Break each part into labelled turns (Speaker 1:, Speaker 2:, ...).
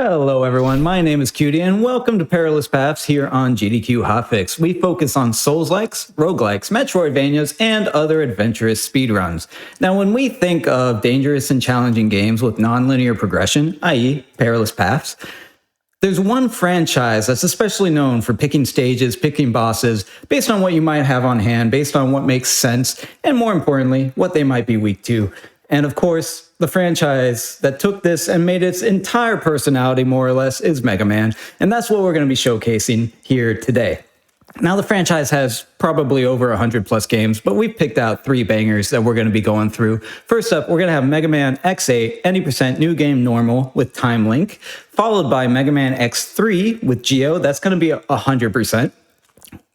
Speaker 1: Hello everyone, my name is Cutie and welcome to Perilous Paths here on GDQ Hotfix. We focus on Soulslikes, Roguelikes, Metroidvanias, and other adventurous speedruns. Now when we think of dangerous and challenging games with non-linear progression, i.e. Perilous Paths, there's one franchise that's especially known for picking stages, picking bosses, based on what you might have on hand, based on what makes sense, and more importantly, what they might be weak to. And of course, the franchise that took this and made its entire personality, more or less, is Mega Man. And that's what we're going to be showcasing here today. Now, the franchise has probably over 100 plus games, but we've picked out 3 bangers that we're going to be going through. First up, we're going to have Mega Man X8, any percent new game normal with Time Link, followed by Mega Man X3 with Geo. That's going to be 100%.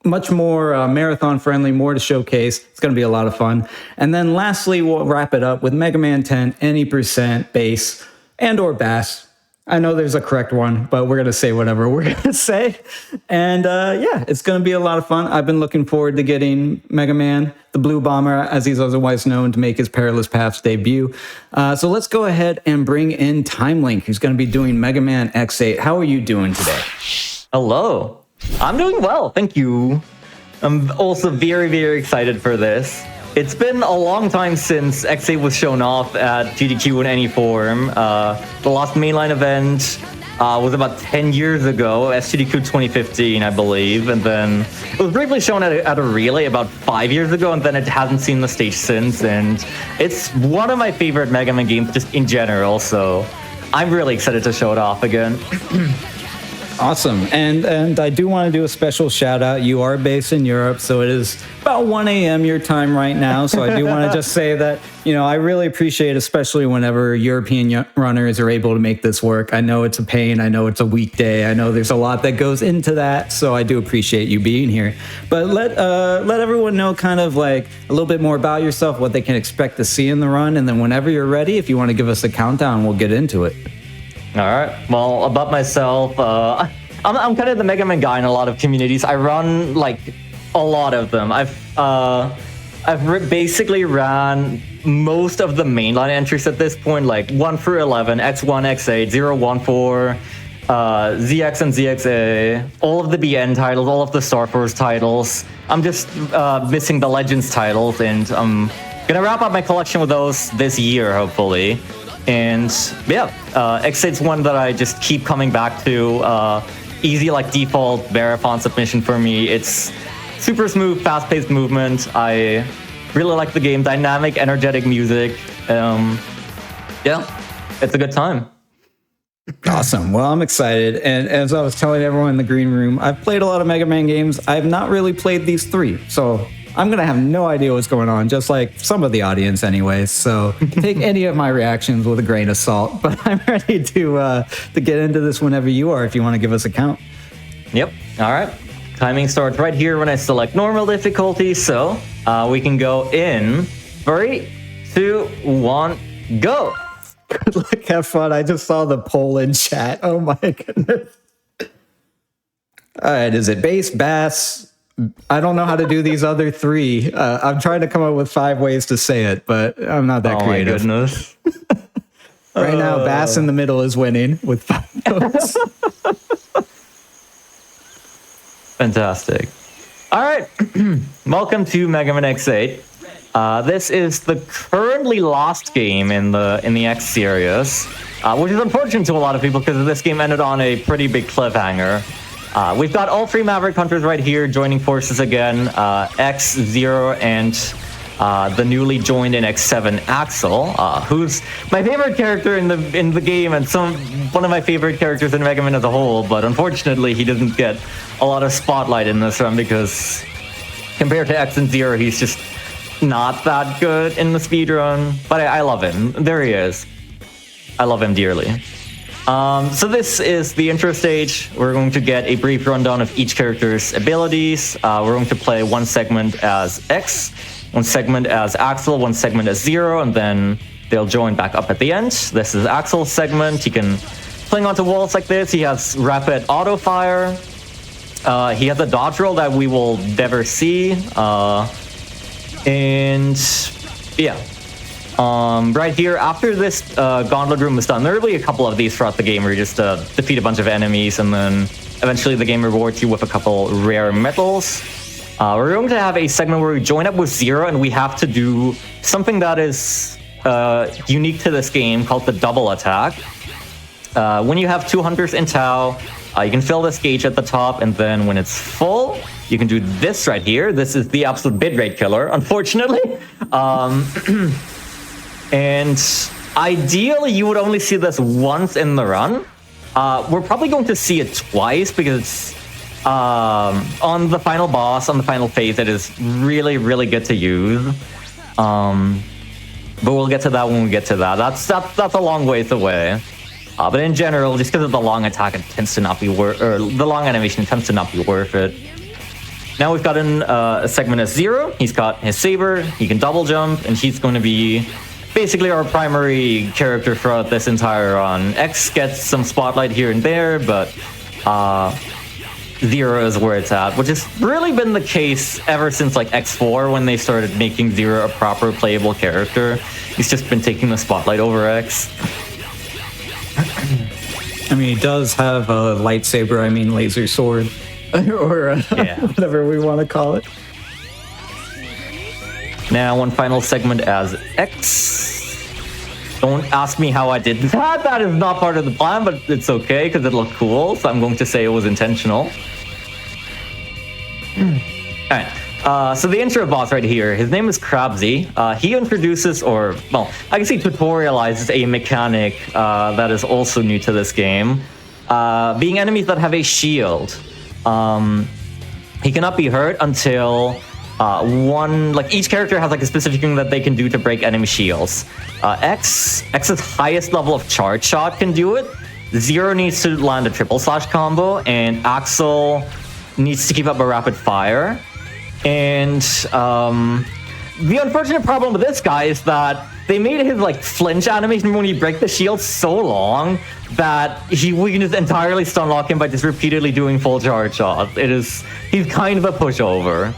Speaker 1: Much more marathon friendly, more to showcase. It's going to be a lot of fun. And then lastly, we'll wrap it up with Mega Man 10, any percent bass and or bass. I know there's a correct one, but we're going to say whatever we're going to say. And yeah, it's going to be a lot of fun. I've been looking forward to getting Mega Man, the Blue Bomber, as he's otherwise known, to make his Perilous Paths debut. So let's go ahead and bring in Time Link, who's going to be doing Mega Man X8. How are you doing today?
Speaker 2: Hello. I'm doing well, thank you. I'm also very, very excited for this. It's been a long time since X8 was shown off at GDQ in any form. The last mainline event was about 10 years ago, SGDQ 2015, I believe. And then it was briefly shown at a relay about 5 years ago, and then it hasn't seen the stage since. And it's one of my favorite Mega Man games just in general, so I'm really excited to show it off again.
Speaker 1: Awesome. And I do want to do a special shout out. You are based in Europe, so it is about 1 a.m. your time right now. So I do want to just say that, you know, I really appreciate, especially whenever European runners are able to make this work. I know it's a pain. I know it's a weekday. I know there's a lot that goes into that. So I do appreciate you being here. But let everyone know kind of like a little bit more about yourself, what they can expect to see in the run. And then whenever you're ready, if you want to give us a countdown, we'll get into it.
Speaker 2: All right. Well, about myself, I'm kind of the Mega Man guy in a lot of communities. I run like a lot of them. I've basically ran most of the mainline entries at this point, like 1 through 11, X1, X8, 0, 1, 4, ZX and ZXA, all of the BN titles, all of the Star Force titles. I'm just missing the Legends titles, and I'm gonna wrap up my collection with those this year, hopefully. And yeah, X8's one that I just keep coming back to. Easy like default marathon submission for me. It's super smooth, fast-paced movement. I really like the game. Dynamic, energetic music. Yeah, it's a good time.
Speaker 1: Awesome. Well, I'm excited. And as I was telling everyone in the green room, I've played a lot of Mega Man games. I've not really played these 3. So I'm going to have no idea what's going on, just like some of the audience anyways. So take any of my reactions with a grain of salt. But I'm ready to get into this whenever you are, if you want to give us a count.
Speaker 2: Yep. All right. Timing starts right here when I select normal difficulty. So we can go in 3, 2, 1, go.
Speaker 1: Good luck, have fun. I just saw the poll in chat. Oh my goodness. All right. Is it bass, bass? I don't know how to do these other 3. I'm trying to come up with 5 ways to say it, but I'm not that creative.
Speaker 2: Oh my goodness.
Speaker 1: Right now, bass in the middle is winning with 5 notes.
Speaker 2: Fantastic. All right. Welcome to Mega Man X8. This is the currently last game in the X series, which is unfortunate to a lot of people because this game ended on a pretty big cliffhanger. We've got all 3 Maverick Hunters right here joining forces again, X, Zero, and the newly joined in X7 Axel, who's my favorite character in the game and one of my favorite characters in Mega Man as a whole, but unfortunately he doesn't get a lot of spotlight in this run because compared to X and Zero, he's just not that good in the speedrun, but I love him. There he is. I love him dearly. So this is the intro stage. We're going to get a brief rundown of each character's abilities. We're going to play one segment as X, one segment as Axel, one segment as Zero, and then they'll join back up at the end. This is Axel's segment. He can fling onto walls like this. He has rapid auto fire. He has a dodge roll that we will never see. And yeah. Right here, after this gauntlet room is done, there will be a couple of these throughout the game where you just defeat a bunch of enemies, and then eventually the game rewards you with a couple rare medals. We're going to have a segment where we join up with Zero, and we have to do something that is unique to this game called the double attack. When you have 2 hunters in Tau, you can fill this gauge at the top, and then when it's full, you can do this right here. This is the absolute bitrate killer, unfortunately. And ideally, you would only see this once in the run. We're probably going to see it twice because on the final boss, on the final phase, it is really, really good to use. But we'll get to that when we get to that. That's a long ways away. But in general, just because of the long attack, it tends to not be or the long animation tends to not be worth it. Now we've got a segment as Zero. He's got his saber. He can double jump, and he's going to be basically our primary character throughout this entire run. X gets some spotlight here and there, but Zero is where it's at, which has really been the case ever since like X4 when they started making Zero a proper playable character. He's just been taking the spotlight over X.
Speaker 1: I mean, he does have a lightsaber, I mean laser sword, or whatever we want to call it.
Speaker 2: Now, one final segment as X. Don't ask me how I did that. That is not part of the plan, but it's okay because it looked cool. So I'm going to say it was intentional. Alright, so the intro boss right here, his name is Krabsy. He introduces, or, well, I guess he tutorializes a mechanic that is also new to this game. Being enemies that have a shield. He cannot be hurt until each character has like a specific thing that they can do to break enemy shields. X's highest level of charge shot can do it. Zero needs to land a triple slash combo, and Axel needs to keep up a rapid fire. And the unfortunate problem with this guy is that they made his like flinch animation when you break the shield so long that we can just entirely stun lock him by just repeatedly doing full charge shots. He's kind of a pushover.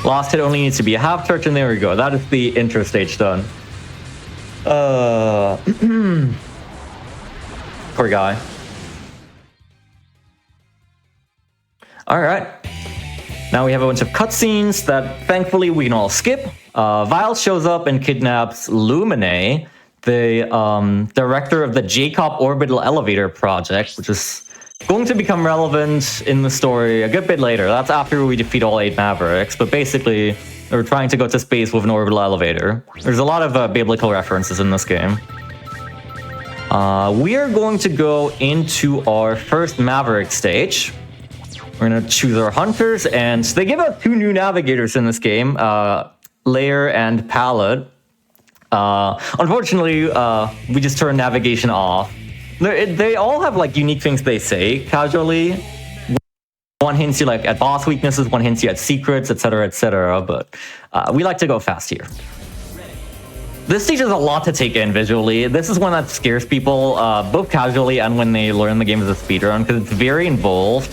Speaker 2: Last hit only needs to be a half charge, and there we go. That is the intro stage done. Poor guy. Alright. Now we have a bunch of cutscenes that thankfully we can all skip. Vile shows up and kidnaps Lumine, the director of the Jacob Orbital Elevator project, which is going to become relevant in the story a good bit later. That's after we defeat all 8 Mavericks, but basically they're trying to go to space with an orbital elevator. There's a lot of biblical references in this game. We are going to go into our first Maverick stage. We're going to choose our hunters, and they give us 2 new navigators in this game, Lair and Pallet. Unfortunately, we just turned navigation off. They all have like unique things they say casually. One hints you like at boss weaknesses, one hints you at secrets, etc., but we like to go fast here. This stage is a lot to take in visually. This is one that scares people, both casually and when they learn the game as a speedrun, because it's very involved.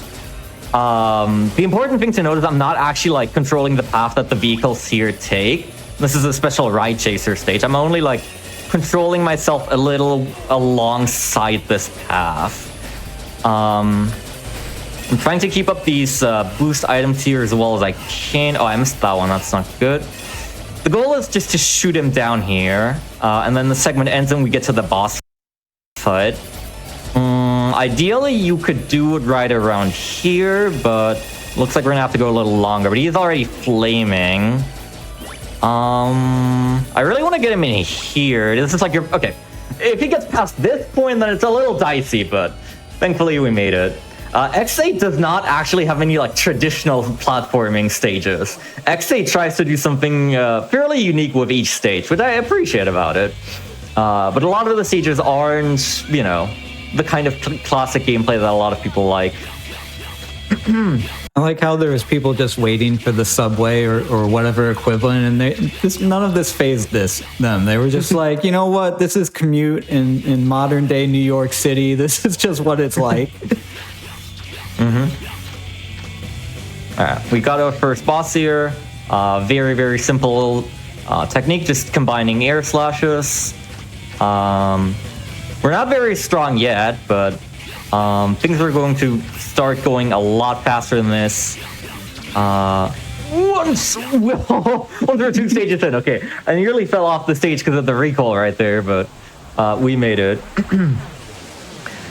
Speaker 2: The important thing to note is I'm not actually like controlling the path that the vehicles here take. This is a special ride chaser stage. I'm only like controlling myself a little alongside this path. I'm trying to keep up these boost items here as well as I can. Oh, I missed that one. That's not good. The goal is just to shoot him down here, and then the segment ends and we get to the boss fight. Ideally, you could do it right around here, but looks like we're gonna have to go a little longer. But he's already flaming. I really want to get him in here. This is like your... Okay. If he gets past this point, then it's a little dicey, but thankfully we made it. X8 does not actually have any like traditional platforming stages. X8 tries to do something fairly unique with each stage, which I appreciate about it. But a lot of the stages aren't, you know, the kind of classic gameplay that a lot of people like.
Speaker 1: I like how there was people just waiting for the subway or whatever equivalent, and none of this fazed them. They were just like, you know what, this is commute in modern day New York City. This is just what it's like. Alright, we got our first boss here. Very, very simple
Speaker 2: technique, just combining air slashes. We're not very strong yet, but things are going to start going a lot faster than this. Once we're 2 stages in, okay. I nearly fell off the stage because of the recoil right there, but we made it.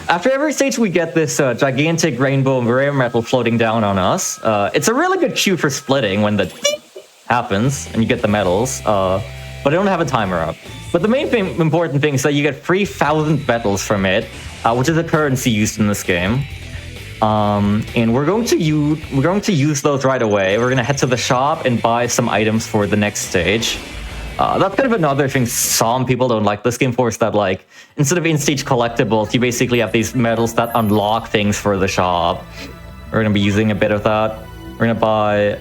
Speaker 2: After every stage, we get this gigantic rainbow of rare metal floating down on us. It's a really good cue for splitting when the happens and you get the medals, but I don't have a timer up. But the main important thing is that you get 3,000 medals from it, which is a currency used in this game. And we're going to use those right away. We're gonna head to the shop and buy some items for the next stage. That's kind of another thing some people don't like this game for, is that like instead of in-stage collectibles, you basically have these medals that unlock things for the shop. We're gonna be using a bit of that. We're gonna buy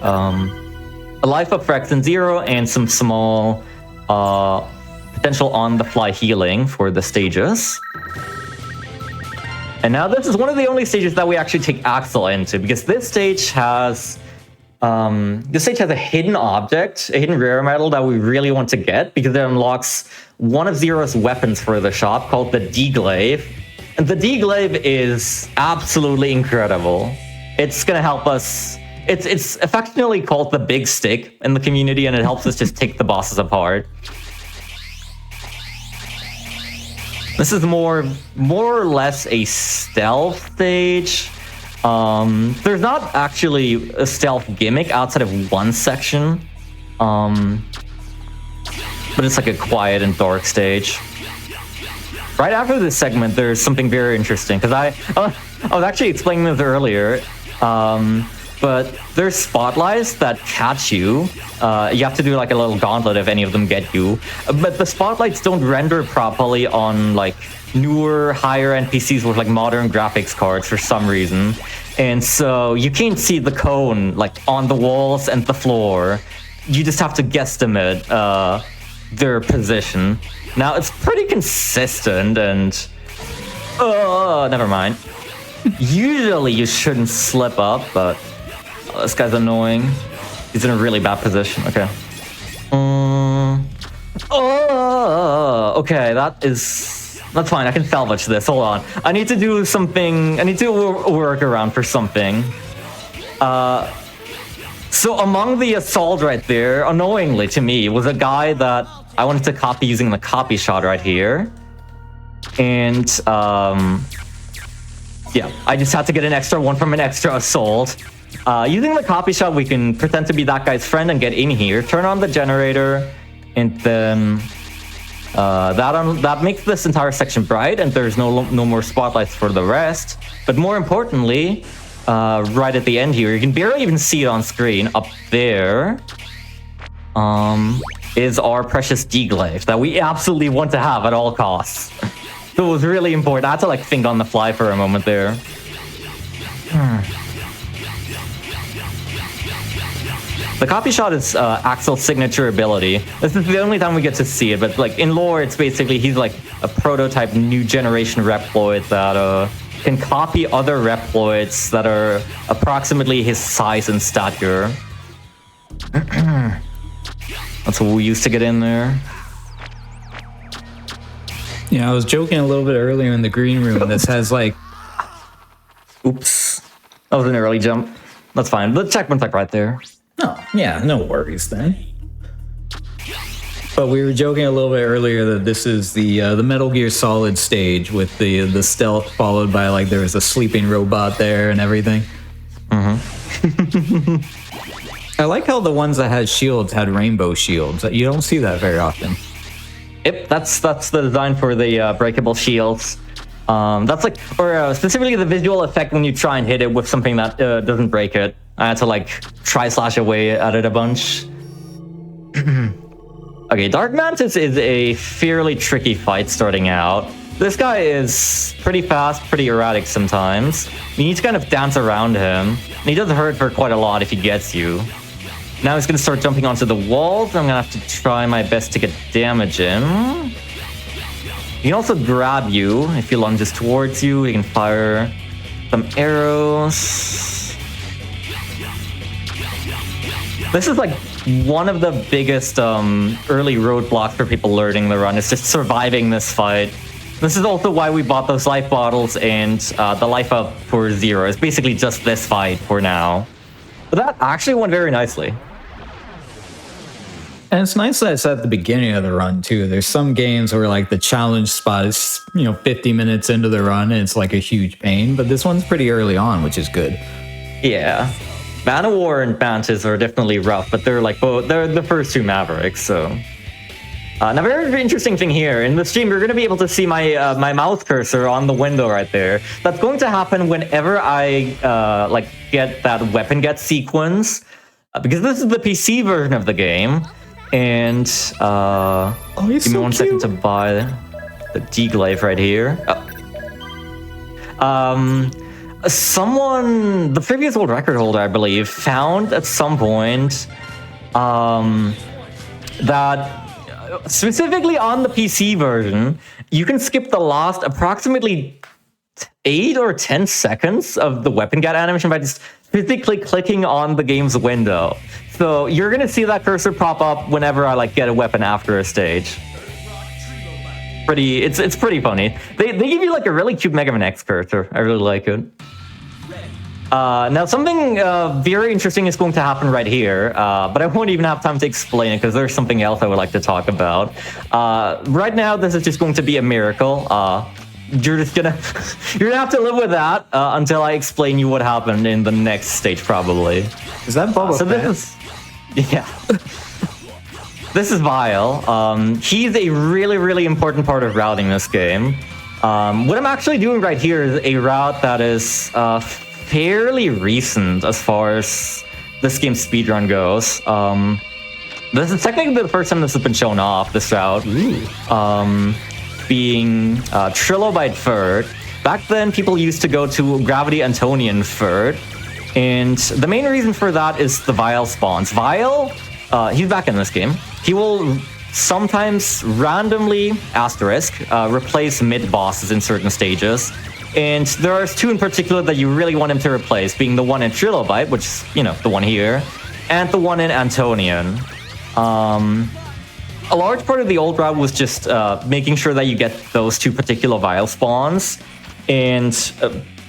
Speaker 2: a life up for X and Zero and some small potential on-the-fly healing for the stages. And now this is one of the only stages that we actually take Axel into, because this stage has a hidden object, a hidden rare metal that we really want to get, because it unlocks one of Zero's weapons for the shop called the D-Glaive. And the D-Glaive is absolutely incredible. It's gonna help us. It's affectionately called the Big Stick in the community, and it helps us just take the bosses apart. This is more or less a stealth stage. There's not actually a stealth gimmick outside of one section, but it's like a quiet and dark stage. Right after this segment, there's something very interesting, because I was actually explaining this earlier, but there's spotlights that catch you. You have to do like a little gauntlet if any of them get you. But the spotlights don't render properly on like newer, higher NPCs with like modern graphics cards for some reason. And so you can't see the cone like on the walls and the floor. You just have to guesstimate their position. Now it's pretty consistent and... never mind. Usually you shouldn't slip up, but... this guy's annoying. He's in a really bad position. Okay. Okay, that's fine. I can salvage this. Hold on. I need to do something. I need to work around for something. So among the assault right there, annoyingly to me, was a guy that I wanted to copy using the copy shot right here. And yeah, I just had to get an extra one from an extra assault. Using the copy shot, we can pretend to be that guy's friend and get in here, turn on the generator, and then that makes this entire section bright, and there's no more spotlights for the rest. But more importantly, right at the end here, you can barely even see it on screen. Up there is our precious D-Glaive that we absolutely want to have at all costs. So it was really important. I had to like think on the fly for a moment there. The copy shot is Axel's signature ability. This is the only time we get to see it, but like in lore, it's basically he's like a prototype new generation Reploid that can copy other Reploids that are approximately his size and stature. That's what we used to get in there.
Speaker 1: Yeah, I was joking a little bit earlier in the green room. This has like...
Speaker 2: Oops. That was an early jump. That's fine. The checkpoint's like right there.
Speaker 1: Oh, yeah, no worries then. But we were joking a little bit earlier that this is the Metal Gear Solid stage with the stealth followed by like there was a sleeping robot there and everything. Mm-hmm. I like how the ones that had shields had rainbow shields. You don't see that very often.
Speaker 2: Yep, that's the design for the breakable shields. That's like, or specifically the visual effect when you try and hit it with something that doesn't break it. I had to like try slash away at it a bunch. Okay, Dark Mantis is a fairly tricky fight starting out. This guy is pretty fast, pretty erratic sometimes. You need to kind of dance around him. And he does hurt for quite a lot if he gets you. Now he's going to start jumping onto the walls. I'm going to have to try my best to get damage in. He can also grab you if he lunges towards you. He can fire some arrows. This is like one of the biggest early roadblocks for people learning the run is just surviving this fight. This is also why we bought those life bottles and the life up for 0. It's basically just this fight for now. But that actually went very nicely.
Speaker 1: And it's nice that it's at the beginning of the run, too. There's some games where, like, the challenge spot is, 50 minutes into the run, and it's, like, a huge pain. But this one's pretty early on, which is good.
Speaker 2: Yeah. Manowar and Mantis are definitely rough, but they're, like, they're the first two Mavericks, so... now, very interesting thing here. In the stream, you're going to be able to see my my mouse cursor on the window right there. That's going to happen whenever I, get that weapon get sequence. Because this is the PC version of the game. And give me 1 second to buy the D-Glaive right here. Someone, the previous world record holder, I believe, found at some point that specifically on the PC version, you can skip the last approximately 8 or 10 seconds of the weapon get animation by just physically clicking on the game's window. So you're gonna see that cursor pop up whenever I get a weapon after a stage. It's pretty funny. They give you a really cute Mega Man X cursor. I really like it. Now something very interesting is going to happen right here, but I won't even have time to explain it because there's something else I would like to talk about. Right now, this is just going to be a miracle. You're gonna have to live with that until I explain you what happened in the next stage, probably.
Speaker 1: Is that Boba Fett?
Speaker 2: This is Vile. He's a really important part of routing this game. What I'm actually doing right here is a route that is fairly recent as far as this game's speedrun goes. This is technically the first time this has been shown off, this route. Being Trilobite Furt. Back then, people used to go to Gravity Antonian Furt. And the main reason for that is the Vile spawns. Vile, he's back in this game. He will sometimes randomly, replace mid-bosses in certain stages. And there are 2 in particular that you really want him to replace, being the one in Trilobite, which is, the one here, and the one in Antonian. A large part of the old route was just making sure that you get those 2 particular Vile spawns. And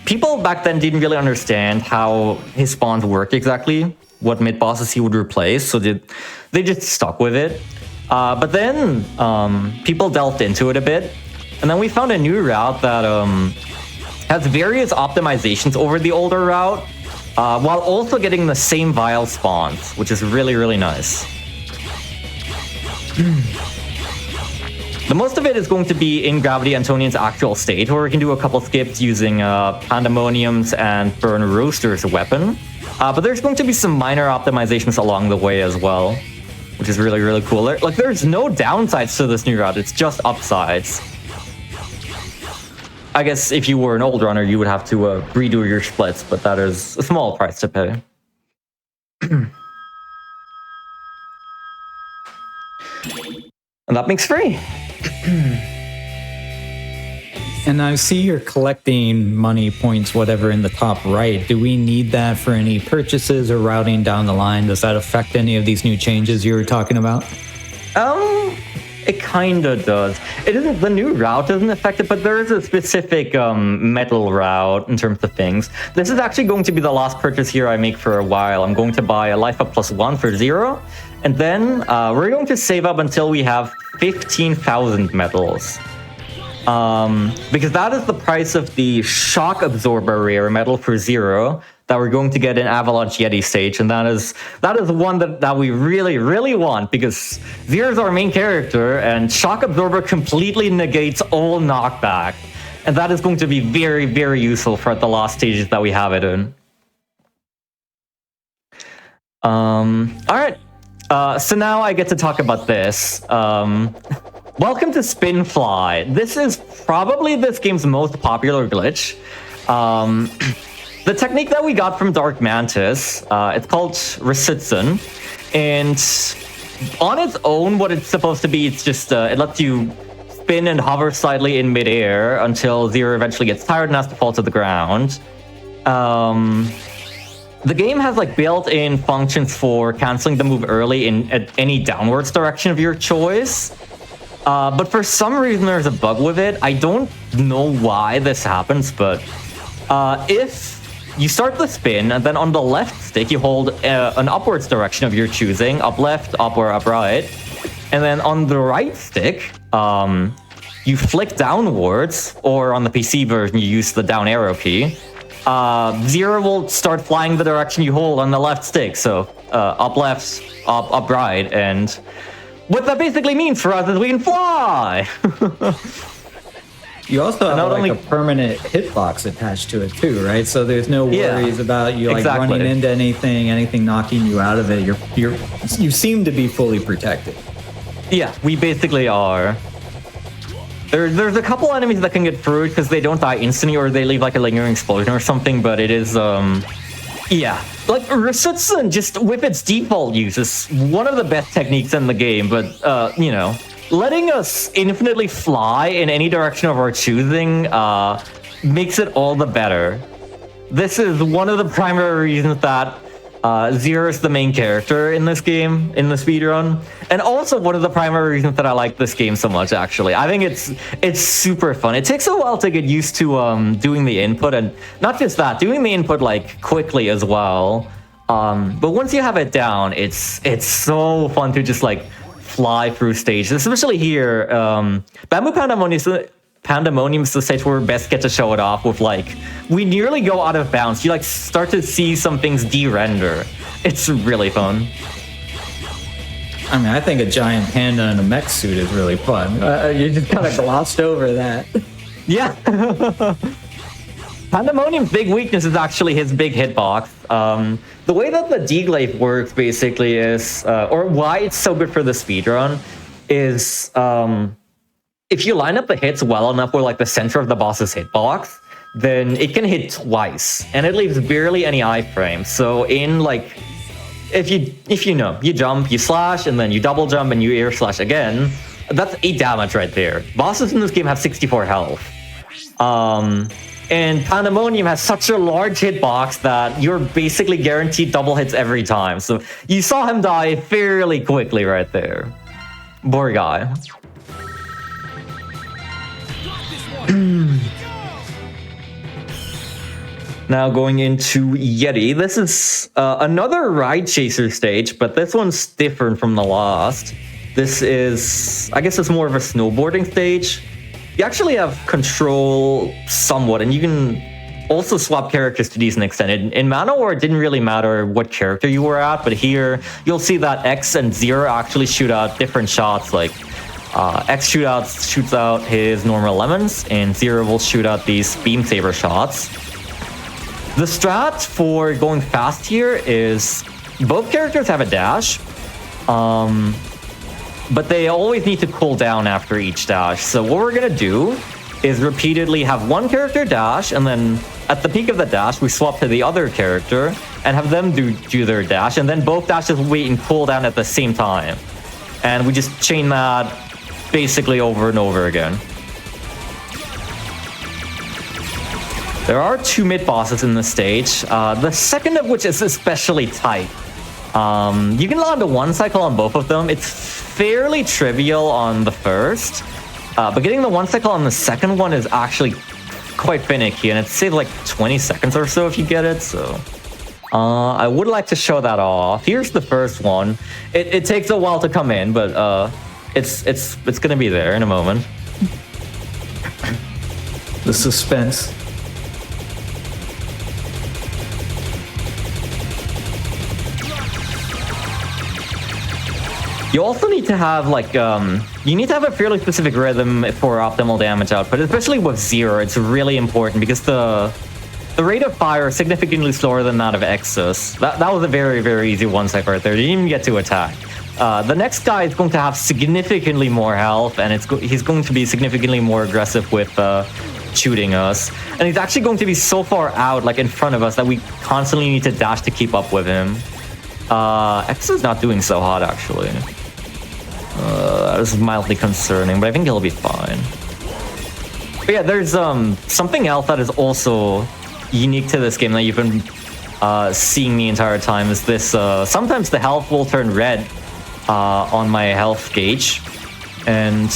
Speaker 2: people back then didn't really understand how his spawns work exactly, what mid-bosses he would replace, so they just stuck with it. But then people delved into it a bit, and then we found a new route that has various optimizations over the older route, while also getting the same Vile spawns, which is really nice. The most of it is going to be in Gravity Antonian's actual state, where we can do a couple skips using Pandemonium's and Burn Roaster's weapon. But there's going to be some minor optimizations along the way as well, which is really cool. There's no downsides to this new route, it's just upsides. I guess if you were an old runner, you would have to redo your splits, but that is a small price to pay. And that makes free.
Speaker 1: And I see you're collecting money, points, whatever in the top right. Do we need that for any purchases or routing down the line? Does that affect any of these new changes you were talking about?
Speaker 2: It kinda does. It isn't, the new route doesn't affect it, but there is a specific metal route in terms of things. This is actually going to be the last purchase here I make for a while. I'm going to buy a life up +1 for 0, and then we're going to save up until we have 15,000 metals. Because that is the price of the shock absorber rare metal for 0 that we're going to get in Avalanche Yeti stage, and that is one that we really want, because 0 is our main character, and shock absorber completely negates all knockback, and that is going to be very useful for the last stages that we have it in. Alright, so now I get to talk about this. Welcome to Spinfly. This is probably this game's most popular glitch. The technique that we got from Dark Mantis, it's called Resitzen, and on its own, what it's supposed to be, it's just, it lets you spin and hover slightly in midair until 0 eventually gets tired and has to fall to the ground. the game has like built-in functions for canceling the move early in any downwards direction of your choice. But for some reason there's a bug with it. I don't know why this happens, but if you start the spin, and then on the left stick you hold an upwards direction of your choosing, up left, up or up right, and then on the right stick, you flick downwards, or on the PC version you use the down arrow key. Zero will start flying the direction you hold on the left stick, so up left, up right, and what that basically means for us is we can fly!
Speaker 1: You also have like a permanent hitbox attached to it too, right? So there's no worries about you like running into anything knocking you out of it. You seem to be fully protected.
Speaker 2: Yeah, we basically are. There's a couple enemies that can get through because they don't die instantly or they leave like a lingering explosion or something, but it is yeah. Like Risutsun, just with its default use, is one of the best techniques in the game, but you know, letting us infinitely fly in any direction of our choosing makes it all the better. This is one of the primary reasons that Zero is the main character in this game, in the speedrun, and also one of the primary reasons that I like this game so much, actually. I think it's super fun. It takes a while to get used to doing the input, and not just that, doing the input like quickly as well. But once you have it down, it's so fun to just like fly through stages, especially here. Bamboo Pandemonium is the stage where we best get to show it off with like, we nearly go out of bounds. You like start to see some things de-render. It's really fun.
Speaker 1: I mean, I think a giant panda in a mech suit is really fun. You just kind of glossed over that.
Speaker 2: Yeah. Pandemonium's big weakness is actually his big hitbox. The way that the deglaze works basically is, or why it's so good for the speedrun, is if you line up the hits well enough with like the center of the boss's hitbox, then it can hit twice, and it leaves barely any iframes. So in like, if you know, you jump, you slash, and then you double jump, and you air slash again, that's 8 damage right there. Bosses in this game have 64 health. And Pandemonium has such a large hitbox that you're basically guaranteed double hits every time. So you saw him die fairly quickly right there. Poor guy. Now going into Yeti. This is another Ride Chaser stage, but this one's different from the last. This is, I guess it's more of a snowboarding stage. You actually have control somewhat, and you can also swap characters to a decent extent. In Manowar, it didn't really matter what character you were at, but here you'll see that X and Zero actually shoot out different shots. Like X shoots out his normal lemons, and Zero will shoot out these beam saber shots. The strat for going fast here is both characters have a dash. But they always need to cool down after each dash. So what we're gonna do is repeatedly have one character dash, and then at the peak of the dash, we swap to the other character and have them do their dash, and then both dashes will wait and cool down at the same time. And we just chain that basically over and over again. There are 2 mid-bosses in this stage, the second of which is especially tight. You can land a 1 cycle on both of them. It's fairly trivial on the first, but getting the 1 cycle on the second one is actually quite finicky, and it saves like 20 seconds or so if you get it, so... I would like to show that off. Here's the first one. It takes a while to come in, but it's gonna be there in a moment.
Speaker 1: The suspense.
Speaker 2: You also need to have like, you need to have a fairly specific rhythm for optimal damage output, especially with Zero. It's really important because the rate of fire is significantly slower than that of Exus. That was a very, very easy 1 cycle right there. You didn't even get to attack. The next guy is going to have significantly more health, and he's going to be significantly more aggressive with shooting us. And he's actually going to be so far out, like in front of us, that we constantly need to dash to keep up with him. Exus is not doing so hot, actually. That is mildly concerning, but I think he'll be fine. But yeah, there's something else that is also unique to this game that you've been seeing the entire time is this. Sometimes the health will turn red on my health gauge. And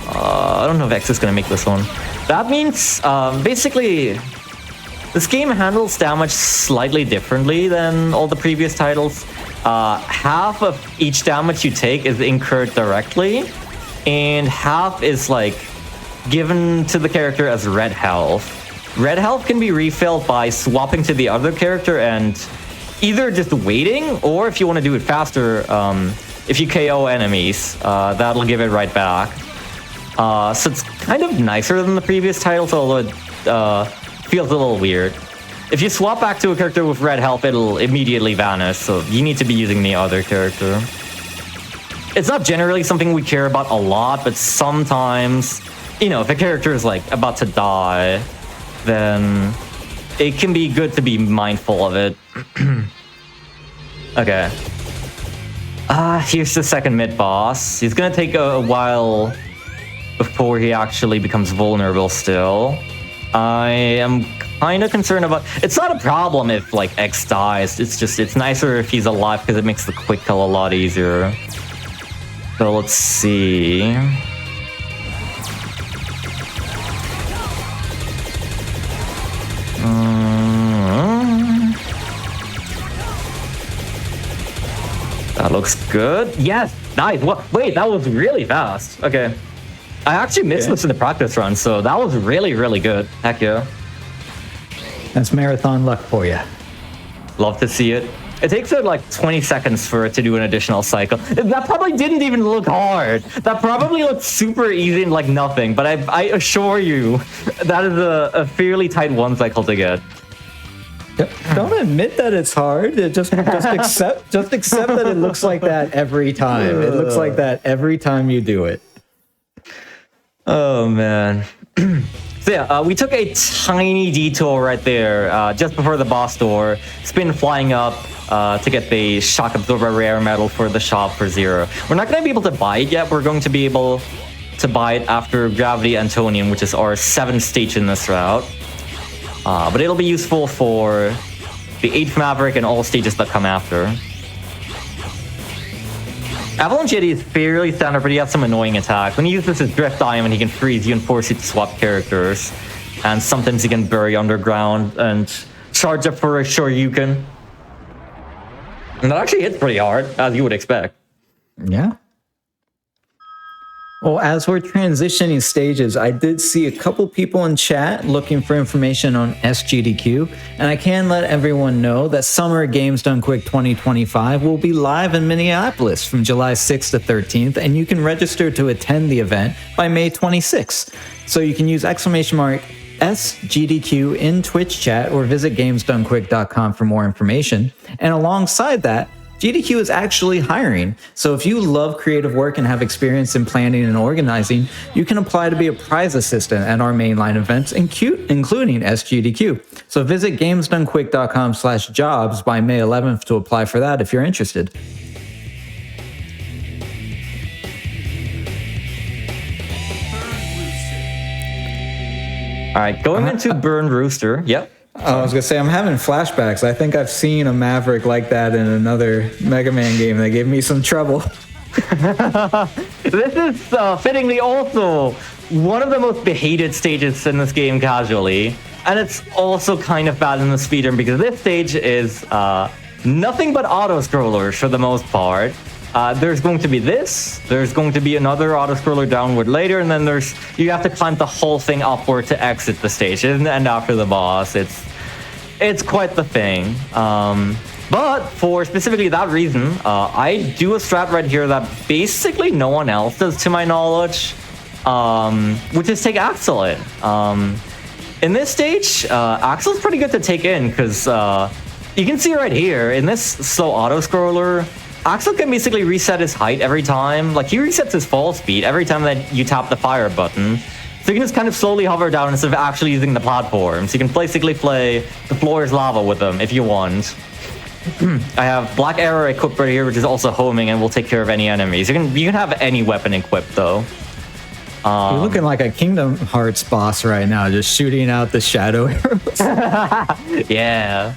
Speaker 2: I don't know if X is going to make this one. That means basically this game handles damage slightly differently than all the previous titles. Half of each damage you take is incurred directly, and half is like given to the character as red health. Red health can be refilled by swapping to the other character and either just waiting, or if you want to do it faster, if you KO enemies, that'll give it right back. So it's kind of nicer than the previous titles, although it feels a little weird. If you swap back to a character with red health, it'll immediately vanish, so you need to be using the other character. It's not generally something we care about a lot, but sometimes, you know, if a character is like about to die, then it can be good to be mindful of it. Okay. Here's the second mid-boss. He's gonna take a while before he actually becomes vulnerable still. I am kind of concerned about... It's not a problem if, like, X dies. It's just, it's nicer if he's alive because it makes the quick kill a lot easier. So let's see... That looks good. Yes, nice. What? Wait, that was really fast. Okay. I actually missed this in the practice run, so that was really, really good. Heck yeah.
Speaker 1: That's marathon luck for you.
Speaker 2: Love to see it. It takes like 20 seconds for it to do an additional cycle. That probably didn't even look hard. That probably looked super easy and like nothing, but I assure you, that is a fairly tight one cycle to get.
Speaker 1: Don't admit that it's hard. Just accept that it looks like that every time. It looks like that every time you do it.
Speaker 2: Oh man. So yeah, we took a tiny detour right there, just before the boss door. Spin flying up to get the shock absorber rare medal for the shop for 0. We're not going to be able to buy it yet. We're going to be able to buy it after Gravity Antonium, which is our 7th stage in this route. But it'll be useful for the 8th Maverick and all stages that come after. Avalanche Yeti is fairly standard, but he has some annoying attacks. When he uses his Drift Diamond, he can freeze you and force you to swap characters. And sometimes he can bury underground and charge up for a Shoryuken. And that actually hits pretty hard, as you would expect.
Speaker 1: Yeah. Well, as we're transitioning stages, I did see a couple people in chat looking for information on SGDQ, and I can let everyone know that Summer Games Done Quick 2025 will be live in Minneapolis from July 6th to 13th, and you can register to attend the event by May 26th. So you can use !SGDQ in Twitch chat or visit gamesdonequick.com for more information. And alongside that, GDQ is actually hiring, so if you love creative work and have experience in planning and organizing, you can apply to be a prize assistant at our mainline events, including SGDQ. So visit gamesdonequick.com/jobs by May 11th to apply for that if you're interested.
Speaker 2: All right, going into Burn Rooster. Yep.
Speaker 1: I was going to say, I'm having flashbacks. I think I've seen a Maverick like that in another Mega Man game that gave me some trouble.
Speaker 2: This is fittingly also one of the most hated stages in this game casually. And it's also kind of bad in the speedrun because this stage is nothing but auto-scrollers for the most part. There's going to be this, there's going to be another auto-scroller downward later, and then you have to climb the whole thing upward to exit the stage, and after the boss, it's quite the thing. But for specifically that reason, I do a strat right here that basically no one else does to my knowledge, which is take Axel in. In this stage, Axel's pretty good to take in, because you can see right here, in this slow auto-scroller, Axel can basically reset his height every time. Like, he resets his fall speed every time that you tap the fire button. So you can just kind of slowly hover down instead of actually using the platform. So you can basically play the floor is lava with them if you want. I have Black Arrow equipped right here, which is also homing and will take care of any enemies. You can have any weapon equipped, though.
Speaker 1: You're looking like a Kingdom Hearts boss right now, just shooting out the shadow arrows.
Speaker 2: Yeah.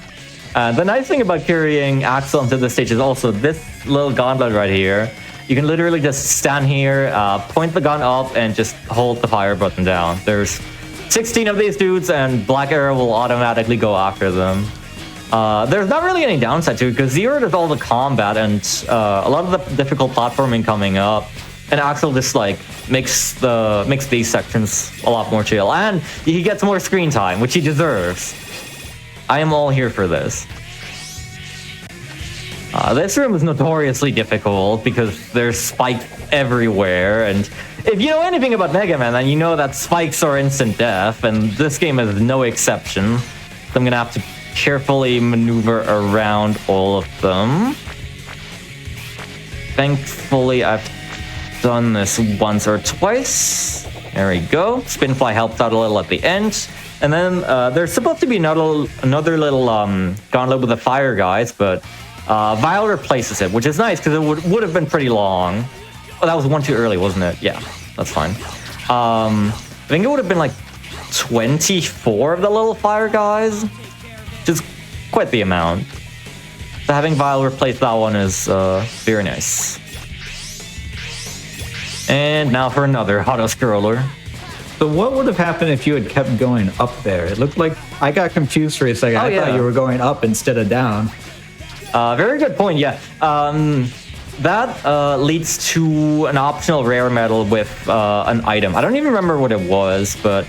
Speaker 2: The nice thing about carrying Axel into this stage is also this little gauntlet right here. You can literally just stand here, point the gun up, and just hold the fire button down. There's 16 of these dudes, and Black Arrow will automatically go after them. There's not really any downside to it, because Zero does all the combat and a lot of the difficult platforming coming up. And Axel just like makes these sections a lot more chill. And he gets more screen time, which he deserves. I am all here for this. This room is notoriously difficult because there's spikes everywhere, and if you know anything about Mega Man, then you know that spikes are instant death, and this game is no exception. So I'm gonna have to carefully maneuver around all of them. Thankfully, I've done this once or twice. There we go. Spinfly helped out a little at the end. And then there's supposed to be another little gauntlet with the fire guys, but Vile replaces it, which is nice because it would have been pretty long. Oh, that was one too early, wasn't it? Yeah, that's fine. I think it would have been like 24 of the little fire guys, which is quite the amount. So having Vile replace that one is very nice. And now for another auto-scroller.
Speaker 1: So what would have happened if you had kept going up there? It looked like I got confused for a second. I thought you were going up instead of down.
Speaker 2: Very good point, yeah. That leads to an optional rare medal with an item. I don't even remember what it was, but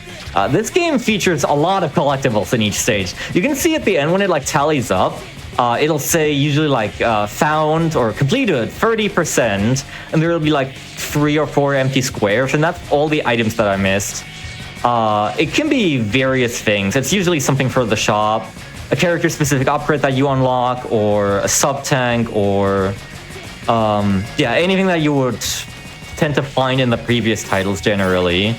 Speaker 2: this game features a lot of collectibles in each stage. You can see at the end when it like tallies up, it'll say usually like found or completed 30%, and there will be like 3 or 4 empty squares, and that's all the items that I missed. It can be various things. It's usually something for the shop, a character-specific upgrade that you unlock, or a sub-tank, or yeah, anything that you would tend to find in the previous titles generally.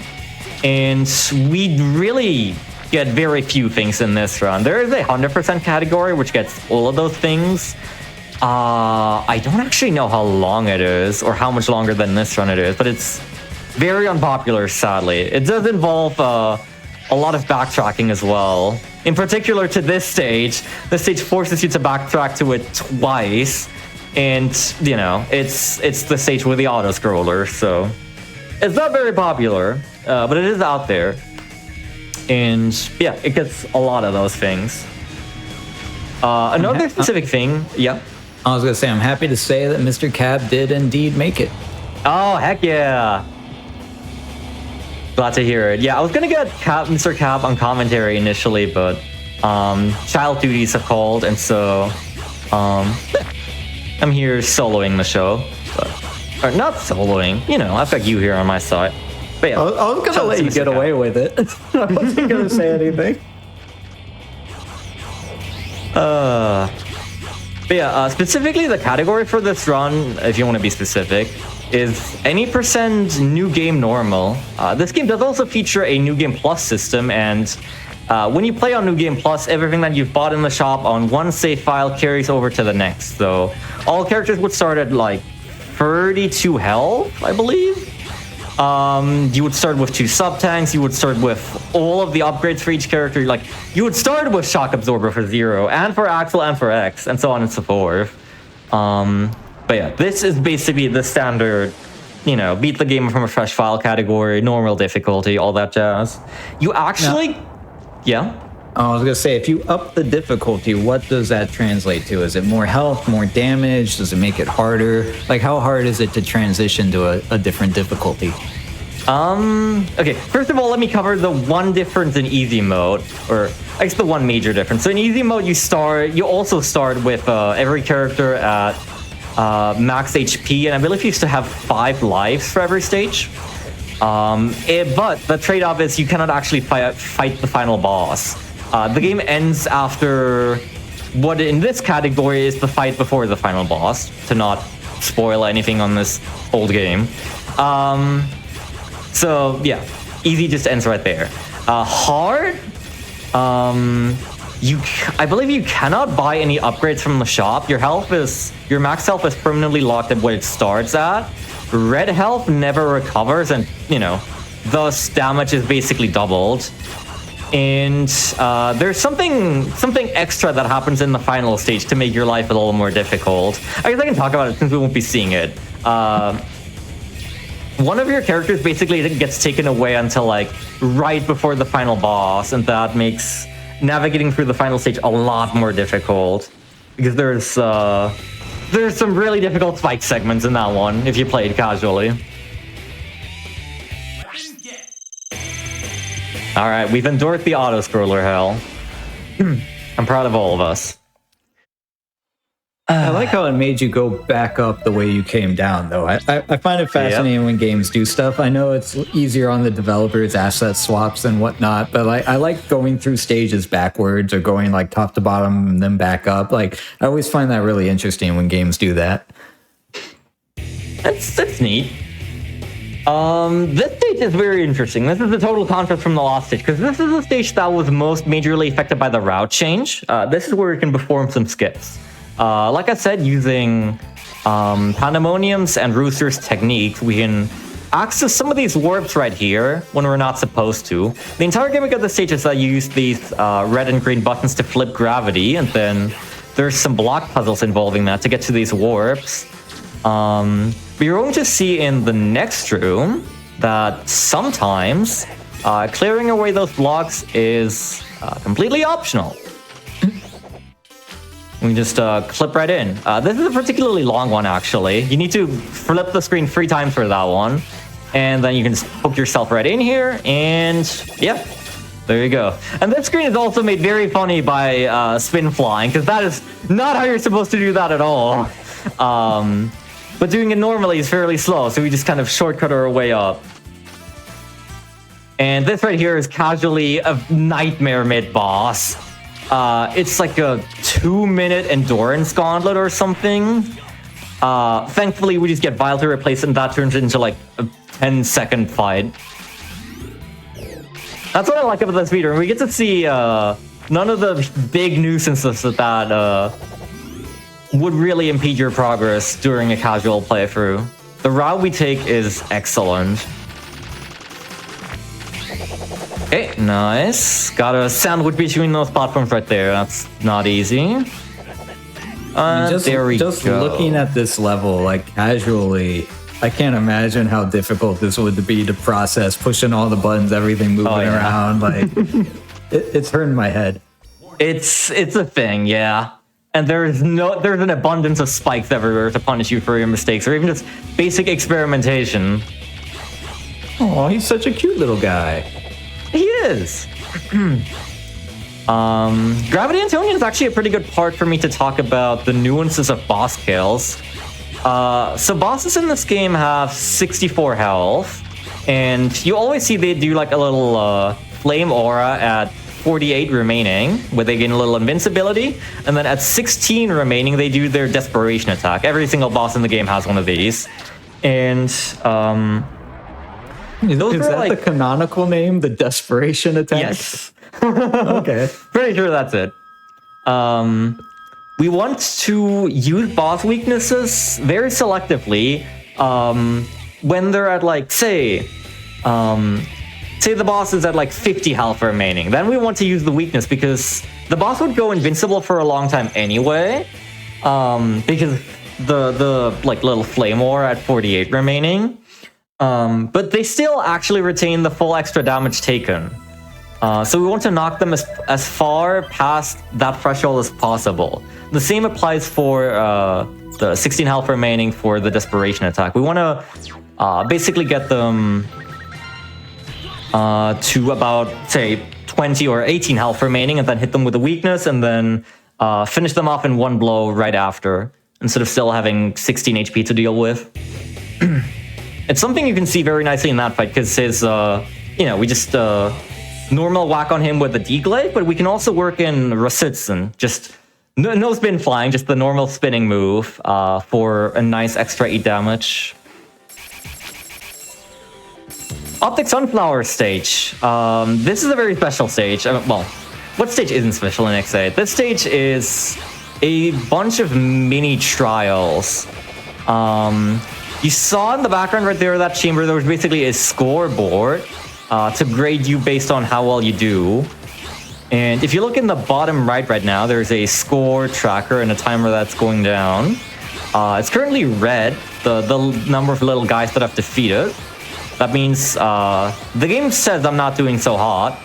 Speaker 2: And we really get very few things in this run. There is a 100% category, which gets all of those things. I don't actually know how long it is, or how much longer than this run it is, but it's very unpopular, sadly. It does involve a lot of backtracking as well. In particular to this stage forces you to backtrack to it twice, and you know, it's the stage with the auto-scroller, so it's not very popular, but it is out there. And yeah, it gets a lot of those things. Another specific thing, yeah.
Speaker 1: I was gonna say, I'm happy to say that Mr. Cab did indeed make it.
Speaker 2: Oh, heck yeah. Glad to hear it. Yeah, I was gonna get Mr. Cap on commentary initially, but child duties have called, and so I'm here soloing the show. Or not soloing, you know, I've got you here on my side. But yeah,
Speaker 1: I was gonna let you get away with it. I wasn't gonna say anything.
Speaker 2: But yeah, specifically the category for this run, if you want to be specific, is any % new game normal. This game does also feature a new game plus system, and when you play on new game plus, everything that you've bought in the shop on one save file carries over to the next. So all characters would start at like 32 health, I believe. You would start with 2 sub-tanks, you would start with all of the upgrades for each character. Like, you would start with Shock Absorber for Zero, and for Axel, and for X, and so on and so forth. But yeah, this is basically the standard, you know, beat the game from a fresh file category, normal difficulty, all that jazz. You actually... Yeah?
Speaker 1: I was gonna say, if you up the difficulty, what does that translate to? Is it more health, more damage? Does it make it harder? Like, how hard is it to transition to a different difficulty?
Speaker 2: Okay, first of all, let me cover the one difference in easy mode, or I guess the one major difference. So in easy mode, you also start with every character at max HP, and I believe you used to have 5 lives for every stage. But the trade-off is you cannot actually fight the final boss. The game ends after what in this category is the fight before the final boss, to not spoil anything on this old game. So yeah, easy just ends right there. Hard, I believe you cannot buy any upgrades from the shop. Your max health is permanently locked at what it starts at. Red health never recovers, and you know, thus damage is basically doubled. And there's something extra that happens in the final stage to make your life a little more difficult. I guess I can talk about it since we won't be seeing it. One of your characters basically gets taken away until like right before the final boss, and that makes navigating through the final stage a lot more difficult because there's some really difficult spike segments in that one if you play it casually. All right, we've endured the auto-scroller hell. I'm proud of all of us.
Speaker 1: I like how it made you go back up the way you came down, though. I find it fascinating when games do stuff. I know it's easier on the developers, asset swaps and whatnot, but I like going through stages backwards or going like top to bottom and then back up. Like, I always find that really interesting when games do that.
Speaker 2: That's neat. This stage is very interesting. This is a total contrast from the last stage, because this is the stage that was most majorly affected by the route change. This is where you can perform some skips. Like I said, using Pandemonium's and Rooster's technique, we can access some of these warps right here when we're not supposed to. The entire gimmick of the stage is that you use these red and green buttons to flip gravity, and then there's some block puzzles involving that to get to these warps. But you're going to see in the next room that sometimes clearing away those blocks is completely optional. We just clip right in. This is a particularly long one, actually. You need to flip the screen 3 times for that one. And then you can just poke yourself right in here, and yeah, there you go. And this screen is also made very funny by spin flying, because that is not how you're supposed to do that at all. But doing it normally is fairly slow, so we just kind of shortcut our way up. And this right here is casually a nightmare mid-boss. It's like a 2-minute endurance gauntlet or something. Thankfully, we just get violently replaced, and that turns into like a 10-second fight. That's what I like about the speedrun. We get to see none of the big nuisances that would really impede your progress during a casual playthrough. The route we take is excellent. Okay, nice. Got a sandwich between those platforms right there. That's not easy. There we go.
Speaker 1: Just looking at this level, like casually, I can't imagine how difficult this would be to process, pushing all the buttons, everything moving around. Like, it's hurting my head.
Speaker 2: It's a thing, yeah. And there's an abundance of spikes everywhere to punish you for your mistakes, or even just basic experimentation.
Speaker 1: Oh, he's such a cute little guy.
Speaker 2: He is. Gravity Antonian is actually a pretty good part for me to talk about the nuances of boss kills. So bosses in this game have 64 health, and you always see they do like a little flame aura at 48 remaining, where they gain a little invincibility, and then at 16 remaining, they do their desperation attack. Every single boss in the game has one of these. And
Speaker 1: is that like the canonical name, the desperation attack?
Speaker 2: Yes.
Speaker 1: Okay.
Speaker 2: Pretty sure that's it. We want to use boss weaknesses very selectively when they're at like, say the boss is at like 50 health remaining. Then we want to use the weakness because the boss would go invincible for a long time anyway, because the like little flame war at 48 remaining. But they still actually retain the full extra damage taken. So we want to knock them as far past that threshold as possible. The same applies for the 16 health remaining for the desperation attack. We want to basically get them to about, say, 20 or 18 health remaining, and then hit them with a weakness, and then finish them off in one blow right after, instead of still having 16 HP to deal with. It's something you can see very nicely in that fight, because his, we just normal whack on him with the D-Glaive, but we can also work in Rasitzen, just no spin flying, just the normal spinning move for a nice extra 8 damage. Optic Sunflower stage. This is a very special stage. Well, what stage isn't special in X8? This stage is a bunch of mini trials. You saw in the background right there, that chamber, there was basically a scoreboard. to grade you based on how well you do. And if you look in the bottom right now, there's a score tracker and a timer that's going down. It's currently red, the number of little guys that I've defeated. That means the game says I'm not doing so hot.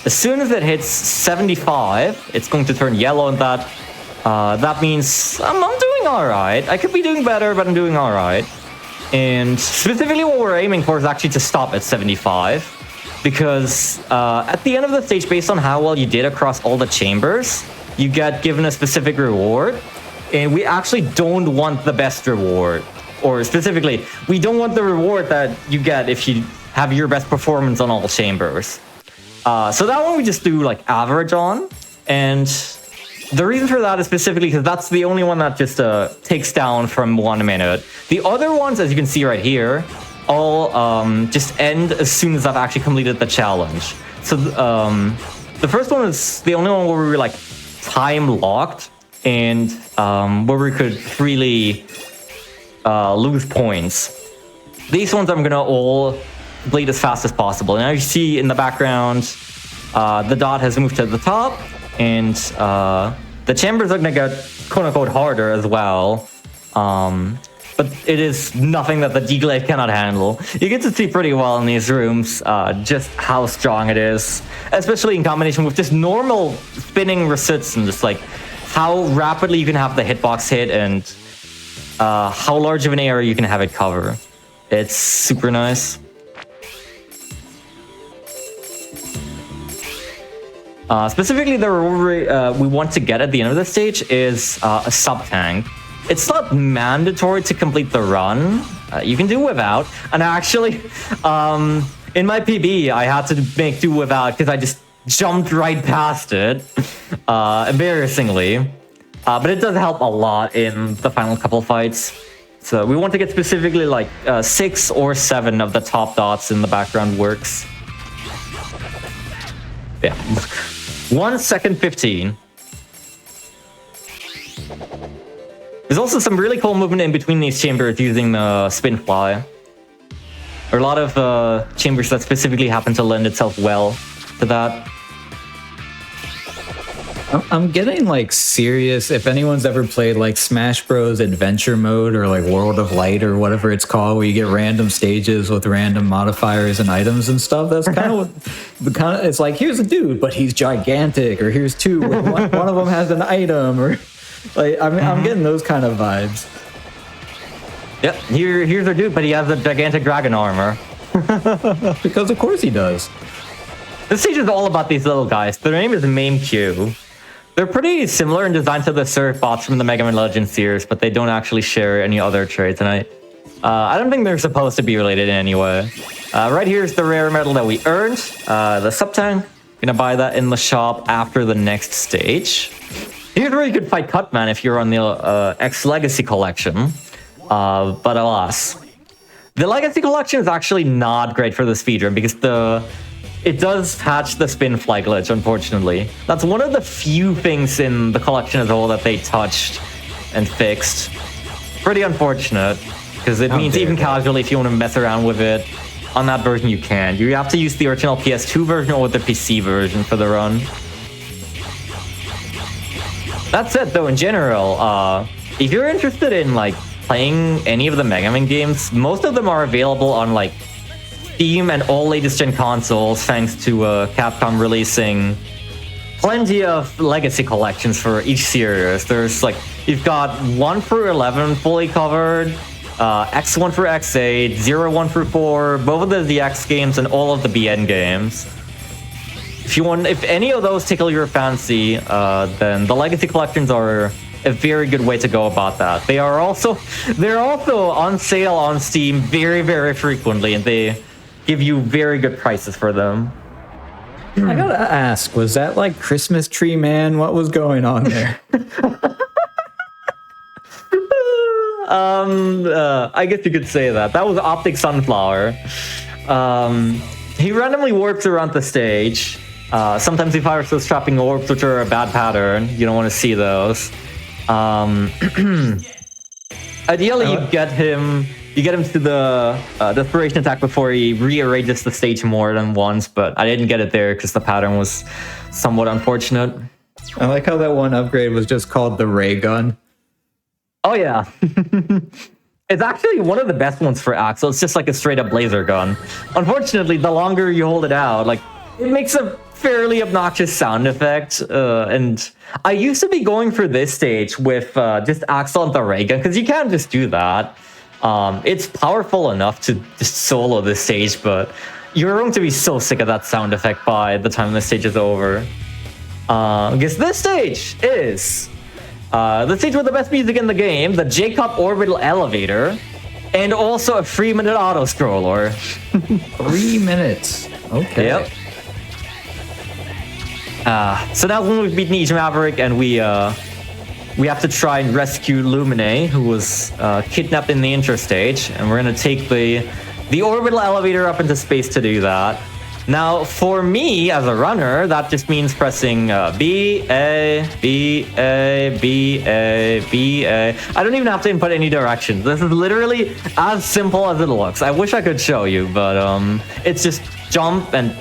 Speaker 2: As soon as it hits 75, it's going to turn yellow, and that means I'm doing all right. I could be doing better, but I'm doing all right. And specifically what we're aiming for is actually to stop at 75. Because at the end of the stage, based on how well you did across all the chambers, you get given a specific reward. And we actually don't want the best reward. Or specifically, we don't want the reward that you get if you have your best performance on all chambers. So that one we just do like average on. And the reason for that is specifically because that's the only one that just takes down from 1 minute. The other ones, as you can see right here, all just end as soon as I've actually completed the challenge. So the first one is the only one where we were like time locked and where we could freely lose points. These ones I'm gonna all complete as fast as possible. And now you see in the background, the dot has moved to the top, and the chambers are gonna get quote unquote harder as well. But it is nothing that the D-Glaive cannot handle. You get to see pretty well in these rooms just how strong it is, especially in combination with just normal spinning resits and just like how rapidly you can have the hitbox hit and how large of an area you can have it cover. It's super nice. Specifically, the reward we want to get at the end of the stage is a sub-tank. It's not mandatory to complete the run. You can do without. And actually, in my PB, I had to make do without because I just jumped right past it, embarrassingly. But it does help a lot in the final couple fights. So we want to get specifically like 6 or 7 of the top dots in the background works. Yeah. 1 second 15. There's also some really cool movement in between these chambers using the spin fly. There are a lot of chambers that specifically happen to lend itself well to that.
Speaker 1: I'm getting like serious. If anyone's ever played like Smash Bros. Adventure Mode or like World of Light or whatever it's called, where you get random stages with random modifiers and items and stuff, that's kind of it's like, here's a dude, but he's gigantic, or here's two, one of them has an item, or like I'm getting those kind of vibes.
Speaker 2: Yep, here's our dude, but he has a gigantic dragon armor.
Speaker 1: Because of course he does.
Speaker 2: This stage is all about these little guys. Their name is MameQ. They're pretty similar in design to the Surf bots from the Mega Man Legends series, but they don't actually share any other traits, and I don't think they're supposed to be related in any way. Right here's the rare medal that we earned, the Subtank. Gonna buy that in the shop after the next stage. Here's where you could fight Cutman if you're on the X Legacy Collection, but alas. The Legacy Collection is actually not great for the speedrun because it does patch the spin fly glitch, unfortunately. That's one of the few things in the collection as a whole that they touched and fixed. Pretty unfortunate, because it means even casually, if you want to mess around with it, on that version you can. You have to use the original PS2 version or the PC version for the run. That's it, though, in general. If you're interested in, like, playing any of the Mega Man games, most of them are available on, like, Steam and all latest gen consoles, thanks to Capcom releasing plenty of legacy collections for each series. There's like, you've got 1 through 11 fully covered, X1 through X8, 0, 1 through 4, both of the DX games and all of the BN games. If any of those tickle your fancy, then the legacy collections are a very good way to go about that. They're also on sale on Steam very, very frequently, and they give you very good prices for them.
Speaker 1: I gotta ask, was that like Christmas Tree Man? What was going on there?
Speaker 2: I guess you could say that. That was Optic Sunflower. He randomly warps around the stage. Sometimes he fires those trapping orbs, which are a bad pattern. You don't want to see those. Ideally, you get him you get him to the desperation attack before he rearranges the stage more than once, but I didn't get it there because the pattern was somewhat unfortunate.
Speaker 1: I like how that one upgrade was just called the ray gun.
Speaker 2: Oh yeah. It's actually one of the best ones for Axel. It's just like a straight up laser gun. Unfortunately, the longer you hold it out, like, it makes a fairly obnoxious sound effect. And I used to be going for this stage with just Axel and the ray gun, because you can't just do that. It's powerful enough to just solo this stage, but you're going to be so sick of that sound effect by the time the stage is over. Because this stage is the stage with the best music in the game, the Jacob Orbital Elevator, and also a 3-minute auto-scroller.
Speaker 1: 3 minutes. Okay.
Speaker 2: Yep. So now when we've beaten each Maverick and we have to try and rescue Lumine, who was kidnapped in the intro stage, and we're gonna take the orbital elevator up into space to do that. Now, for me as a runner, that just means pressing B, A, B, A, B, A, B, A. I don't even have to input any directions. This is literally as simple as it looks. I wish I could show you, but it's just jump and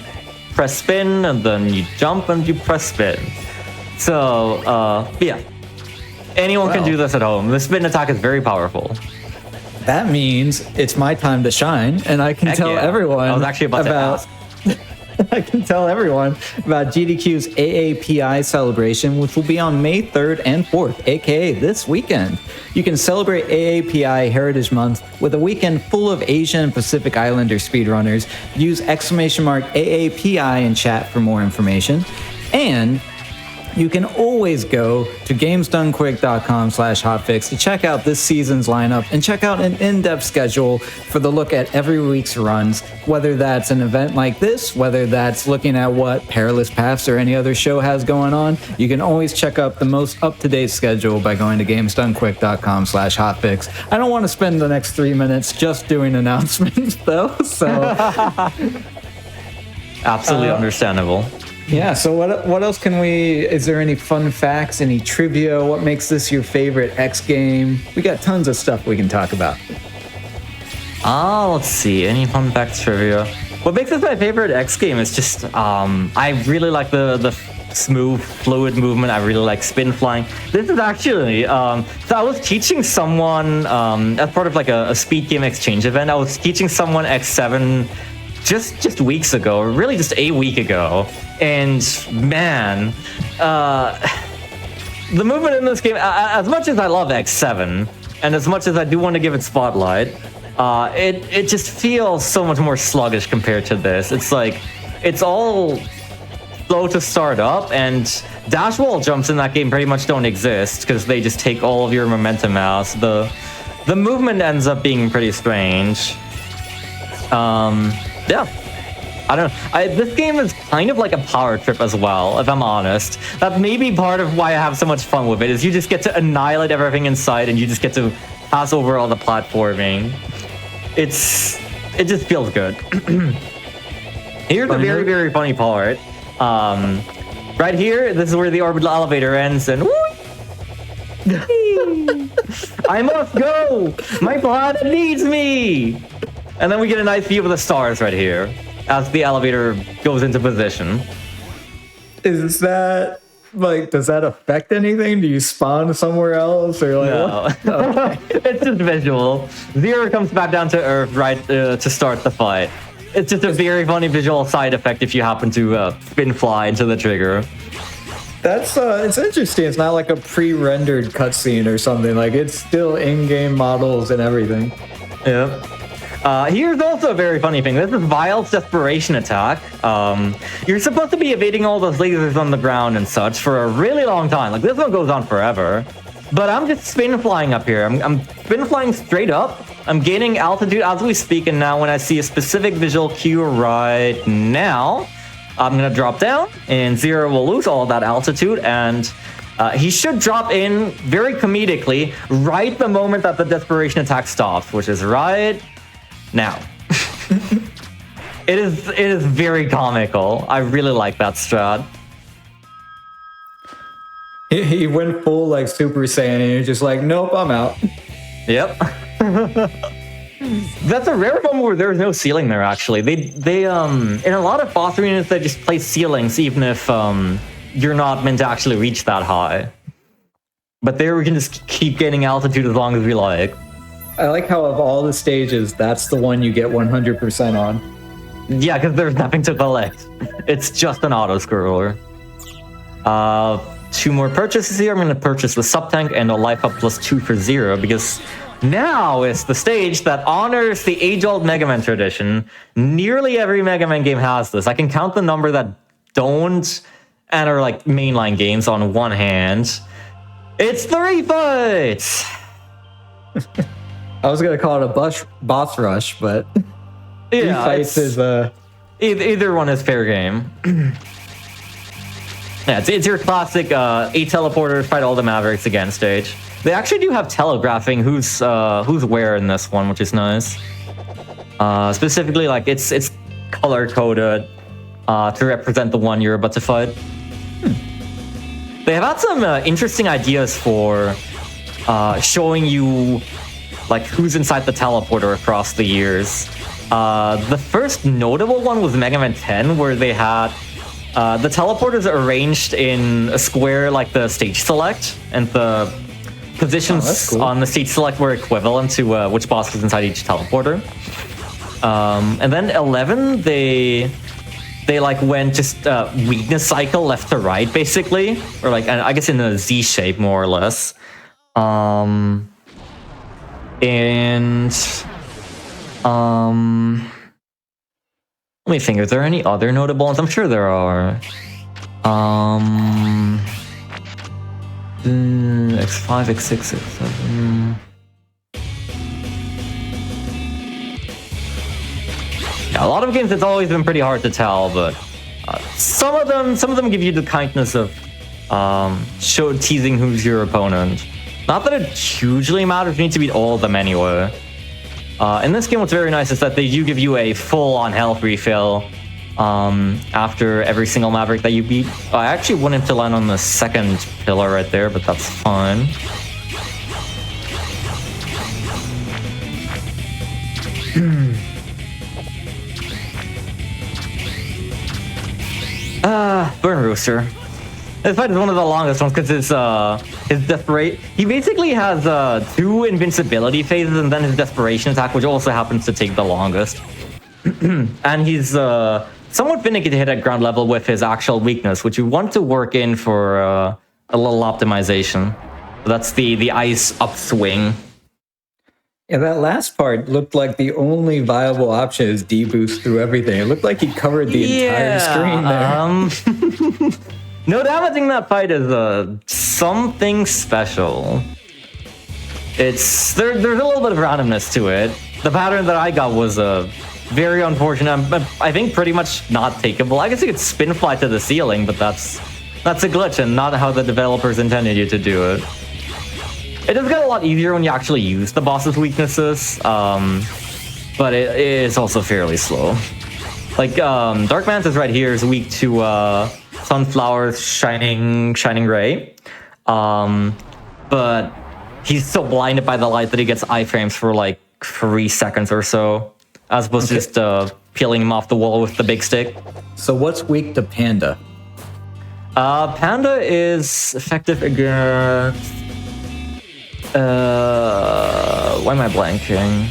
Speaker 2: press spin, and then you jump and you press spin. So, yeah. Anyone can do this at home. The spin attack is very powerful.
Speaker 1: That means it's my time to shine, and I can tell everyone
Speaker 2: I was actually about to ask.
Speaker 1: I can tell everyone about GDQ's AAPI celebration, which will be on May 3rd and 4th, aka this weekend. You can celebrate AAPI Heritage Month with a weekend full of Asian and Pacific Islander speedrunners. Use !AAPI in chat for more information. And you can always go to gamesdonequick.com/hotfix to check out this season's lineup and check out an in-depth schedule for the look at every week's runs, whether that's an event like this, whether that's looking at what Perilous Paths or any other show has going on. You can always check out the most up-to-date schedule by going to gamesdonequick.com/hotfix. I don't want to spend the next 3 minutes just doing announcements though, so...
Speaker 2: Absolutely understandable.
Speaker 1: Yeah, so what else can we... Is there any fun facts, any trivia? What makes this your favorite X game? We got tons of stuff we can talk about.
Speaker 2: Let's see. Any fun facts trivia? What makes this my favorite X game is just... I really like the smooth, fluid movement. I really like spin flying. This is actually... so I was teaching someone... as part of like a Speed Game Exchange event, I was teaching someone X7... just weeks ago, or really just a week ago, and man, the movement in this game, as much as I love X7, and as much as I do want to give it spotlight, it just feels so much more sluggish compared to this. It's like, it's all slow to start up, and dash wall jumps in that game pretty much don't exist, because they just take all of your momentum out. So the movement ends up being pretty strange. Yeah, I don't know. This game is kind of like a power trip as well, if I'm honest. That may be part of why I have so much fun with it, is you just get to annihilate everything in sight, and you just get to pass over all the platforming. It just feels good. Here's the very, very funny part. Right here, this is where the orbital elevator ends, and I must go! My planet needs me! And then we get a nice view of the stars right here as the elevator goes into position.
Speaker 1: Is that, like, does that affect anything? Do you spawn somewhere else? Or like,
Speaker 2: no. Okay. It's just visual. Zero comes back down to Earth right to start the fight. It's just a very funny visual side effect if you happen to spin fly into the trigger.
Speaker 1: That's, it's interesting. It's not like a pre-rendered cutscene or something. Like, it's still in-game models and everything.
Speaker 2: Yep. Here's also a very funny thing. This is Vile's desperation attack. You're supposed to be evading all those lasers on the ground and such for a really long time. Like, this one goes on forever. But I'm just spin flying up here. I'm spin flying straight up. I'm gaining altitude as we speak, and now when I see a specific visual cue right now, I'm gonna drop down, and Zero will lose all that altitude, and he should drop in very comedically right the moment that the desperation attack stops, which is right now. It is very comical. I really like that strat.
Speaker 1: He went full like Super Saiyan, and you're just like, nope, I'm out.
Speaker 2: Yep. That's a rare moment where there's no ceiling there. Actually, they in a lot of boss arenas they just place ceilings even if you're not meant to actually reach that high. But there we can just keep gaining altitude as long as we like.
Speaker 1: I like how of all the stages, that's the one you get 100% on.
Speaker 2: Yeah, because there's nothing to collect. It's just an auto-scroller. 2 more purchases here. I'm going to purchase the sub-tank and a life up +2 for 0 because now is the stage that honors the age-old Mega Man tradition. Nearly every Mega Man game has this. I can count the number that don't and are like mainline games on one hand. It's 3 fights!
Speaker 1: I was going to call it a boss rush, but 3 fights is
Speaker 2: either one is fair game. Yeah, it's your classic 8 teleporters fight all the Mavericks again stage. They actually do have telegraphing who's where in this one, which is nice. Specifically, like it's color coded to represent the one you're about to fight. They have had some interesting ideas for showing you like who's inside the teleporter across the years. The first notable one was Mega Man 10, where they had the teleporters arranged in a square like the stage select, and the positions on the stage select were equivalent to which boss was inside each teleporter. And then 11, they like went just weakness cycle left to right, basically, or like I guess in a Z shape more or less. Let me think, are there any other notable ones? I'm sure there are. X5, X6, X7. Yeah, a lot of games it's always been pretty hard to tell, but some of them give you the kindness of teasing who's your opponent. Not that it hugely matters, you need to beat all of them anyway. In this game, what's very nice is that they do give you a full-on health refill after every single Maverick that you beat. I actually wanted to land on the second pillar right there, but that's fine. Burn Rooster. This fight is one of the longest ones because his desperation. He basically has 2 invincibility phases and then his desperation attack, which also happens to take the longest. And he's somewhat finicky to hit at ground level with his actual weakness, which you want to work in for a little optimization. That's the ice upswing.
Speaker 1: Yeah, that last part looked like the only viable option is deboost through everything. It looked like he covered the entire screen there.
Speaker 2: No damaging that fight is something special. There's a little bit of randomness to it. The pattern that I got was very unfortunate. I think pretty much not takeable. I guess you could spin fly to the ceiling, but that's a glitch and not how the developers intended you to do it. It does get a lot easier when you actually use the boss's weaknesses, but it is also fairly slow. Like Dark Mantis right here is weak to Sunflower's shining ray, but he's so blinded by the light that he gets iframes for like 3 seconds or so, as opposed to just peeling him off the wall with the big stick.
Speaker 1: So what's weak to Panda?
Speaker 2: Panda is effective against why am I blanking?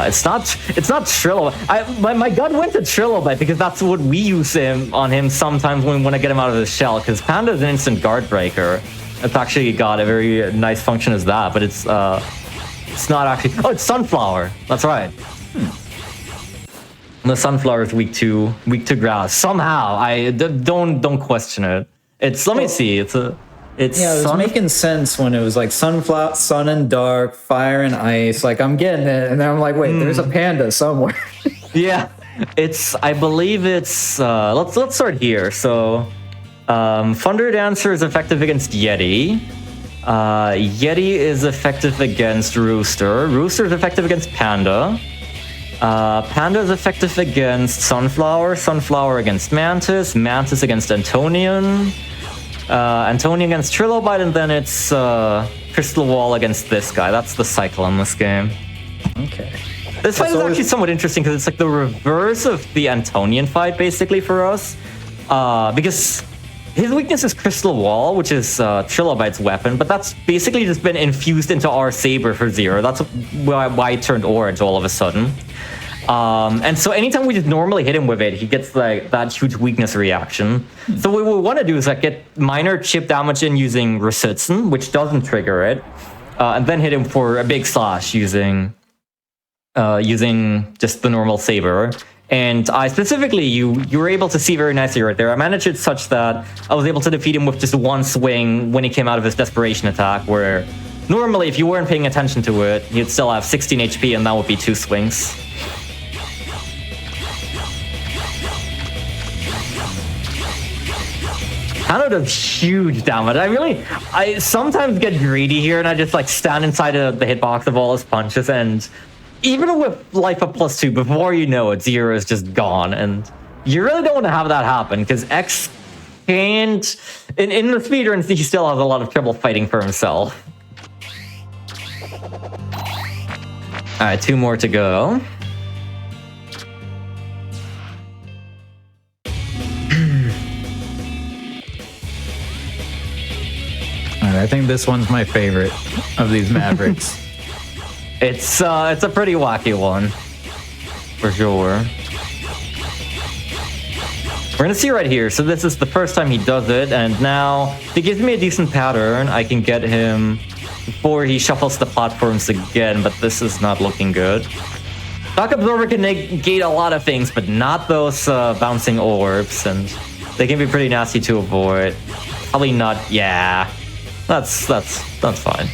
Speaker 2: It's not Trilobite. My gut went to Trilobite because that's what we use on him sometimes when we want to get him out of his shell, because Panda is an instant guard breaker. It's actually got a very nice function as that, but it's not actually. Oh, it's Sunflower. That's right. The Sunflower is weak to grass. Somehow, don't question it. Let me see. It
Speaker 1: was making sense when it was like sunflower, sun and dark, fire and ice. Like I'm getting it, and then I'm like, wait, there's a panda somewhere.
Speaker 2: Yeah, I believe it's. Let's start here. So, Thunder Dancer is effective against Yeti. Yeti is effective against Rooster. Rooster is effective against Panda. Panda is effective against Sunflower. Sunflower against Mantis. Mantis against Antonian. Antonian against Trilobite, and then it's Crystal Wall against this guy. That's the cycle in this game.
Speaker 1: Okay.
Speaker 2: This fight is actually somewhat interesting because it's like the reverse of the Antonian fight, basically, for us. Because his weakness is Crystal Wall, which is Trilobite's weapon, but that's basically just been infused into our saber for Zero. That's why it turned orange all of a sudden. And so anytime we just normally hit him with it, he gets like that huge weakness reaction. So what we want to do is like get minor chip damage in using Resistance, which doesn't trigger it, and then hit him for a big slash using just the normal saber. And I specifically, you were able to see very nicely right there. I managed it such that I was able to defeat him with just one swing when he came out of his desperation attack, where normally if you weren't paying attention to it, you'd still have 16 HP and that would be 2 swings. Kind of does huge damage. I sometimes get greedy here and I just like stand inside of the hitbox of all his punches, and even with life up +2, before you know it, Zero is just gone. And you really don't want to have that happen because X can't... In the speedruns, he still has a lot of trouble fighting for himself. Alright, 2 more to go.
Speaker 1: I think this one's my favorite of these Mavericks.
Speaker 2: It's a pretty wacky one, for sure. We're gonna see right here. So this is the first time he does it, and now if he gives me a decent pattern, I can get him before he shuffles the platforms again. But this is not looking good. Shock Absorber can negate a lot of things, but not those bouncing orbs, and they can be pretty nasty to avoid. Probably not. Yeah. That's fine.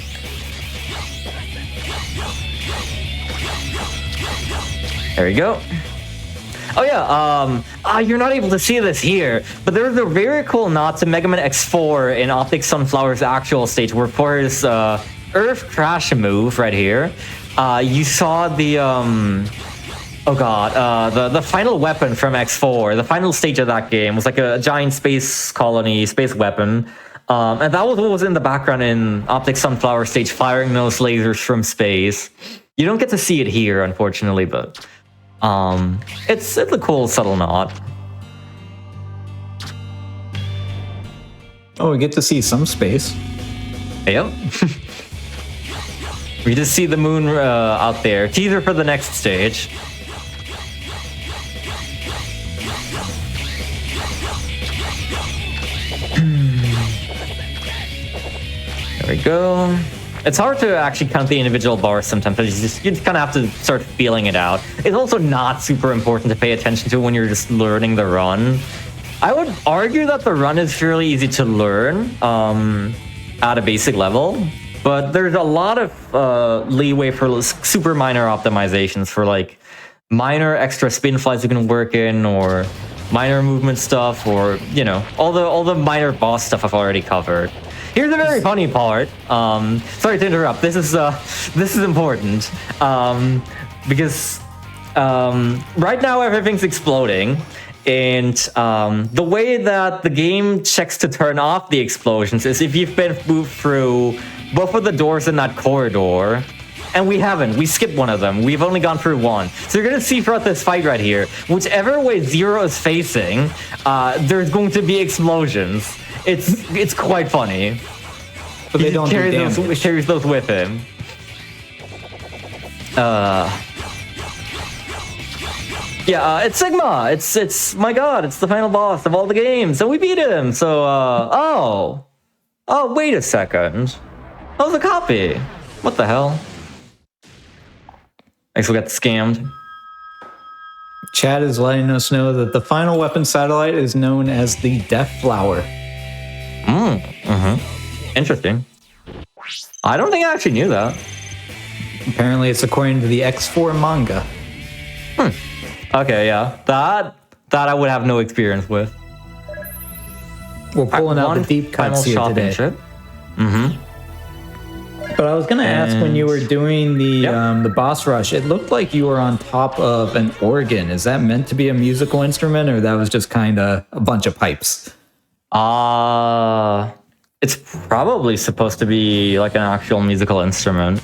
Speaker 2: There we go. Oh yeah, you're not able to see this here, but there's a very cool nod to Mega Man X4 in Optic Sunflower's actual stage, where for his Earth Crash move right here, you saw the the final weapon from X4, the final stage of that game was like a giant space colony, space weapon. And that was what was in the background in Optic Sunflower stage, firing those lasers from space. You don't get to see it here, unfortunately, but it's a cool subtle nod.
Speaker 1: Oh, we get to see some space.
Speaker 2: Yep. We just see the moon out there. Teaser for the next stage. There we go. It's hard to actually count the individual bars sometimes. You just kind of have to start feeling it out. It's also not super important to pay attention to when you're just learning the run. I would argue that the run is fairly easy to learn at a basic level, but there's a lot of leeway for super minor optimizations for like minor extra spin flies you can work in, or minor movement stuff, or you know, all the minor boss stuff I've already covered. Here's a very funny part. Sorry to interrupt. This is important because right now everything's exploding, and the way that the game checks to turn off the explosions is if you've been moved through both of the doors in that corridor. And we haven't. We skipped one of them. We've only gone through one. So you're going to see throughout this fight right here, whichever way Zero is facing, there's going to be explosions. It's quite funny.
Speaker 1: But they don't do damage.
Speaker 2: Carries those with him. Yeah, it's Sigma. It's my god, it's the final boss of all the games, and we beat him. So oh, wait a second. That was a copy. What the hell? I guess we got scammed.
Speaker 1: Chad is letting us know that the final weapon satellite is known as the Death Flower.
Speaker 2: Interesting. I don't think I actually knew that.
Speaker 1: Apparently it's according to the X4 manga.
Speaker 2: Okay, yeah. That I would have no experience with.
Speaker 1: We're pulling out the deep cuts here today. But I was going to ask, when you were doing the boss rush, it looked like you were on top of an organ. Is that meant to be a musical instrument, or that was just kind of a bunch of pipes?
Speaker 2: It's probably supposed to be like an actual musical instrument.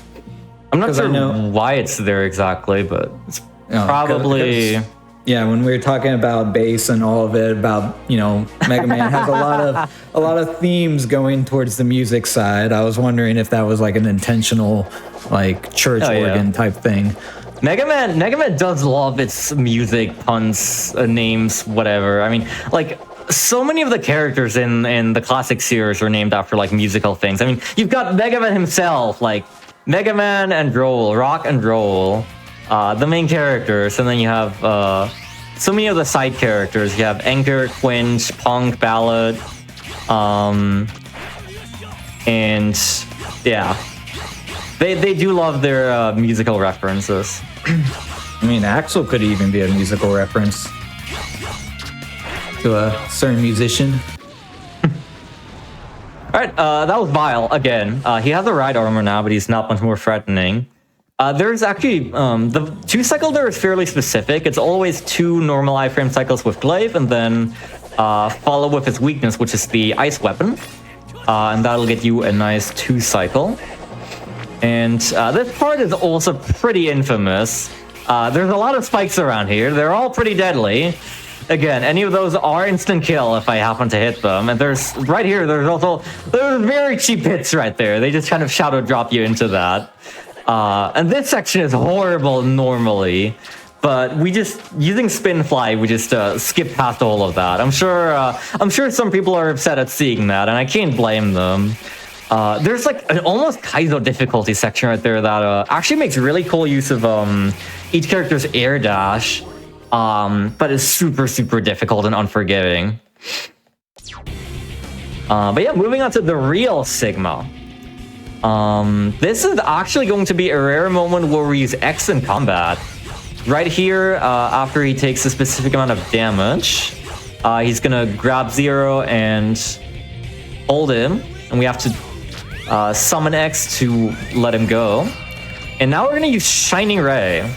Speaker 2: I'm not
Speaker 1: 'Cause I
Speaker 2: sure
Speaker 1: know-
Speaker 2: why it's there exactly, but it's
Speaker 1: Oh,
Speaker 2: probably...
Speaker 1: Yeah, when we were talking about bass and all of it, about Mega Man has a lot of themes going towards the music side. I was wondering if that was like an intentional, like church organ type thing.
Speaker 2: Mega Man does love its music, puns, names, whatever. I mean, like, so many of the characters in the classic series are named after like musical things. I mean, you've got Mega Man himself, like Mega Man and Roll, Rock and Roll. The main characters, and then you have so many of the side characters. You have Anchor, Quinch, Punk, Ballad, and yeah, they do love their musical references.
Speaker 1: I mean, Axel could even be a musical reference to a certain musician.
Speaker 2: All right, that was Vile again. He has a ride armor now, but he's not much more threatening. There's actually, the 2-cycle there is fairly specific. It's always 2 normal iframe cycles with Glaive, and then follow with his weakness, which is the ice weapon. And that'll get you a nice 2-cycle. And this part is also pretty infamous. There's a lot of spikes around here. They're all pretty deadly. Again, any of those are instant kill if I happen to hit them. And there's, right here, there's very cheap hits right there. They just kind of shadow drop you into that. And this section is horrible normally, but we just, using Spin Fly, we just skip past all of that. I'm sure some people are upset at seeing that, and I can't blame them. There's like an almost Kaizo difficulty section right there that actually makes really cool use of each character's air dash, but is super, super difficult and unforgiving. But yeah, moving on to the real Sigma. This is actually going to be a rare moment where we use X in combat. Right here, after he takes a specific amount of damage, he's gonna grab Zero and hold him, and we have to summon X to let him go. And now we're gonna use Shining Ray.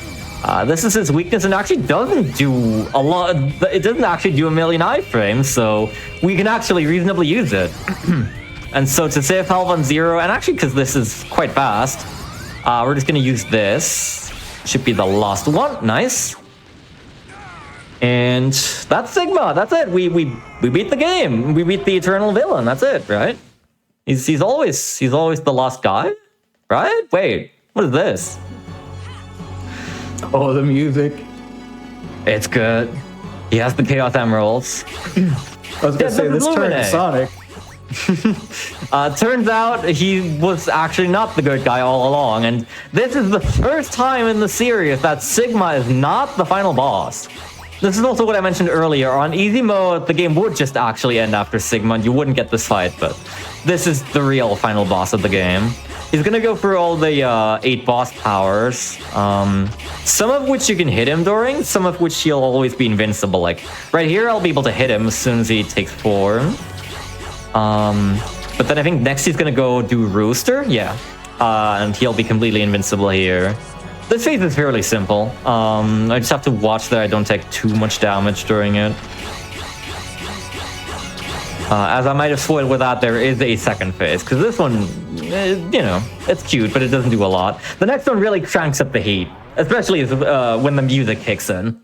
Speaker 2: This is his weakness, and actually doesn't do a lot. It doesn't actually do a million iframes, so we can actually reasonably use it. And so to save health on Zero, and actually because this is quite fast, we're just gonna use this. Should be the last one. Nice. And that's Sigma. That's it. We beat the game. We beat the eternal villain. That's it, right? He's always the last guy, right? Wait, what is this?
Speaker 1: Oh, the music.
Speaker 2: It's good. He has the Chaos Emeralds.
Speaker 1: I was gonna say this turned Sonic.
Speaker 2: Turns out he was actually not the good guy all along, and this is the first time in the series that Sigma is not the final boss. This is also what I mentioned earlier. On easy mode, the game would just actually end after Sigma, and you wouldn't get this fight, but this is the real final boss of the game. He's gonna go through all the 8 boss powers, some of which you can hit him during, some of which he'll always be invincible. Like, right here, I'll be able to hit him as soon as he takes form. But then I think next he's gonna go do Rooster, yeah. And he'll be completely invincible here. This phase is fairly simple. I just have to watch that I don't take too much damage during it. As I might have spoiled with that, there is a second phase, because this one, you know, it's cute, but it doesn't do a lot. The next one really cranks up the heat, especially when the music kicks in.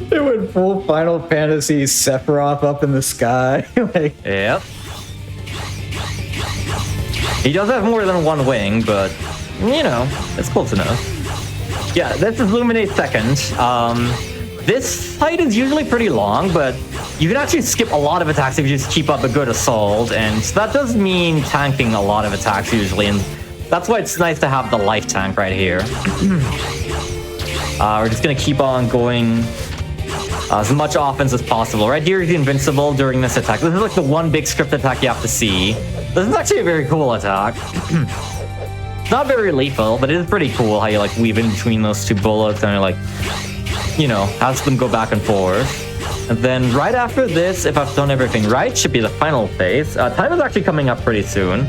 Speaker 1: They went full Final Fantasy Sephiroth up in the sky. Like,
Speaker 2: yep. He does have more than one wing, but, you know, it's close enough. Yeah, this is Luminate's second. This fight is usually pretty long, but you can actually skip a lot of attacks if you just keep up a good assault, and that does mean tanking a lot of attacks usually, and that's why it's nice to have the life tank right here. We're just gonna keep on going as much offense as possible. Right here, he's invincible during this attack. This is like the one big script attack you have to see. This is actually a very cool attack. It's not very lethal, but it is pretty cool how you like weave in between those 2 bullets and like, you know, has them go back and forth. And then right after this, if I've done everything right, should be the final phase. Time is actually coming up pretty soon.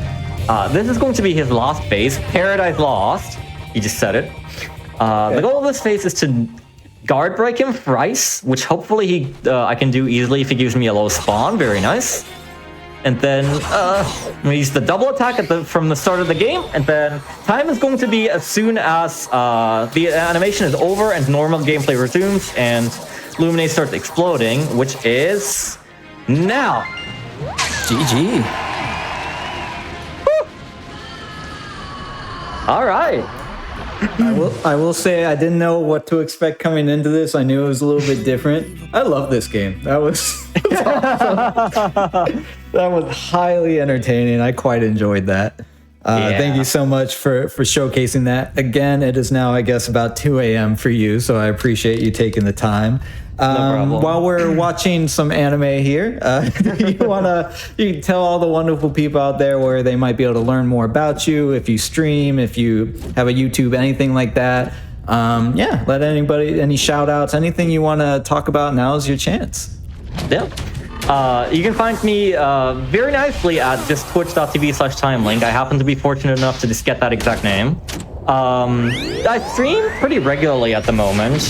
Speaker 2: This is going to be his last phase, Paradise Lost. He just said it. The goal of this phase is to guard break him thrice, which hopefully I can do easily if he gives me a low spawn. Very nice. And then I'm gonna use the double attack from the start of the game, and then time is going to be as soon as the animation is over and normal gameplay resumes and Luminate starts exploding, which is now.
Speaker 1: GG.
Speaker 2: Woo. All right.
Speaker 1: I will say I didn't know what to expect coming into this. I knew it was a little bit different. I love this game. That was awesome. That was highly entertaining. I quite enjoyed that. Thank you so much for showcasing that. Again, it is now, I guess, about 2 a.m. for you, so I appreciate you taking the time.
Speaker 2: No problem.
Speaker 1: While we're watching some anime here, you can tell all the wonderful people out there where they might be able to learn more about you, if you stream, if you have a YouTube, anything like that. Let any shout outs, anything you want to talk about, now is your chance.
Speaker 2: Yeah. You can find me very nicely at just twitch.tv/timelink. I happen to be fortunate enough to just get that exact name. I stream pretty regularly at the moment.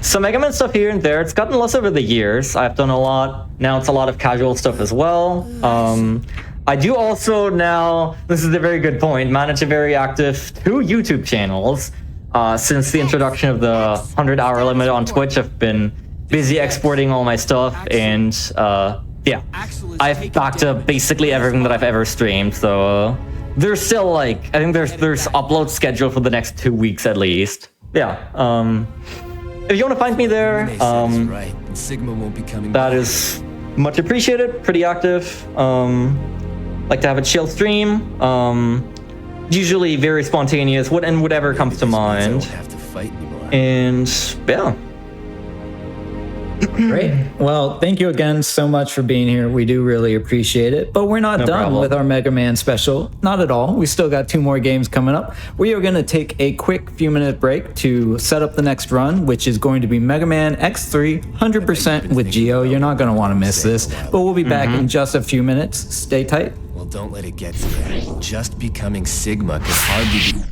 Speaker 2: Some Mega Man stuff here and there. It's gotten less over the years. I've done a lot. Now it's a lot of casual stuff as well. I do also now, this is a very good point, manage a very active 2 YouTube channels. Since the introduction of the 100-hour limit on Twitch, I've been busy exporting all my stuff, and I've backed up basically everything that I've ever streamed. So there's still I think there's upload scheduled for the next 2 weeks at least. Yeah. If you want to find me there, that is much appreciated. Pretty active. Like to have a chill stream. Usually very spontaneous. Whatever comes to mind. And yeah.
Speaker 1: Great. Well, thank you again so much for being here. We do really appreciate it. But we're not done with our Mega Man special. Not at all. We still got 2 more games coming up. We are going to take a quick few-minute break to set up the next run, which is going to be Mega Man X3 100% with Geo. You're not going to want to miss this. But we'll be back in just a few minutes. Stay tight.
Speaker 3: Well, don't let it get to that. Just becoming Sigma could hardly be...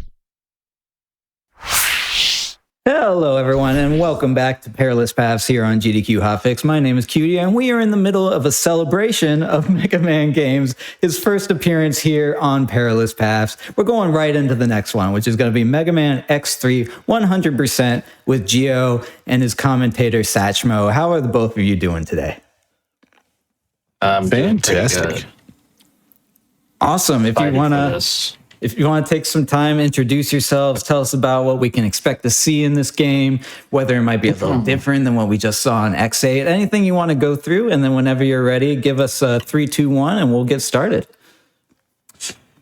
Speaker 1: Hello, everyone, and welcome back to Perilous Paths here on GDQ Hotfix. My name is Cutie, and we are in the middle of a celebration of Mega Man games. His first appearance here on Perilous Paths. We're going right into the next one, which is going to be Mega Man X3 100% with Geo and his commentator Satchmo. How are the both of you doing today?
Speaker 4: Fantastic.
Speaker 1: Awesome. If you want to take some time, introduce yourselves, tell us about what we can expect to see in this game, whether it might be a little different than what we just saw in X8, anything you want to go through, and then whenever you're ready, give us a 3, 2, 1, and we'll get started.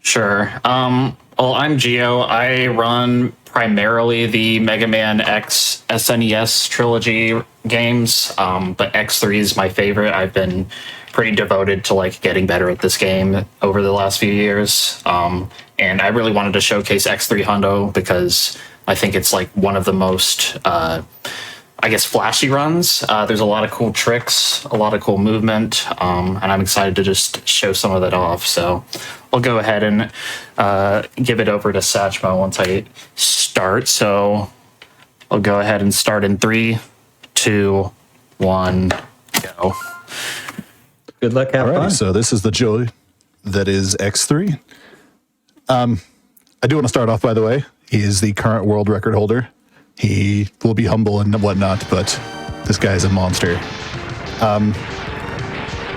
Speaker 4: Sure. Well, I'm Geo. I run primarily the Mega Man X SNES trilogy games, but X3 is my favorite. I've been pretty devoted to getting better at this game over the last few years. And I really wanted to showcase X3 Hundo because I think it's one of the most, flashy runs. There's a lot of cool tricks, a lot of cool movement, and I'm excited to just show some of that off. So I'll go ahead and give it over to Satchmo once I start. So I'll go ahead and start in 3, 2, 1, go.
Speaker 1: Good luck, have fun.
Speaker 5: So this is the joy that is X3. I do want to start off, by the way. He is the current world record holder. He will be humble and whatnot, but this guy is a monster.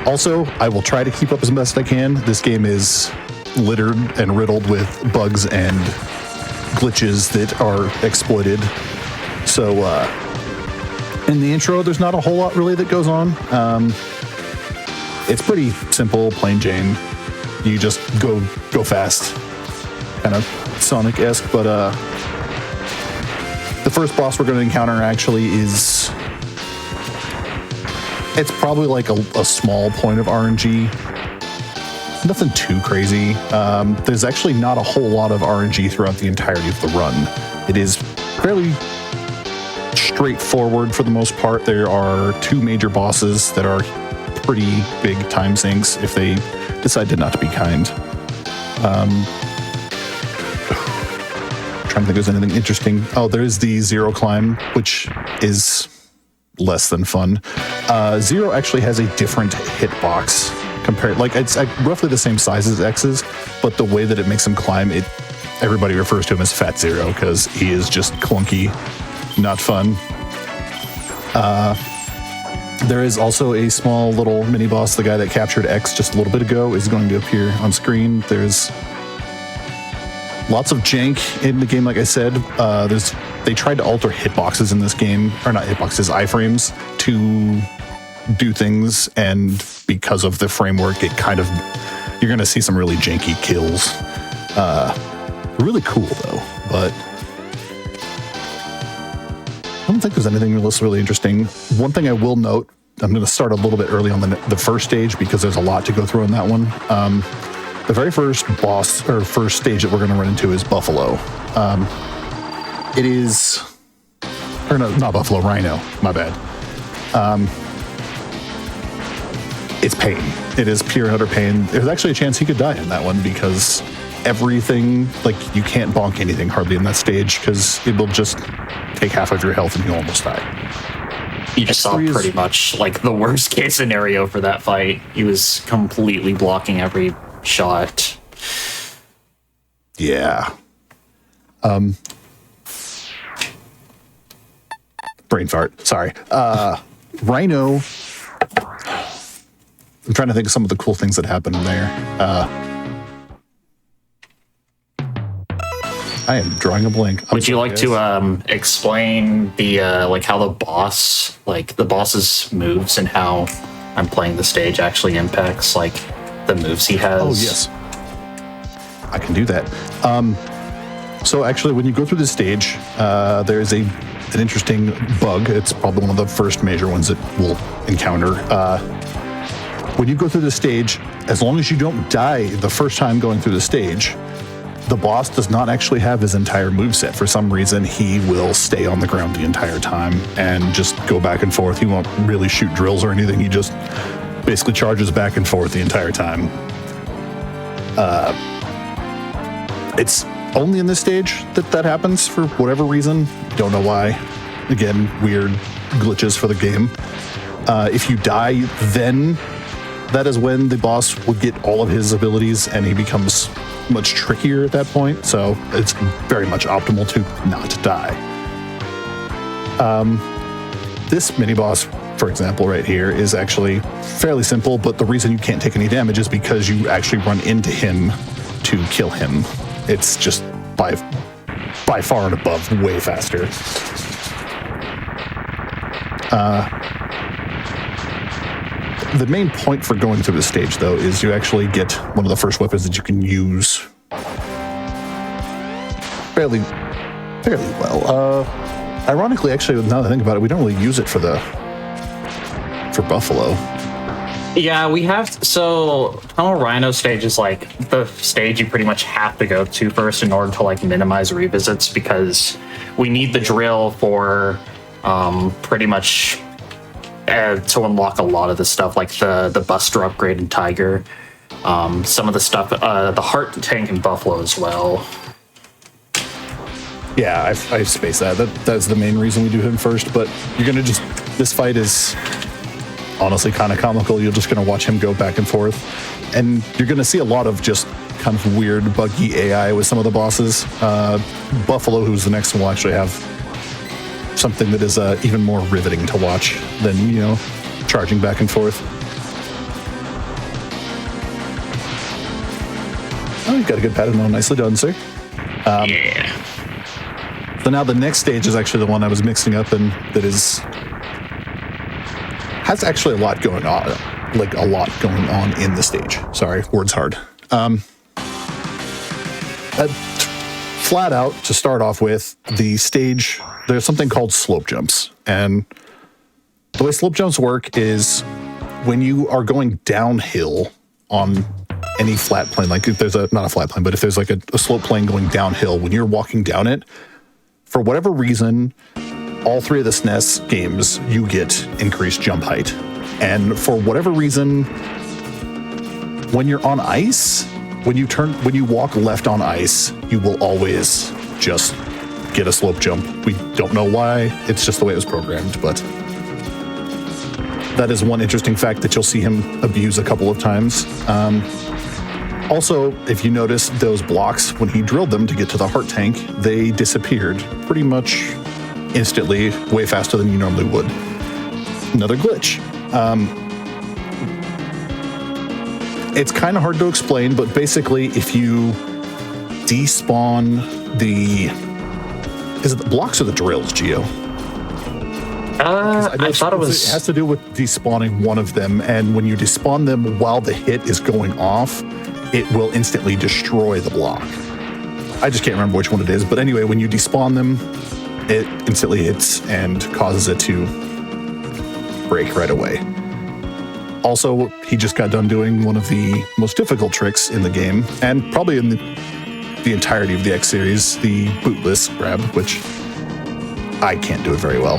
Speaker 5: Also, I will try to keep up as best I can. This game is littered and riddled with bugs and glitches that are exploited. So in the intro, there's not a whole lot really that goes on. It's pretty simple, plain Jane. You just go fast, kind of Sonic-esque. But the first boss we're going to encounter actually is, it's probably a small point of RNG. Nothing too crazy. There's actually not a whole lot of RNG throughout the entirety of the run. It is fairly straightforward for the most part. There are 2 major bosses that are pretty big time sinks if they decide to not to be kind. Trying trying to think if there's anything interesting. Oh, there is the Zero climb, which is less than fun. Zero actually has a different hitbox compared, like it's roughly the same size as X's, but the way that it makes him climb, everybody refers to him as Fat Zero because he is just clunky, not fun. There is also a small little mini boss. The guy that captured X just a little bit ago is going to appear on screen. There's lots of jank in the game, like I said. They tried to alter hitboxes in this game, or not hitboxes, iframes, to do things, and because of the framework, you're going to see some really janky kills. Really cool, though, but I don't think there's anything else really interesting. One thing I will note, I'm going to start a little bit early on the first stage because there's a lot to go through on that one. The very first boss or first stage that we're going to run into is Buffalo. It is, or no, not Buffalo, Rhino. My bad. It's pain. It is pure and utter pain. There's actually a chance he could die in that one because everything, like you can't bonk anything hardly in that stage because it will just take half of your health and you'll almost die.
Speaker 4: You just saw pretty much like the worst case scenario for that fight. He was completely blocking every shot.
Speaker 5: Yeah. Brain fart. Sorry. Rhino. I'm trying to think of some of the cool things that happened there. I am drawing a blank.
Speaker 4: Would you like to explain the like how the boss's moves and how I'm playing the stage actually impacts like the moves he has?
Speaker 5: Oh yes, I can do that. So actually, when you go through the stage, there is an interesting bug. It's probably one of the first major ones that we'll encounter. When you go through the stage, as long as you don't die the first time going through the stage, the boss does not actually have his entire moveset. For some reason, he will stay on the ground the entire time and just go back and forth. He won't really shoot drills or anything. He just basically charges back and forth the entire time. It's only in this stage that happens for whatever reason. Don't know why. Again, weird glitches for the game. If you die, then that is when the boss will get all of his abilities and he becomes much trickier at that point. So it's very much optimal to not die. This mini boss, for example, right here is actually fairly simple, but the reason you can't take any damage is because you actually run into him to kill him. It's just by far and above way faster. The main point for going through the stage, though, is you actually get one of the first weapons that you can use fairly well. Ironically, actually, now that I think about it, we don't really use it for Buffalo.
Speaker 4: Yeah, we have so Tunnel Rhino stage is like the stage you pretty much have to go to first in order to like minimize revisits because we need the drill for pretty much to unlock a lot of the stuff like the Buster upgrade in Tiger, some of the stuff, the Heart Tank in Buffalo as well.
Speaker 5: Yeah, I've spaced that. That's the main reason we do him first, but you're gonna this fight is honestly kind of comical. You're just gonna watch him go back and forth, and you're gonna see a lot of just kind of weird, buggy AI with some of the bosses. Buffalo, who's the next one, will actually have something that is even more riveting to watch than, charging back and forth. Oh, you've got a good pattern on. Nicely done, sir.
Speaker 4: Yeah.
Speaker 5: So now the next stage is actually the one I was mixing up, and that has actually a lot going on in the stage. Sorry, words hard. Flat out, to start off with, the stage, there's something called slope jumps. And the way slope jumps work is when you are going downhill on any flat plane, like if there's not a flat plane, but if there's like a slope plane going downhill, when you're walking down it, for whatever reason, all three of the SNES games, you get increased jump height. And for whatever reason, when you're on ice, when you walk left on ice, you will always just get a slope jump. We don't know why. It's just the way it was programmed, but that is one interesting fact that you'll see him abuse a couple of times. Also, if you notice those blocks, when he drilled them to get to the heart tank, they disappeared pretty much instantly, way faster than you normally would. Another glitch. It's kind of hard to explain, but basically if you despawn is it the blocks or the drills, Geo?
Speaker 2: I thought it was...
Speaker 5: It has to do with despawning one of them, and when you despawn them while the hit is going off, it will instantly destroy the block. I just can't remember which one it is, but anyway, when you despawn them, it instantly hits and causes it to break right away. Also, he just got done doing one of the most difficult tricks in the game, and probably in the entirety of the X series, the bootless grab, which I can't do it very well.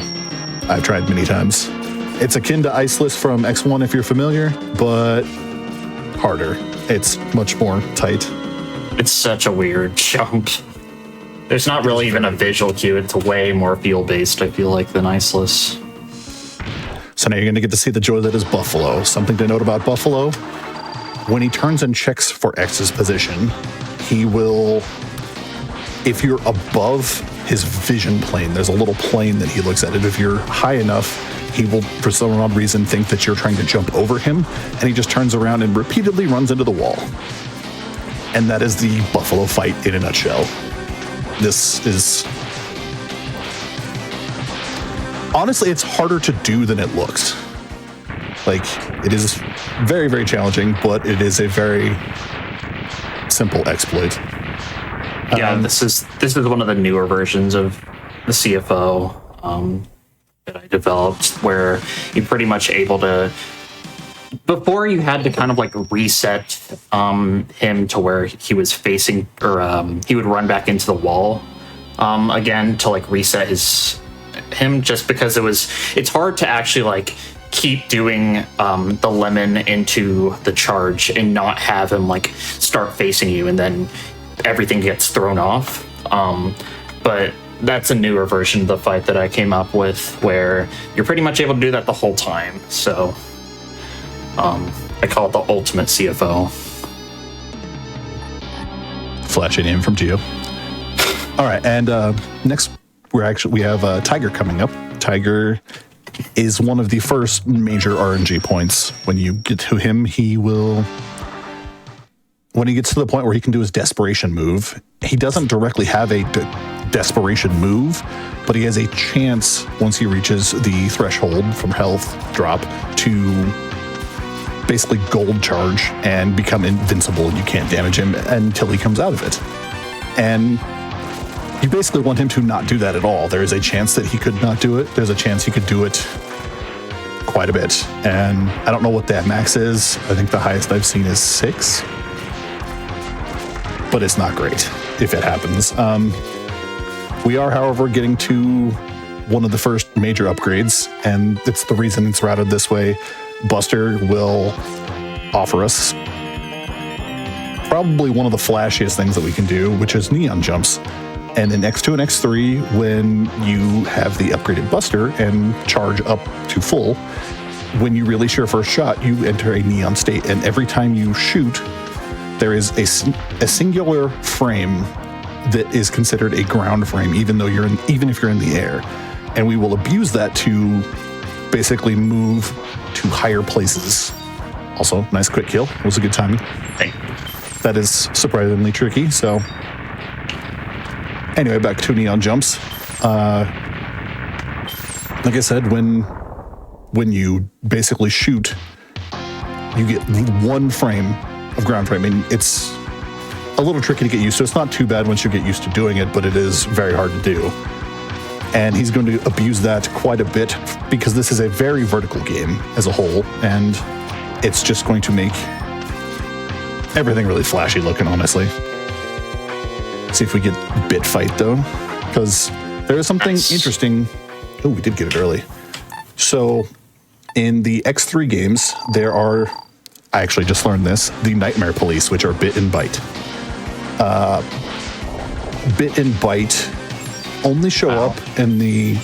Speaker 5: I've tried many times. It's akin to Iceless from X1 if you're familiar, but harder. It's much more tight.
Speaker 4: It's such a weird jump. There's not really even a visual cue. It's way more feel-based, I feel like, than Iceless.
Speaker 5: So now you're going to get to see the joy that is Buffalo. Something to note about Buffalo, when he turns and checks for X's position, he will, if you're above his vision plane, there's a little plane that he looks at, and if you're high enough, he will, for some odd reason, think that you're trying to jump over him, and he just turns around and repeatedly runs into the wall. And that is the Buffalo fight in a nutshell. This is... Honestly, it's harder to do than it looks. Like, it is very, very challenging, but it is a very simple exploit.
Speaker 4: Yeah, this is one of the newer versions of the CFO that I developed, where you're pretty much able to... Before, you had to kind of like reset him to where he was facing, or he would run back into the wall again to like reset him, just because it's hard to actually like keep doing the lemon into the charge and not have him like start facing you and then everything gets thrown off. But that's a newer version of the fight that I came up with, where you're pretty much able to do that the whole time. So I call it the ultimate CFO.
Speaker 5: Flashy name from Geo. All right, and next we have Tiger coming up. Tiger is one of the first major RNG points. When you get to him, when he gets to the point where he can do his desperation move, he doesn't directly have a desperation move, but he has a chance, once he reaches the threshold from health drop, to basically gold charge and become invincible, and you can't damage him until he comes out of it. And you basically want him to not do that at all. There is a chance that he could not do it. There's a chance he could do it quite a bit. And I don't know what that max is. I think the highest I've seen is 6. But it's not great if it happens. We are, however, getting to one of the first major upgrades, and it's the reason it's routed this way. Buster will offer us probably one of the flashiest things that we can do, which is neon jumps. And in X2 and X3, when you have the upgraded Buster and charge up to full, when you release your first shot, you enter a neon state, and every time you shoot, there is a singular frame that is considered a ground frame, even if you're in the air. And we will abuse that to basically move to higher places. Also, nice quick kill. It was a good timing. That is surprisingly tricky. So anyway, back to neon jumps. Like I said, when you basically shoot, you get one frame of ground frame. I mean, it's a little tricky to get used to. It's not too bad once you get used to doing it, but it is very hard to do. And he's going to abuse that quite a bit because this is a very vertical game as a whole, and it's just going to make everything really flashy looking, honestly. Let's see if we get bit fight though, because there is something interesting. Oh, we did get it early. So in the X3 games, there are, I actually just learned this, the Nightmare Police, which are bit and bite. Bit and bite only show up in the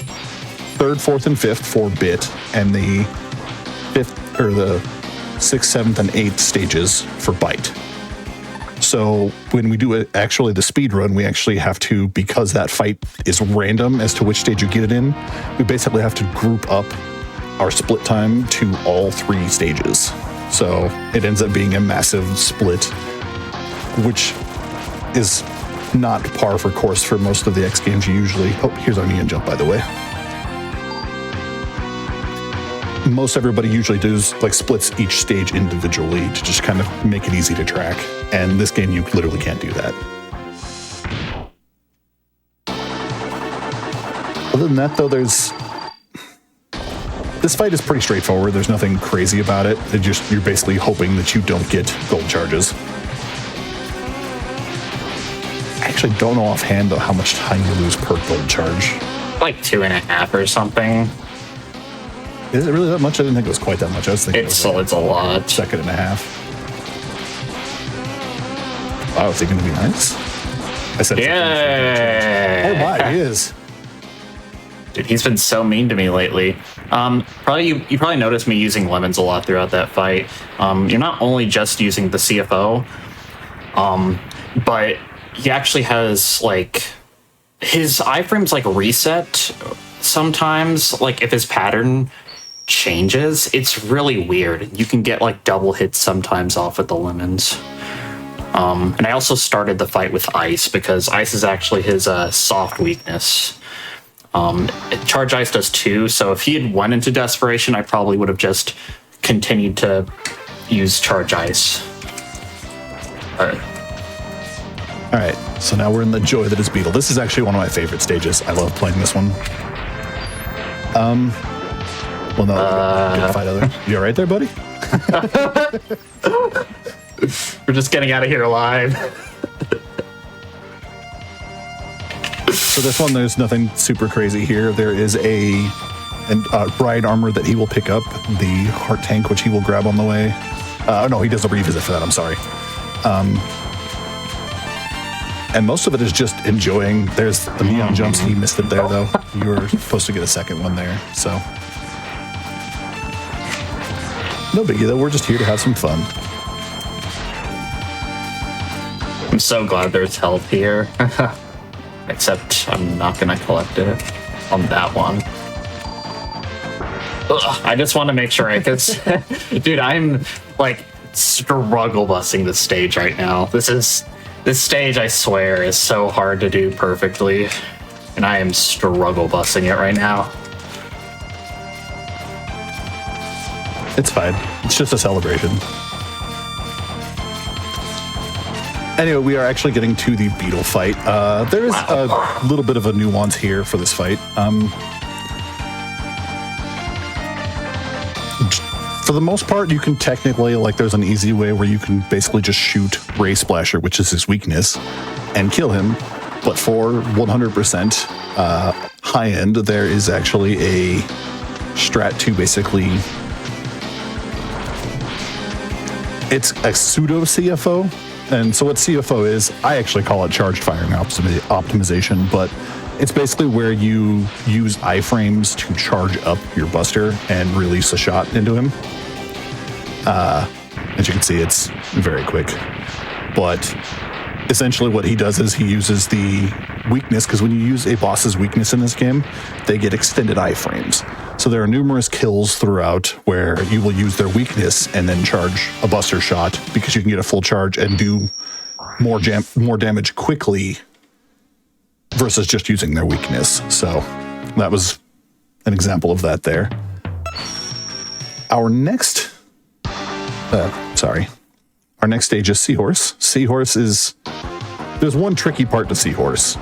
Speaker 5: 3rd, 4th, and 5th for bit, and the 5th or the 6th, 7th, and 8th stages for byte. So when we do actually the speed run, we actually have to, because that fight is random as to which stage you get it in, we basically have to group up our split time to all 3 stages. So it ends up being a massive split, which is not par for course for most of the X games you usually... Oh, here's our neon jump, by the way. Most everybody usually does like splits each stage individually to just kind of make it easy to track. And this game, you literally can't do that. Other than that, though, this fight is pretty straightforward. There's nothing crazy about it. You're basically hoping that you don't get gold charges. I actually don't know offhand, though, how much time you lose per gold charge.
Speaker 4: Like 2.5 or something.
Speaker 5: Is it really that much? I didn't think it was quite that much. I was thinking
Speaker 4: It's a lot.
Speaker 5: Second and a half. Wow, is he going to be nice? I said,
Speaker 4: Yeah.
Speaker 5: oh my, he is.
Speaker 4: Dude, he's been so mean to me lately. Probably you probably noticed me using lemons a lot throughout that fight. You're not only just using the CFO, but he actually has like his iframes like reset sometimes. Like if his pattern changes, it's really weird. You can get like double hits sometimes off with the lemons. And I also started the fight with ice because ice is actually his soft weakness. Charge ice does too, so if he had went into desperation, I probably would have just continued to use charge ice.
Speaker 5: Alright, so now we're in the joy that is Beetle. This is actually one of my favorite stages. I love playing this one. Well, no, good fight other. You alright there, buddy?
Speaker 4: We're just getting out of here alive.
Speaker 5: So this one, there's nothing super crazy here. There is a ride armor that he will pick up, the heart tank, which he will grab on the way. No, he does a revisit for that, I'm sorry. And most of it is just enjoying. There's the neon jumps. He missed it there, though. You were supposed to get a second one there, so. No biggie, though. We're just here to have some fun.
Speaker 4: I'm so glad there's health here. Except I'm not gonna collect it on that one. Ugh, I just want to make sure I can... Dude, I'm like struggle busting this stage right now. This stage, I swear, is so hard to do perfectly. And I am struggle busting it right now.
Speaker 5: It's fine. It's just a celebration. Anyway, we are actually getting to the beetle fight. There is a little bit of a nuance here for this fight. For the most part, you can technically, like, there's an easy way where you can basically just shoot Ray Splasher, which is his weakness, and kill him. But for 100% high end, there is actually a strat to basically... It's a pseudo CFO. And so what CFO is, I actually call it charged firing optimization, but it's basically where you use iframes to charge up your buster and release a shot into him. As you can see, it's very quick. But essentially what he does is he uses the weakness, because when you use a boss's weakness in this game, they get extended iframes. So there are numerous kills throughout where you will use their weakness and then charge a buster shot, because you can get a full charge and do more damage quickly versus just using their weakness. So that was an example of that there. Our next stage is Seahorse. Seahorse is... There's one tricky part to Seahorse.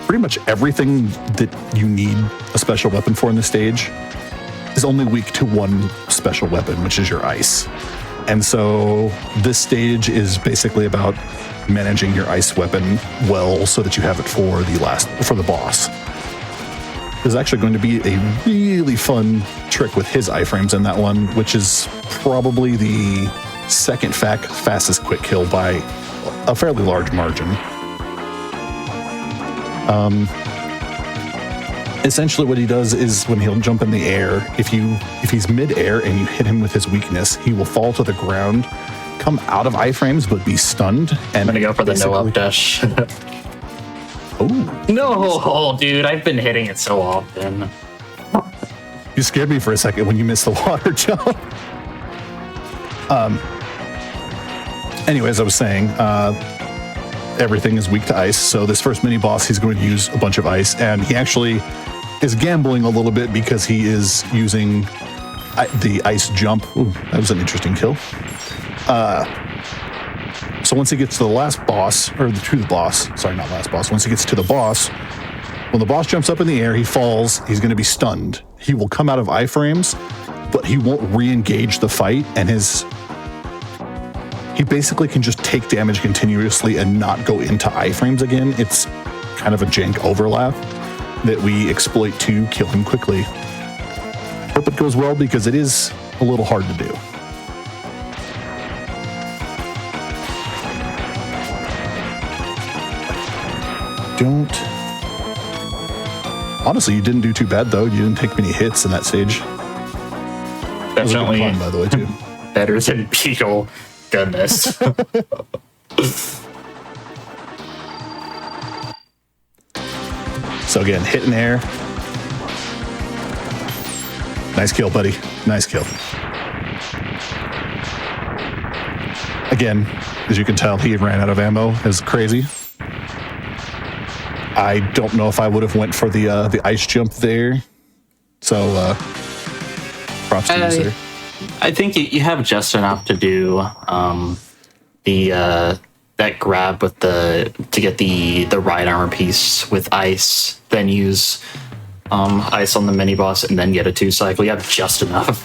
Speaker 5: Pretty much everything that you need a special weapon for in this stage is only weak to one special weapon, which is your ice. And so this stage is basically about managing your ice weapon well so that you have it for the boss. There's actually going to be a really fun trick with his iframes in that one, which is probably the second fastest quick kill by a fairly large margin. essentially what he does is when he'll jump in the air, if he's mid-air and you hit him with his weakness, he will fall to the ground, come out of iframes, but be stunned. And
Speaker 4: I'm gonna go for the no up dash.
Speaker 5: Oh,
Speaker 4: No, dude, I've been hitting it so often.
Speaker 5: you scared me for a second when you missed the water jump. Anyways, I was saying, everything is weak to ice. So this first mini boss, he's going to use a bunch of ice, and he actually is gambling a little bit because he is using the ice jump. Ooh, that was an interesting kill. So once he gets to the last boss, or to the boss, sorry, not last boss. Once he gets to the boss, when the boss jumps up in the air, he falls. He's going to be stunned. He will come out of iframes, but he won't re-engage the fight, and he basically can just take damage continuously and not go into iframes again. It's kind of a jank overlap that we exploit to kill him quickly. Hope it goes well because it is a little hard to do. Honestly, you didn't do too bad though. You didn't take many hits in that stage.
Speaker 4: Definitely
Speaker 5: fun, by the way, too.
Speaker 4: Better than Beetle. Goodness.
Speaker 5: So again, hit in air. Nice kill, buddy. Nice kill. Again, as you can tell, he ran out of ammo. It's crazy. I don't know if I would have went for the ice jump there. So props to you, sir.
Speaker 4: I think you have just enough to do that grab with to get the ride armor piece with ice, then use ice on the mini boss, and then get a 2 cycle. You have just enough.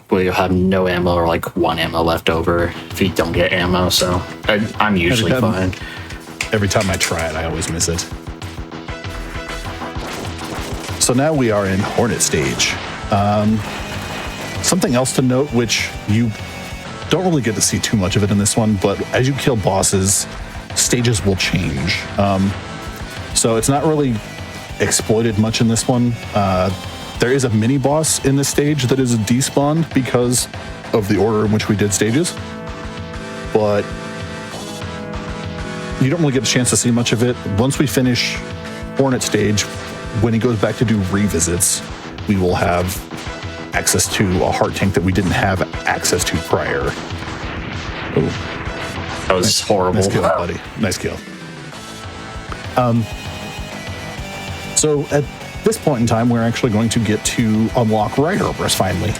Speaker 4: Where you have no ammo or like 1 ammo left over if you don't get ammo. So I'm usually fine.
Speaker 5: Every time I try it, I always miss it. So now we are in Hornet stage. Something else to note, which you don't really get to see too much of it in this one, but as you kill bosses, stages will change. So it's not really exploited much in this one. There is a mini boss in this stage that is despawned because of the order in which we did stages, but you don't really get a chance to see much of it. Once we finish Hornet stage, when he goes back to do revisits, we will have access to a heart tank that we didn't have access to prior. Oh,
Speaker 4: that was horrible.
Speaker 5: Nice kill, buddy. Nice kill. So at this point in time, we're actually going to get to unlock Ride Arborist finally.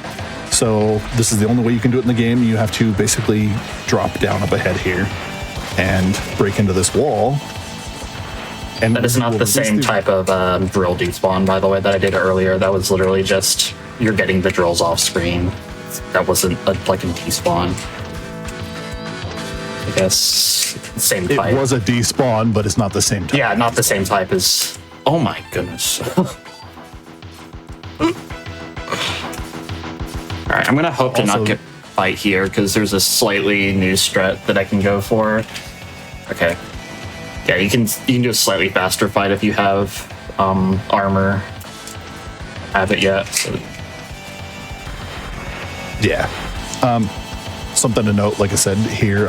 Speaker 5: So this is the only way you can do it in the game. You have to basically drop down up ahead here and break into this wall. And
Speaker 4: that is not the same type of drill despawn, by the way, that I did earlier. That was literally just you're getting the drills off screen. That wasn't like a despawn. I guess same type.
Speaker 5: It was a despawn, but it's not the same type.
Speaker 4: Yeah, not the same type as. Oh my goodness. Alright, I'm gonna hope to not get fight here because there's a slightly new strat that I can go for. Okay. Yeah, you can do a slightly faster fight if you have armor. Have it yet? So.
Speaker 5: Yeah. Something to note, like I said here,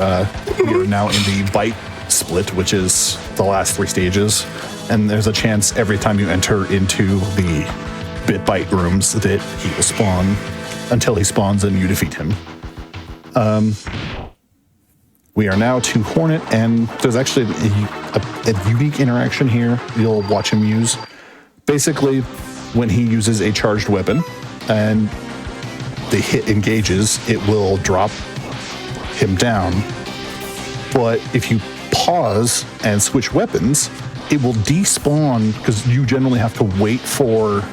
Speaker 5: we are now in the bite split, which is the last 3 stages, and there's a chance every time you enter into the bit bite rooms that he will spawn until he spawns and you defeat him. We are now to Hornet, and there's actually a unique interaction here you'll watch him use. Basically, when he uses a charged weapon and the hit engages, it will drop him down. But if you pause and switch weapons, it will despawn, because you generally have to wait for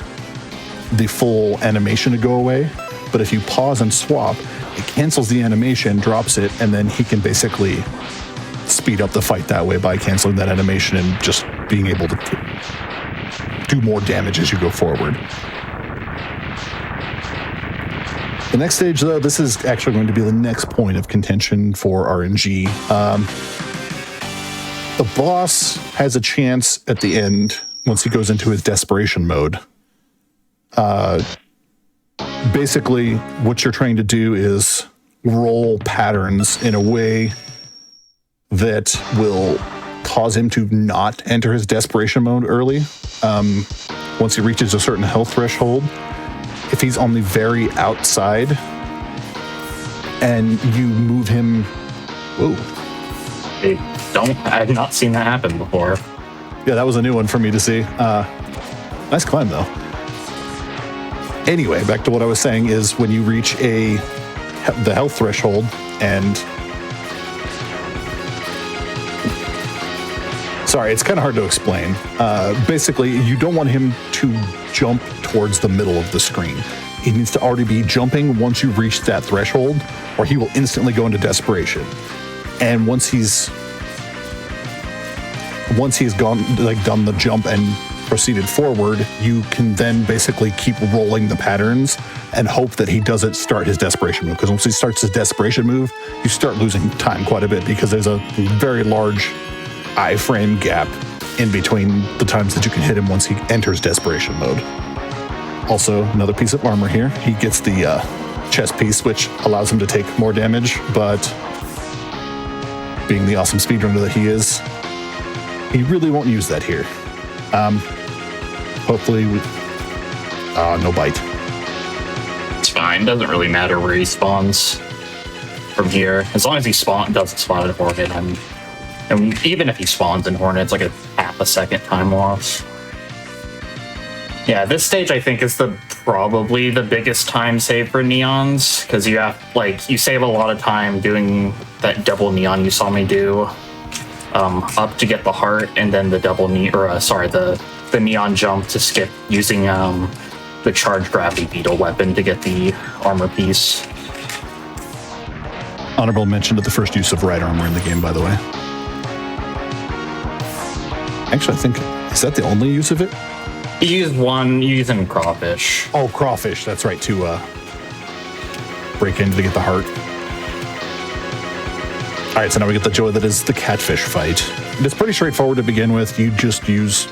Speaker 5: the full animation to go away. But if you pause and swap, it cancels the animation, drops it, and then he can basically speed up the fight that way by canceling that animation and just being able to do more damage as you go forward. The next stage, though, this is actually going to be the next point of contention for RNG. The boss has a chance at the end once he goes into his desperation mode. Basically, what you're trying to do is roll patterns in a way that will cause him to not enter his desperation mode early. Once he reaches a certain health threshold, if he's on the very outside and you move him... Whoa.
Speaker 4: I've not seen that happen before.
Speaker 5: Yeah, that was a new one for me to see. Nice climb, though. Anyway, back to what I was saying is when you reach the health threshold and... Sorry, it's kind of hard to explain. Basically, you don't want him to jump towards the middle of the screen. He needs to already be jumping once you reach that threshold, or he will instantly go into desperation. And once he's gone, like done the jump and proceeded forward, you can then basically keep rolling the patterns and hope that he doesn't start his desperation move. Because once he starts his desperation move, you start losing time quite a bit because there's a very large iframe gap in between the times that you can hit him once he enters desperation mode. Also, another piece of armor here. He gets the chest piece, which allows him to take more damage, but being the awesome speedrunner that he is, he really won't use that here. Hopefully, no bite.
Speaker 4: It's fine. Doesn't really matter where he spawns from here. As long as he doesn't spawn in Hornet, and even if he spawns in Hornet, it's like a half a second time loss. Yeah, this stage I think is probably the biggest time save for Neons, because you save a lot of time doing that double Neon you saw me do up to get the heart, and then the the Neon jump to skip using the charged gravity beetle weapon to get the armor piece.
Speaker 5: Honorable mention to the first use of right armor in the game, by the way. Actually, I think, is that the only use of it?
Speaker 4: You use one, you use in Crawfish.
Speaker 5: Oh, Crawfish, that's right, to break in to get the heart. All right, so now we get the joy that is the catfish fight. It's pretty straightforward to begin with. You just there's,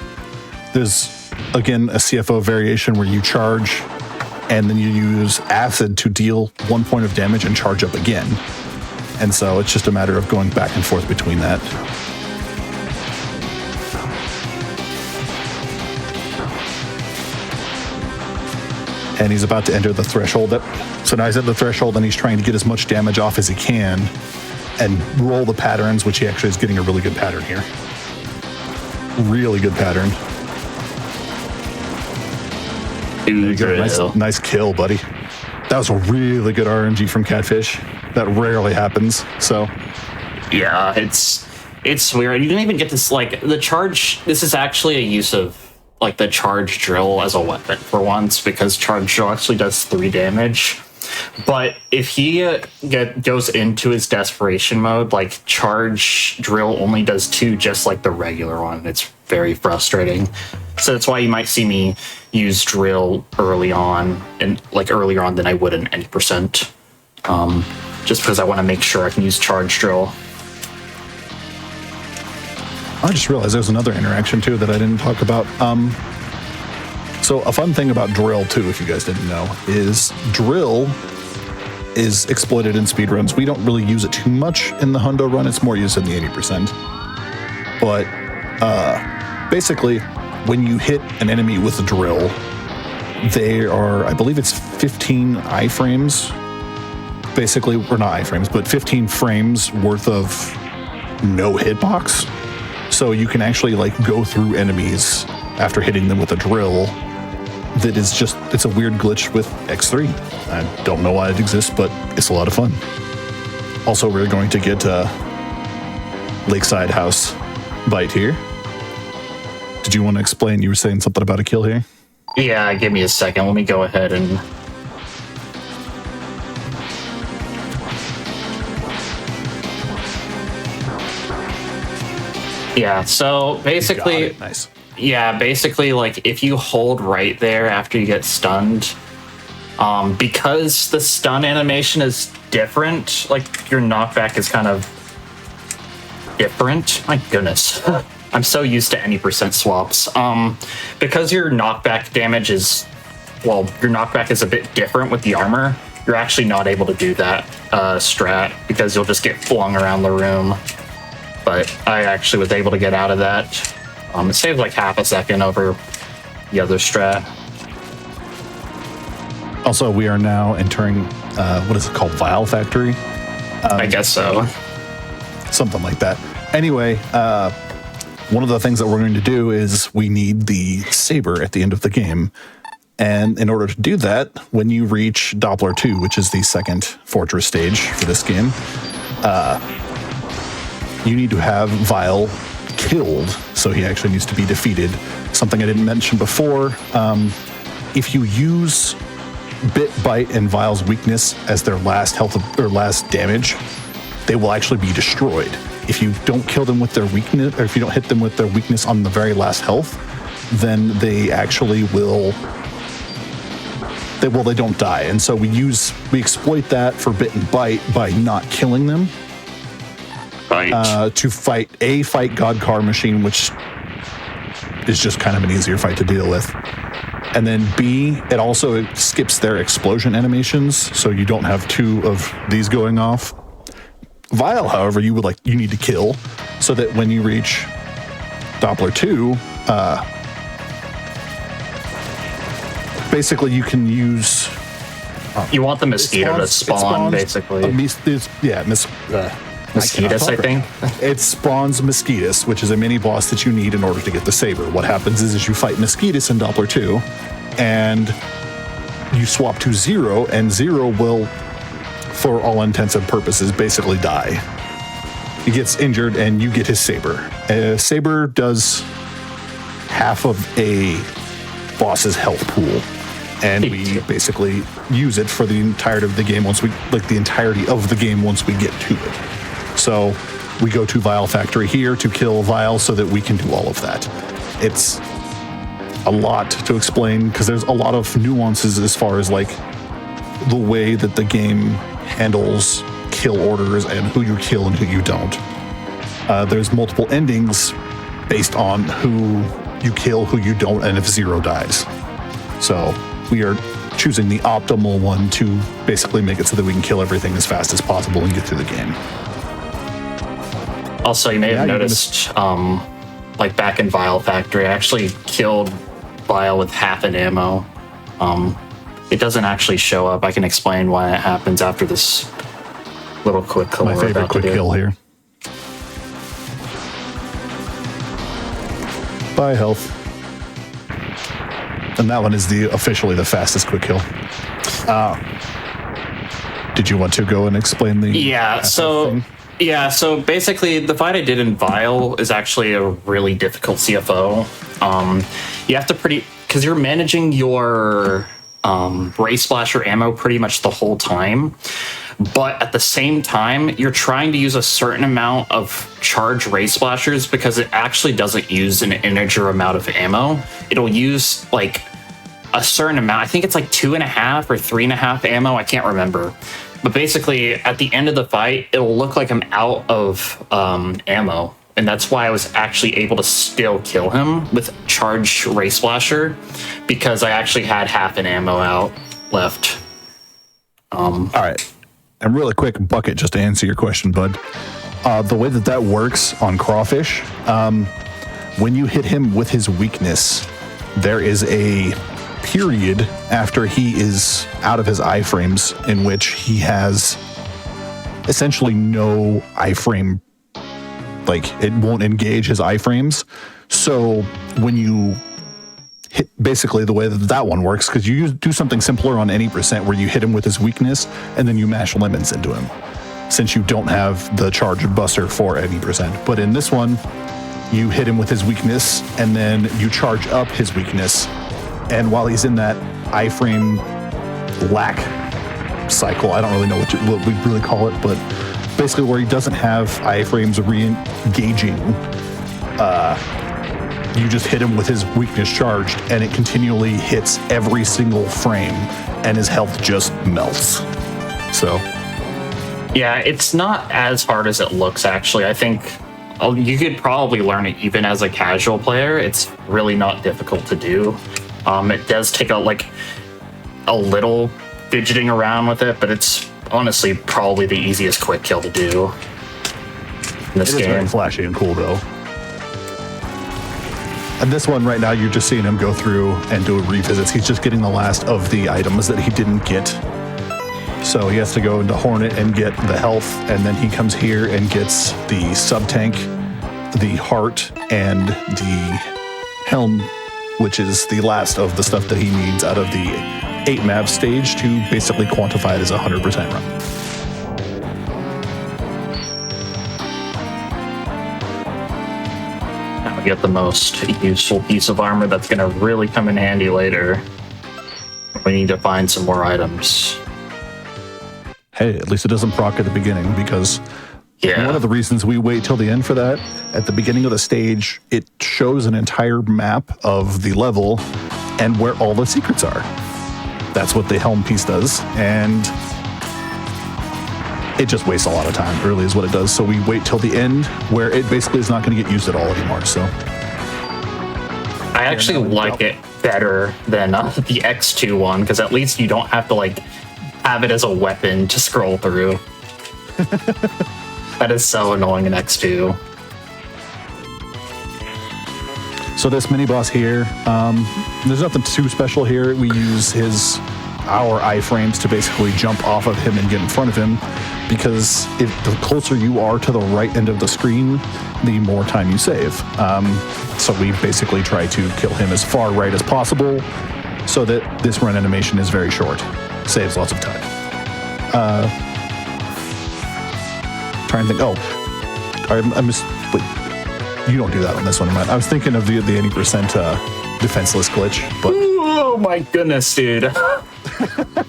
Speaker 5: again, a CFO variation where you charge, and then you use acid to deal 1 point of damage and charge up again. And so it's just a matter of going back and forth between that. And he's about to enter the threshold. So now he's at the threshold and he's trying to get as much damage off as he can and roll the patterns, which he actually is getting a really good pattern here. Really good pattern. Nice kill, buddy. That was a really good RNG from Catfish. That rarely happens, so.
Speaker 4: Yeah, it's weird. You didn't even get this, the charge. This is actually a use of the charge drill as a weapon for once, because charge drill actually does 3 damage. But if he goes into his desperation mode, charge drill only does 2, just like the regular one. It's very frustrating. So that's why you might see me use drill early on, and earlier on than I would in any percent. Just because I want to make sure I can use charge drill.
Speaker 5: I just realized there's another interaction too that I didn't talk about. So a fun thing about drill too, if you guys didn't know, is drill is exploited in speedruns. We don't really use it too much in the Hundo run. It's more used in the 80%. But basically, when you hit an enemy with a drill, they are, I believe it's 15 iframes, basically, or not iframes, but 15 frames worth of no hitbox. So you can actually go through enemies after hitting them with a drill. That is just, it's a weird glitch with X3. I don't know why it exists, but it's a lot of fun. Also, we're going to get Lakeside House bite here. Did you want to explain? You were saying something about a kill here?
Speaker 4: Yeah, give me a second. Let me go ahead and... Yeah, so basically...
Speaker 5: Nice.
Speaker 4: Yeah, basically, if you hold right there after you get stunned, because the stun animation is different, your knockback is kind of different. My goodness. I'm so used to any percent swaps. Because your knockback damage is, well, your knockback is a bit different with the armor. You're actually not able to do that strat because you'll just get flung around the room. But I actually was able to get out of that. It saves like half a second over the other strat.
Speaker 5: Also, we are now entering, what is it called? Vial Factory?
Speaker 4: I guess so.
Speaker 5: Something like that. Anyway, one of the things that we're going to do is we need the saber at the end of the game. And in order to do that, when you reach Doppler 2, which is the second fortress stage for this game, you need to have Vial killed. So he actually needs to be defeated. Something I didn't mention before, if you use Bit, Bite, and Vial's weakness as their last health or last damage, they will actually be destroyed. If you don't kill them with their weakness, or if you don't hit them with their weakness on the very last health, then they actually will. They don't die. And so we exploit that for Bit and Bite by not killing them. To fight God Car Machine, which is just kind of an easier fight to deal with. And then B, it also skips their explosion animations, so you don't have two of these going off. Vial, however, you need to kill, so that when you reach Doppler 2, basically you can use.
Speaker 4: You want the mosquito to spawn, basically. Mosquitos, I think.
Speaker 5: It spawns Mosquitos, which is a mini boss that you need in order to get the saber. What happens is you fight Mosquitos in Doppler 2, and you swap to Zero, and Zero will, for all intents and purposes, basically die. He gets injured, and you get his saber. Saber does half of a boss's health pool, and we basically use it for the entirety of the game once we get to it. So we go to Vial Factory here to kill Vial so that we can do all of that. It's a lot to explain because there's a lot of nuances as far as like the way that the game handles kill orders and who you kill and who you don't. There's multiple endings based on who you kill, who you don't, and if Zero dies. So we are choosing the optimal one to basically make it so that we can kill everything as fast as possible and get through the game.
Speaker 4: Also, you may have noticed, like back in Vial Factory, I actually killed Vial with half an ammo. It doesn't actually show up. I can explain why it happens after this little quick kill.
Speaker 5: My favorite quick kill here. Bye, health. And that one is officially the fastest quick kill. Did you want to go and explain the thing?
Speaker 4: Yeah, so basically the fight I did in Vial is actually a really difficult CFO. You have to because you're managing your Ray Splasher ammo pretty much the whole time. But at the same time, you're trying to use a certain amount of charged Ray Splashers because it actually doesn't use an integer amount of ammo. It'll use like a certain amount. I think it's like 2.5 or 3.5 ammo. I can't remember. But basically, at the end of the fight, it'll look like I'm out of ammo. And that's why I was actually able to still kill him with charged Ray Splasher, because I actually had half an ammo out left.
Speaker 5: All right. And really quick, Bucket, just to answer your question, bud. The way that works on Crawfish, when you hit him with his weakness, there is a period after he is out of his iframes in which he has essentially no iframe, like it won't engage his iframes. So when you hit, basically the way that one works, because you do something simpler on any percent where you hit him with his weakness and then you mash lemons into him, since you don't have the charged buster for any percent. But in this one, you hit him with his weakness and then you charge up his weakness. And while he's in that iframe lack cycle, I don't really know what we really call it, but basically where he doesn't have iframes re-engaging, you just hit him with his weakness charged and it continually hits every single frame and his health just melts. So
Speaker 4: yeah, it's not as hard as it looks, actually. I think You could probably learn it even as a casual player. It's really not difficult to do. It does take a little fidgeting around with it, but it's honestly probably the easiest quick kill to do in this
Speaker 5: It is
Speaker 4: game.
Speaker 5: very flashy and cool, though. And this one right now, you're just seeing him go through and do revisits. He's just getting the last of the items that he didn't get. So he has to go into Hornet and get the health, and then he comes here and gets the sub-tank, the heart, and the helm, which is the last of the stuff that he needs out of the 8-map stage to basically quantify it as a 100% run.
Speaker 4: Now we get the most useful piece of armor that's going to really come in handy later. We need to find some more items.
Speaker 5: Hey, at least it doesn't proc at the beginning, because
Speaker 4: Yeah.
Speaker 5: one of the reasons we wait till the end for that, at the beginning of the stage, it shows an entire map of the level and where all the secrets are. That's what the helm piece does, and it just wastes a lot of time. Early is what it does, so we wait till the end, where it basically is not going to get used at all anymore. So
Speaker 4: I actually like it better than the X2 one, because at least you don't have to have it as a weapon to scroll through. That is so annoying in X2.
Speaker 5: So this mini boss here, there's nothing too special here. We use our iframes to basically jump off of him and get in front of him, because if the closer you are to the right end of the screen, the more time you save. So we basically try to kill him as far right as possible, so that this run animation is very short. Saves lots of time. Trying to think. Oh, I'm just. Wait, you don't do that on this one. I was thinking of the 80% defenseless glitch, but
Speaker 4: Oh my goodness, dude.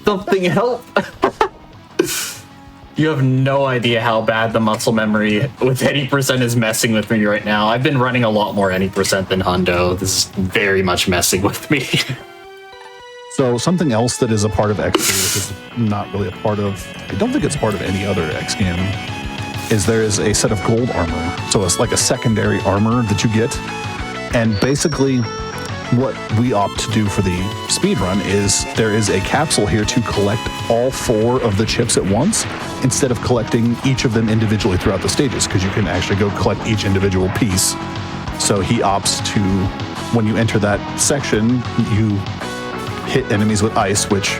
Speaker 4: Something help. You have no idea how bad the muscle memory with 80% is messing with me right now. I've been running a lot more 80% than Hundo. This is very much messing with me.
Speaker 5: so something else that is a part of X, which is not really a part of. I don't think it's part of any other X game. Is there is a set of gold armor. So it's like a secondary armor that you get. And basically, what we opt to do for the speedrun is there is a capsule here to collect all 4 of the chips at once, instead of collecting each of them individually throughout the stages, because you can actually go collect each individual piece. So he opts to, when you enter that section, you hit enemies with ice, which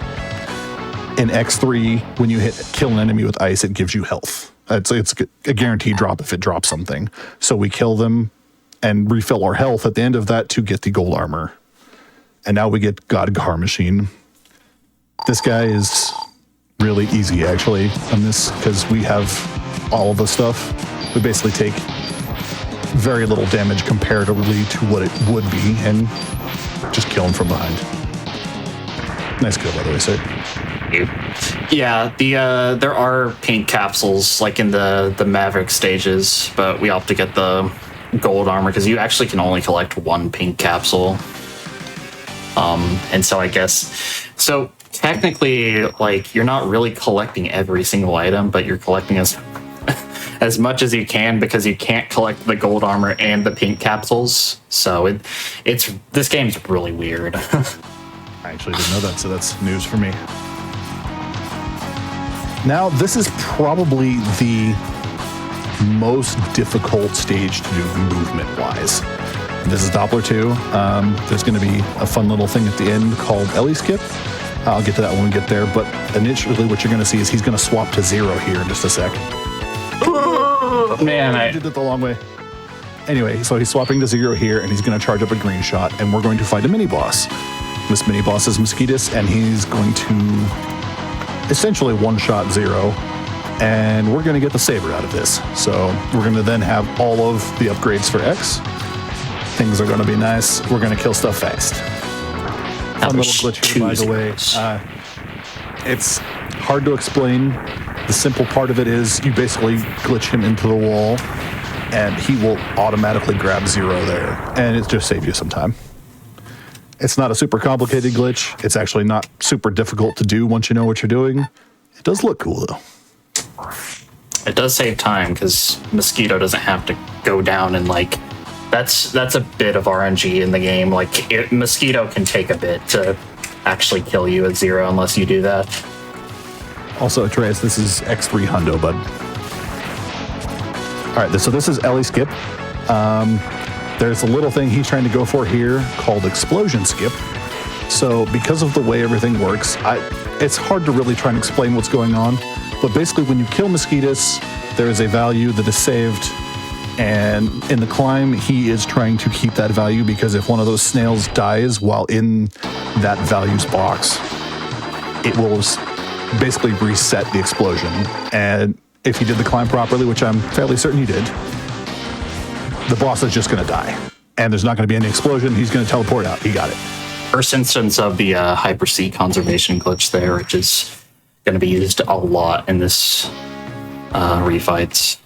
Speaker 5: in X3, when you kill an enemy with ice, it gives you health. It's a guaranteed drop if it drops something. So we kill them and refill our health at the end of that to get the gold armor. And now we get God Gar Machine. This guy is really easy, actually, on this, because we have all of the stuff. We basically take very little damage comparatively to what it would be, and just kill him from behind. Nice kill, by the way, sir.
Speaker 4: Yeah, there are pink capsules like in the Maverick stages, but we opt to get the gold armor because you actually can only collect 1 pink capsule. And so I guess technically, you're not really collecting every single item, but you're collecting as much as you can, because you can't collect the gold armor and the pink capsules. So this game's really weird.
Speaker 5: I actually didn't know that, so that's news for me. Now, this is probably the most difficult stage to do movement-wise. This is Doppler 2. There's going to be a fun little thing at the end called Ellie Skip. I'll get to that when we get there, but initially what you're going to see is he's going to swap to 0 here in just a sec.
Speaker 4: Man,
Speaker 5: I did it the long way. Anyway, so he's swapping to 0 here, and he's going to charge up a green shot, and we're going to fight a mini-boss. This mini-boss is Mosquitus, and he's going to essentially one-shot 0, and we're going to get the saber out of this. So we're going to then have all of the upgrades for X. Things are going to be nice. We're going to kill stuff fast. Fun little glitch here, by the way. It's hard to explain. The simple part of it is you basically glitch him into the wall, and he will automatically grab 0 there, and it just saves you some time. It's not a super complicated glitch. It's actually not super difficult to do once you know what you're doing. It does look cool, though.
Speaker 4: It does save time because Mosquito doesn't have to go down and like that's a bit of RNG in the game. Like Mosquito can take a bit to actually kill you at 0 unless you do that.
Speaker 5: Also, Atreus, this is X3 Hundo, bud. All right, so this is Ellie Skip. There's a little thing he's trying to go for here called Explosion Skip. So because of the way everything works, it's hard to really try and explain what's going on. But basically, when you kill Mosquitos, there is a value that is saved. And in the climb, he is trying to keep that value because if one of those snails dies while in that values box, it will basically reset the explosion. And if he did the climb properly, which I'm fairly certain he did, the boss is just going to die. And there's not going to be any explosion. He's going to teleport out. He got it.
Speaker 4: First instance of the Hyper C conservation glitch there, which is going to be used a lot in this refights.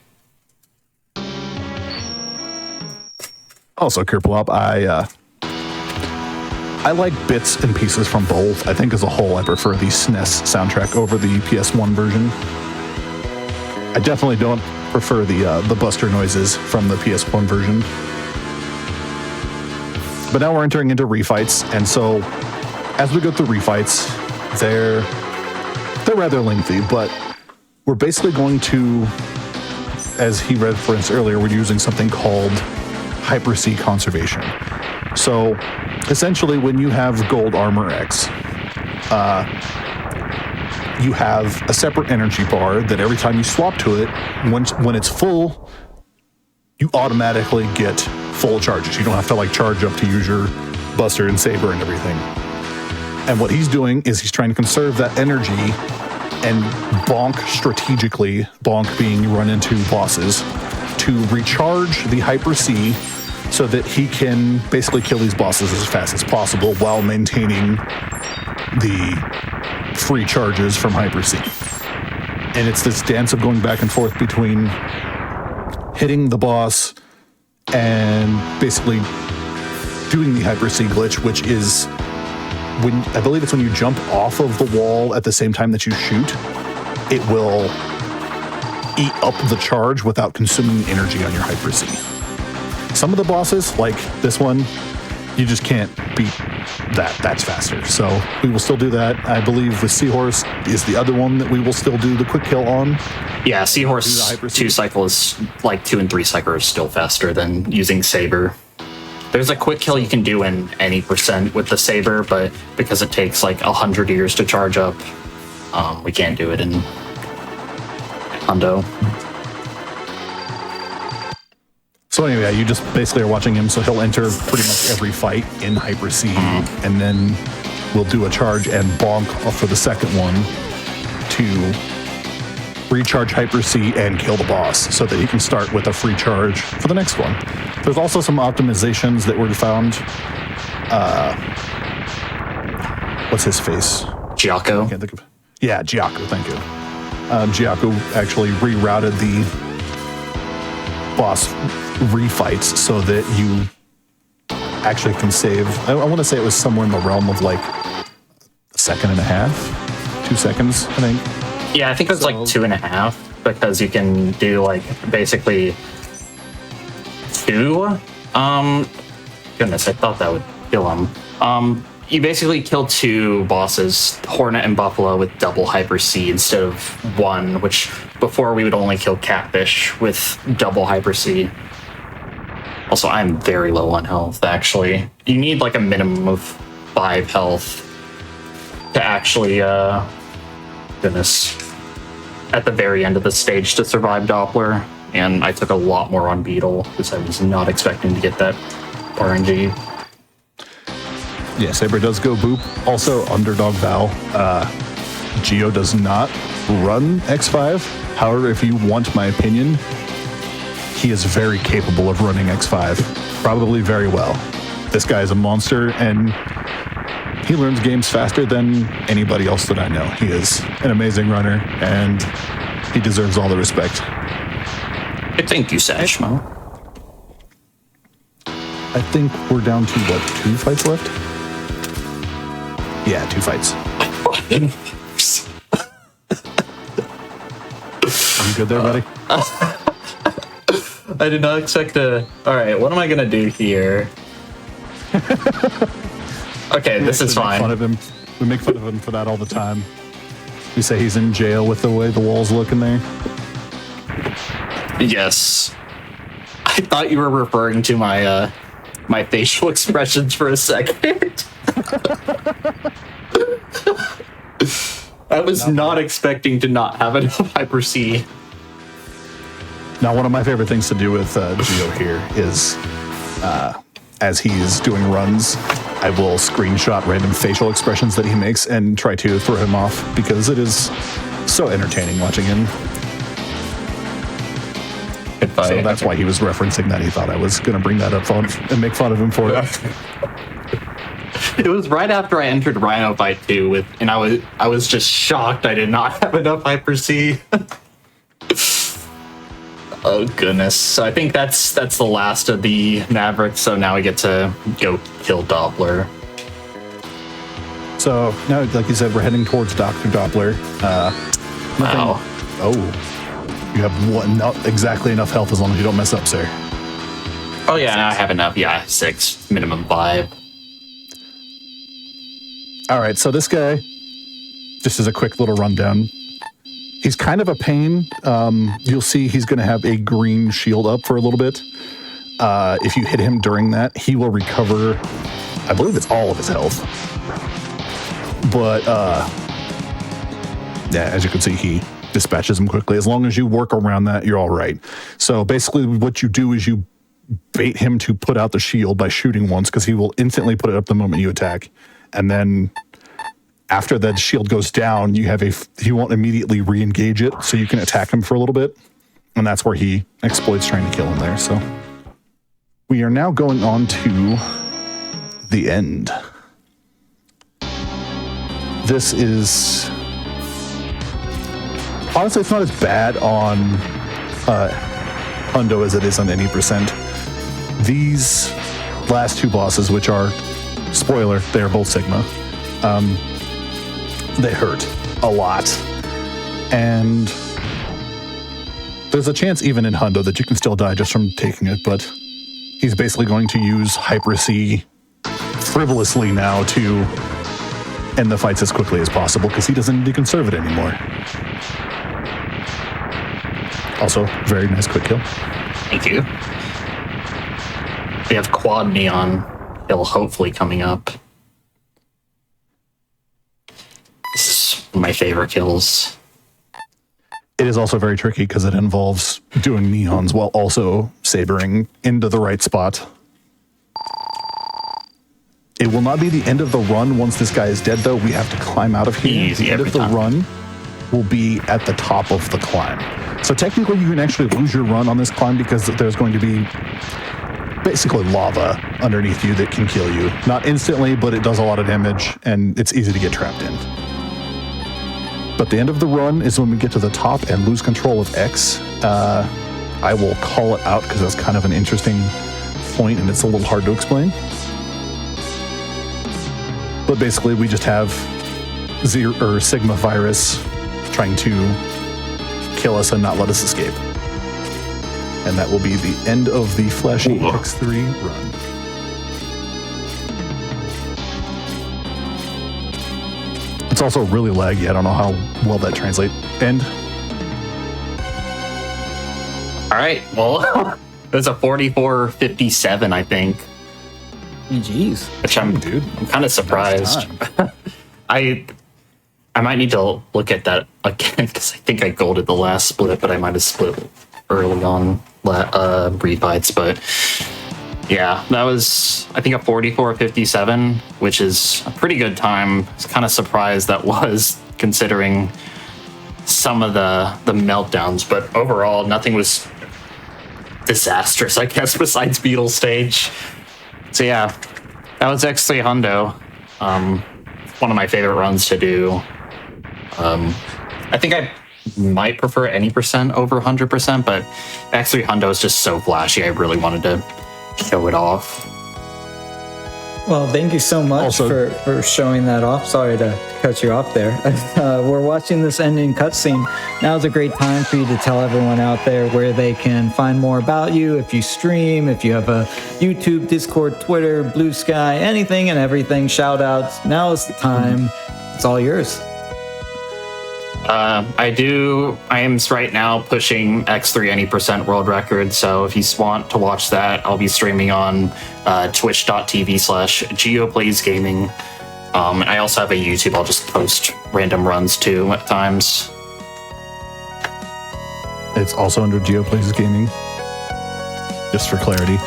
Speaker 5: Also, Kerplop, I like bits and pieces from both. I think as a whole, I prefer the SNES soundtrack over the PS1 version. I definitely don't prefer the buster noises from the PS1 version. But now we're entering into refights, and so as we go through refights, they're rather lengthy, but we're basically going to, as he referenced earlier, we're using something called Hyper C conservation. So essentially, when you have Gold Armor X, you have a separate energy bar that every time you swap to it, when it's full, you automatically get full charges. You don't have to like charge up to use your Buster and Saber and everything. And what he's doing is he's trying to conserve that energy and bonk strategically, bonk being run into bosses, to recharge the Hyper C so that he can basically kill these bosses as fast as possible while maintaining the free charges from Hyper C. And it's this dance of going back and forth between hitting the boss and basically doing the Hyper C glitch, which is when I believe it's when you jump off of the wall at the same time that you shoot, it will eat up the charge without consuming energy on your Hyper C. Some of the bosses, like this one, you just can't beat that. That's faster. So we will still do that. I believe the Seahorse is the other one that we will still do the quick kill on.
Speaker 4: Yeah, Seahorse 2 cycle is like 2 and 3 cycle are still faster than using Saber. There's a quick kill you can do in any percent with the Saber, but because it takes like 100 years to charge up, we can't do it in Hundo.
Speaker 5: So anyway, you just basically are watching him, so he'll enter pretty much every fight in Hyper C, and then we'll do a charge and bonk for the second one to recharge Hyper C and kill the boss so that he can start with a free charge for the next one. There's also some optimizations that were found. What's his face?
Speaker 4: Giaco.
Speaker 5: I can't think of. Yeah, Giaco, thank you. Giaco actually rerouted the boss refights so that you actually can save. I want to say it was somewhere in the realm of like a second and a half, 2 seconds, I think.
Speaker 4: Yeah, I think it was like 2.5 because you can do like basically 2. Goodness, I thought that would kill him. You basically kill 2 bosses, Hornet and Buffalo, with double Hyper C instead of 1, which before we would only kill Catfish with double Hyper C. Also, I'm very low on health, actually. You need like a minimum of 5 health to actually, goodness, at the very end of the stage to survive Doppler. And I took a lot more on Beetle because I was not expecting to get that RNG.
Speaker 5: Yeah, Saber does go boop. Also, Underdog Val. Geo does not run X5. However, if you want my opinion, he is very capable of running X5. Probably very well. This guy is a monster, and he learns games faster than anybody else that I know. He is an amazing runner, and he deserves all the respect.
Speaker 4: Thank you, Sashmo.
Speaker 5: I think we're down to, what, 2 fights left? Yeah, 2 fights. good there, buddy?
Speaker 4: I did not expect to. All right, what am I gonna do here? Okay, this is fine.
Speaker 5: We make fun of him for that all the time. We say he's in jail with the way the walls look in there.
Speaker 4: Yes. I thought you were referring to my my facial expressions for a second. I was not expecting to not have enough Hyper C.
Speaker 5: Now, one of my favorite things to do with Geo here is, as he's doing runs, I will screenshot random facial expressions that he makes and try to throw him off because it is so entertaining watching him. So that's why he was referencing that. He thought I was going to bring that up and make fun of him for it.
Speaker 4: It was right after I entered Rhino Fight 2 and I was just shocked I did not have enough Hyper C. Oh goodness. So I think that's the last of the Mavericks, so now we get to go kill Doppler.
Speaker 5: So now, like you said, we're heading towards Dr. Doppler.
Speaker 4: Wow.
Speaker 5: Oh. You have not exactly enough health as long as you don't mess up, sir.
Speaker 4: Oh yeah, now I have enough. Yeah, 6, minimum 5.
Speaker 5: All right, so this guy, just as a quick little rundown, he's kind of a pain. You'll see he's going to have a green shield up for a little bit. If you hit him during that, he will recover, I believe it's all of his health. But yeah, as you can see, he dispatches him quickly. As long as you work around that, you're all right. So basically what you do is you bait him to put out the shield by shooting once, because he will instantly put it up the moment you attack. And then after that shield goes down, he won't immediately re-engage it, so you can attack him for a little bit. And that's where he exploits trying to kill him there. So we are now going on to the end. This is... honestly, it's not as bad on Hundo as it is on any percent. These last two bosses, which are, spoiler, they are both Sigma, they hurt a lot. And there's a chance even in Hundo that you can still die just from taking it, but he's basically going to use Hyper C frivolously now to end the fights as quickly as possible because he doesn't need to conserve it anymore. Also, very nice quick kill.
Speaker 4: Thank you. We have Quad Neon Hill hopefully coming up. This is one of my favorite kills.
Speaker 5: It is also very tricky because it involves doing neons while also sabering into the right spot. It will not be the end of the run once this guy is dead, though. We have to climb out of here.
Speaker 4: Easy
Speaker 5: the end of the run will be at the top of the climb. So technically, you can actually lose your run on this climb because there's going to be basically lava underneath you that can kill you. Not instantly, but it does a lot of damage, and it's easy to get trapped in. But the end of the run is when we get to the top and lose control of X. I will call it out because that's kind of an interesting point, and it's a little hard to explain. But basically, we just have Sigma virus trying to kill us and not let us escape. And that will be the end of the flashy X3 run. It's also really laggy. I don't know how well that translates. End.
Speaker 4: All right. Well, there's a 44:57, I think.
Speaker 1: Jeez.
Speaker 4: Which I'm kind of surprised. I might need to look at that again because I think I golded the last split, but I might have split early on refights. But yeah, that was, I think, a 44:57, which is a pretty good time. I was kind of surprised that was, considering some of the meltdowns, but overall nothing was disastrous, I guess, besides Beetle stage. So yeah, that was X3 Hundo. One of my favorite runs to do. I think I might prefer any percent over 100%, but X3 Hundo is just so flashy. I really wanted to show it off.
Speaker 1: Well, thank you so much
Speaker 5: Also-
Speaker 1: for showing that off. Sorry to cut you off there. We're watching this ending cutscene. Now's a great time for you to tell everyone out there where they can find more about you. If you stream, if you have a YouTube, Discord, Twitter, Blue Sky, anything and everything, shout outs. Now is the time. It's all yours.
Speaker 4: I am right now pushing X3 any percent world record, so if you want to watch that, I'll be streaming on twitch.tv/GeoPlaysGaming. I also have a YouTube. I'll just post random runs too at times.
Speaker 5: It's also under GeoPlays Gaming, just for clarity.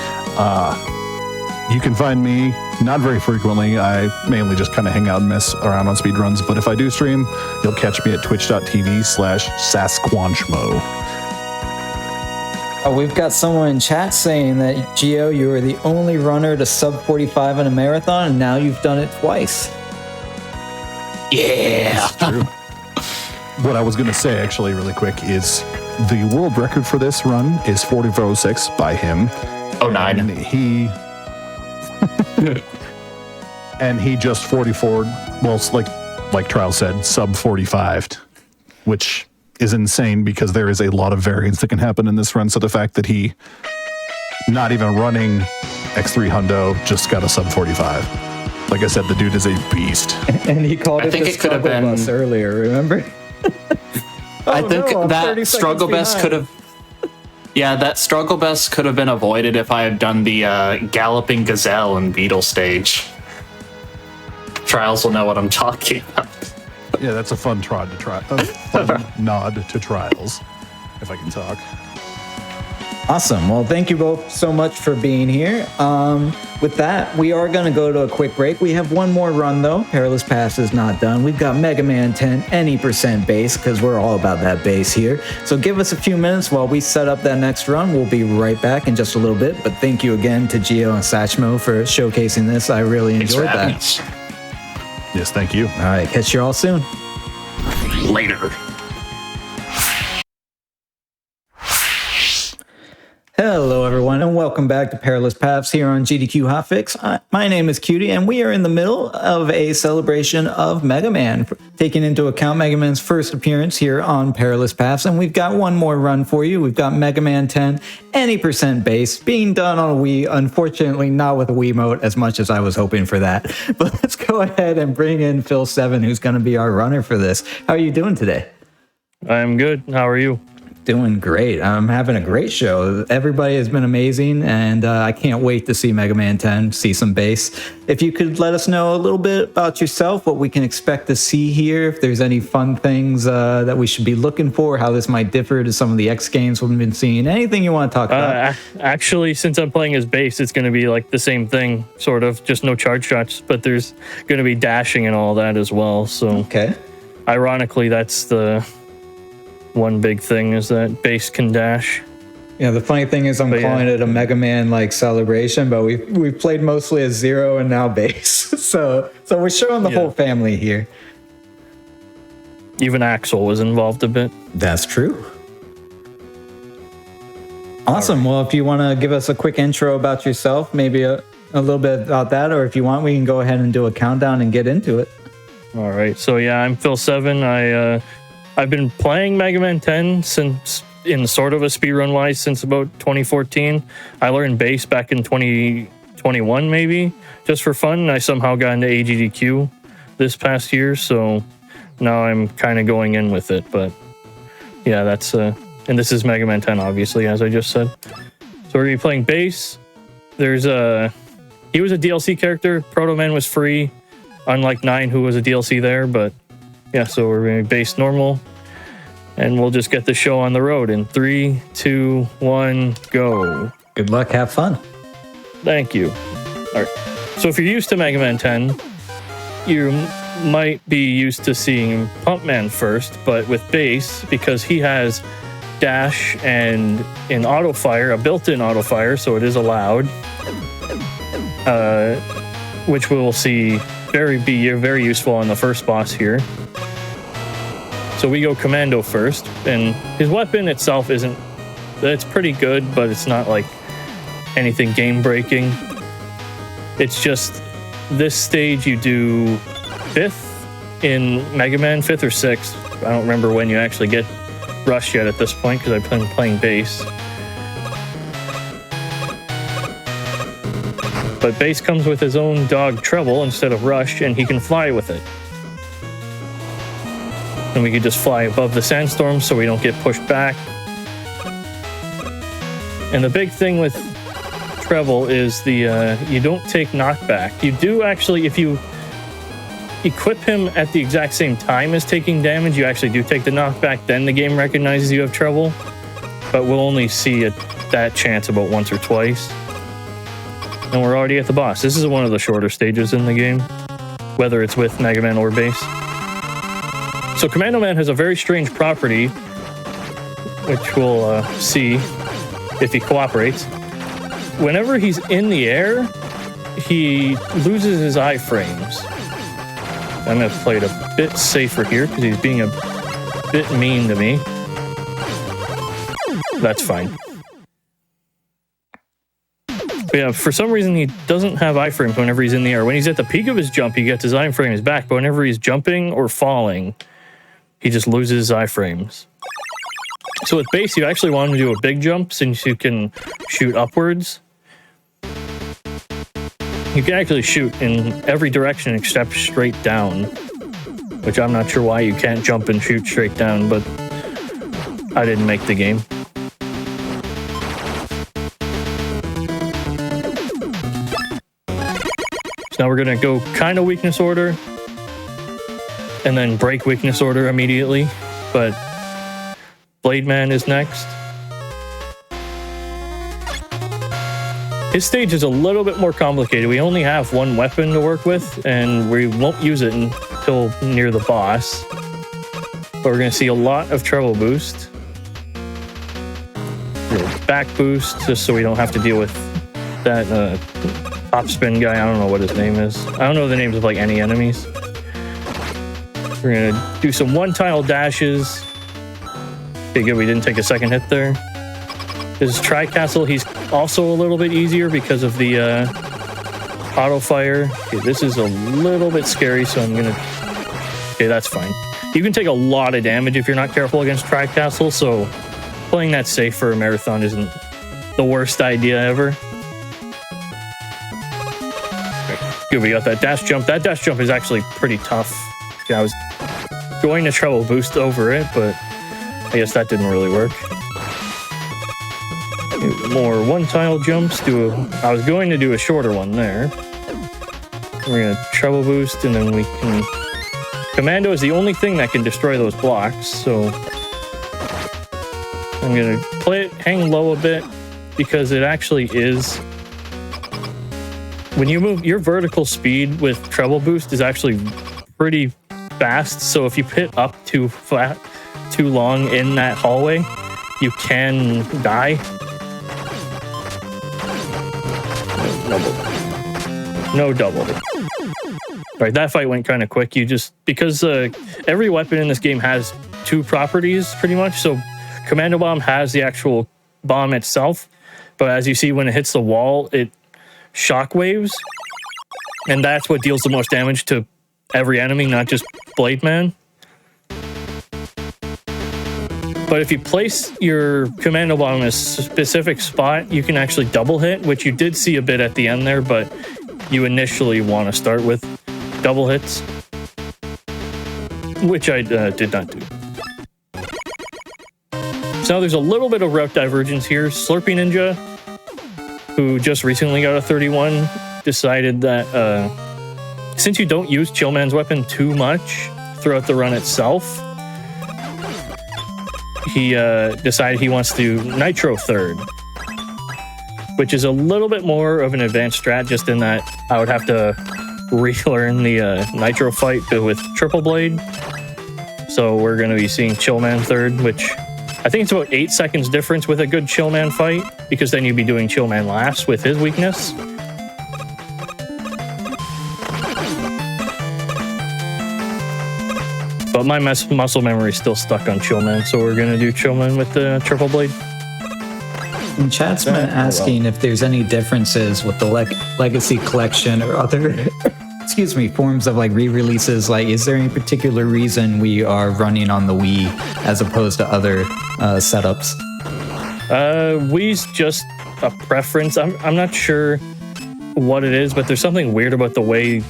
Speaker 5: You can find me not very frequently. I mainly just kind of hang out and mess around on speedruns, but if I do stream, you'll catch me at twitch.tv/Sasquanchmo.
Speaker 1: Oh, we've got someone in chat saying that, Gio, you were the only runner to sub 45 in a marathon, and now you've done it twice.
Speaker 4: Yeah.
Speaker 5: True. What I was going to say, actually, really quick, is the world record for this run is 4406 by him.
Speaker 4: Oh, 9.
Speaker 5: And he... and he just 44, well, it's like Trial said, sub 45, which is insane because there is a lot of variance that can happen in this run. So the fact that he, not even running X3 Hundo, just got a sub 45. Like I said, the dude is a beast.
Speaker 1: And he called
Speaker 4: I
Speaker 1: it
Speaker 4: think
Speaker 1: the
Speaker 4: it could have
Speaker 1: struggle
Speaker 4: been-
Speaker 1: bus earlier, remember?
Speaker 4: I think
Speaker 1: no, I'm 30
Speaker 4: that
Speaker 1: seconds
Speaker 4: struggle bus
Speaker 1: behind.
Speaker 4: could have. Yeah, that struggle bus could have been avoided if I had done the galloping gazelle and beetle stage. Trials will know what I'm talking about.
Speaker 5: Yeah, that's a fun fun nod to Trials, if I can talk.
Speaker 1: Awesome. Well, thank you both so much for being here. With that, we are going to go to a quick break. We have one more run, though. Perilous Paths is not done. We've got Mega Man 10, any percent base, because we're all about that base here. So give us a few minutes while we set up that next run. We'll be right back in just a little bit. But thank you again to Gio and Sachmo for showcasing this. I really
Speaker 4: Thanks for
Speaker 1: enjoyed
Speaker 4: having
Speaker 1: that.
Speaker 4: us.
Speaker 5: Yes, thank you.
Speaker 1: All right, catch you all soon.
Speaker 4: Later.
Speaker 1: Hello, everyone, and welcome back to Perilous Paths here on GDQ Hotfix. My name is Cutie, and we are in the middle of a celebration of Mega Man, taking into account Mega Man's first appearance here on Perilous Paths. And we've got one more run for you. We've got Mega Man 10, any percent base, being done on a Wii. Unfortunately, not with a Wiimote, as much as I was hoping for that. But let's go ahead and bring in Phil 7, who's going to be our runner for this. How are you doing today?
Speaker 6: I'm good. How are you?
Speaker 1: Doing great. I'm having a great show. Everybody has been amazing, and I can't wait to see Mega Man 10, see some bass. If you could let us know a little bit about yourself, what we can expect to see here, if there's any fun things that we should be looking for, how this might differ to some of the X games we've been seeing, anything you want to talk about.
Speaker 6: Actually, since I'm playing as bass, it's going to be like the same thing, sort of, just no charge shots, but there's going to be dashing and all that as well. So,
Speaker 1: Okay.
Speaker 6: ironically, that's the one big thing is that bass can dash.
Speaker 1: Yeah, the funny thing is I'm
Speaker 6: But yeah.
Speaker 1: calling it a Mega Man like celebration, but we've played mostly as Zero and now bass. so we're showing the
Speaker 6: Yeah.
Speaker 1: whole family here.
Speaker 6: Even Axel was involved a bit.
Speaker 1: That's true. Awesome. Well, if you want to give us a quick intro about yourself, maybe a little bit about that, or if you want, we can go ahead and do a countdown and get into it.
Speaker 6: All right. So yeah, I'm Phil 7. I've been playing Mega Man 10 since in sort of a speedrun wise since about 2014. I learned bass back in 2021 maybe just for fun. I somehow got into AGDQ this past year, so now I'm kind of going in with it. But yeah, that's and this is Mega Man 10 obviously, as I just said. So we're gonna be playing bass. He was a DLC character. Proto Man was free, unlike 9 who was a DLC there, but yeah, so we're going to be base normal, and we'll just get the show on the road in 3, 2, 1, go.
Speaker 1: Good luck. Have fun.
Speaker 6: Thank you. All right. So if you're used to Mega Man 10, you might be used to seeing Pump Man first, but with base, because he has dash and an auto fire, a built-in auto fire, so it is allowed, which we'll see be very useful on the first boss here. So we go commando first, and his weapon itself it's pretty good, but it's not like anything game breaking. It's just this stage you do 5th in Mega Man, 5th or 6th. I don't remember when you actually get Rush yet at this point because I've been playing bass. But bass comes with his own dog Treble instead of Rush, and he can fly with it. And we can just fly above the sandstorm so we don't get pushed back. And the big thing with Treble is the you don't take knockback. You do actually, if you equip him at the exact same time as taking damage, you actually do take the knockback, then the game recognizes you have Treble. But we'll only see that chance about once or twice. And we're already at the boss. This is one of the shorter stages in the game, whether it's with Mega Man or bass. So Commando Man has a very strange property, which we'll see if he cooperates. Whenever he's in the air, he loses his iframes. I'm going to play it a bit safer here because he's being a bit mean to me. That's fine. But yeah, for some reason he doesn't have iframes whenever he's in the air. When he's at the peak of his jump, he gets his iframes back, but whenever he's jumping or falling, he just loses his iframes. So with bass, you actually want him to do a big jump since you can shoot upwards. You can actually shoot in every direction except straight down, which I'm not sure why you can't jump and shoot straight down, but I didn't make the game. So now we're going to go kind of weakness order and then break weakness order immediately, but Blade Man is next. His stage is a little bit more complicated. We only have one weapon to work with, and we won't use it until near the boss. But we're going to see a lot of treble boost. Back boost, just so we don't have to deal with that top spin guy. I don't know what his name is. I don't know the names of like any enemies. We're going to do some one-tile dashes. Okay, good. We didn't take a second hit there. This is Tri-Castle. He's also a little bit easier because of the auto fire. Okay, this is a little bit scary, so I'm gonna... Okay, that's fine. You can take a lot of damage if you're not careful against Tri-Castle, so playing that safe for a marathon isn't the worst idea ever. Good, we got that dash jump. That dash jump is actually pretty tough. Yeah, I was going to treble boost over it, but I guess that didn't really work. More one-tile jumps. I was going to do a shorter one there. We're going to treble boost, and then we can... Commando is the only thing that can destroy those blocks, so... I'm going to play it, hang low a bit, because it actually is... When you move, your vertical speed with treble boost is actually pretty fast, so if you hit up too flat, too long in that hallway, you can die. No double. Alright, that fight went kind of quick. You just... Because every weapon in this game has two properties, pretty much. So, Commando Bomb has the actual bomb itself. But as you see, when it hits the wall, it shockwaves. And that's what deals the most damage to every enemy, not just Blade Man. But if you place your Commando Bomb in a specific spot, you can actually double hit, which you did see a bit at the end there, but you initially want to start with double hits, which I did not do. So now there's a little bit of route divergence here. Slurpee Ninja, who just recently got a 31, decided that since you don't use Chillman's weapon too much throughout the run itself, he decided he wants to Nitro third, which is a little bit more of an advanced strat, just in that I would have to relearn the Nitro fight with Triple Blade. So we're going to be seeing Chillman third, which I think it's about 8 seconds difference with a good Chillman fight, because then you'd be doing Chillman last with his weakness. But my muscle memory is still stuck on Chillman, so we're going to do Chillman with the Triple Blade.
Speaker 1: And chat's been asking if there's any differences with the Legacy Collection or other, excuse me, forms of like re-releases? Like, is there any particular reason we are running on the Wii as opposed to other setups?
Speaker 6: Wii's just a preference. I'm not sure what it is, but there's something weird about the way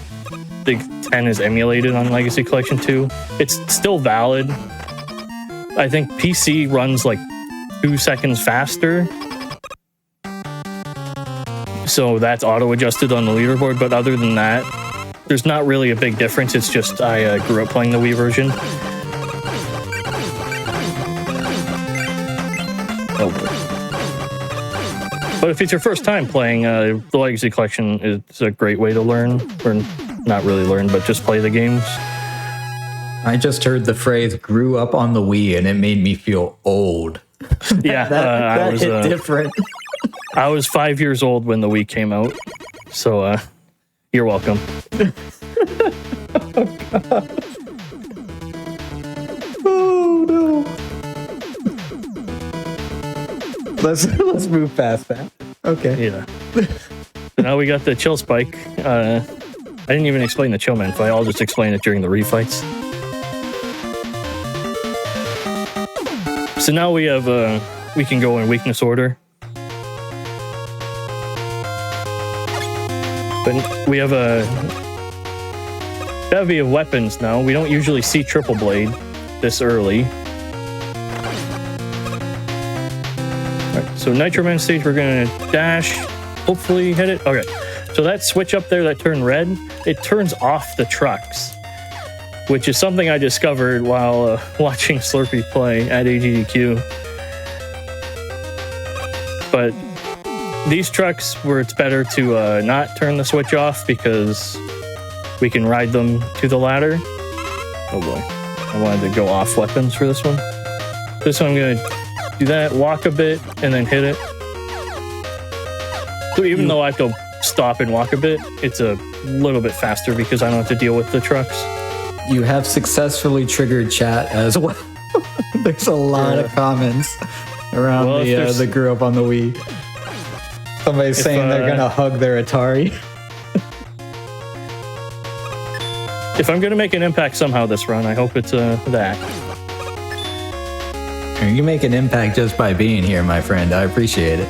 Speaker 6: the 10 is emulated on Legacy Collection 2. It's still valid. I think PC runs like 2 seconds faster. So that's auto-adjusted on the leaderboard, but other than that, there's not really a big difference. It's just I grew up playing the Wii version. Oh boy. But if it's your first time playing, the Legacy Collection is a great way to learn, or not really learn, but just play the games.
Speaker 1: I just heard the phrase "grew up on the Wii" and it made me feel old.
Speaker 6: Yeah,
Speaker 1: that hit different.
Speaker 6: I was 5 years old when the Wii came out, so you're welcome.
Speaker 1: Oh no! Let's move past that. Okay.
Speaker 6: Yeah. So now we got the chill spike. I didn't even explain the Chillman fight. I'll just explain it during the refights. So now we have we can go in weakness order. But we have a bevy of weapons now. We don't usually see triple blade this early. Alright, so Nitro Man stage, we're gonna dash, hopefully hit it. Okay, so that switch up there that turned red, it turns off the trucks, which is something I discovered while watching Slurpee play at AGDQ. But these trucks where it's better to not turn the switch off because we can ride them to the ladder. Oh boy, I wanted to go off weapons for this one. This one I'm gonna do that, walk a bit, and then hit it. So even though I have to stop and walk a bit, it's a little bit faster because I don't have to deal with the trucks.
Speaker 1: You have successfully triggered chat as well. There's a lot of comments around the grew up on the Wii. Somebody's saying they're gonna hug their Atari.
Speaker 6: If I'm gonna make an impact somehow this run, I hope it's that.
Speaker 1: You make an impact just by being here, my friend. I appreciate it.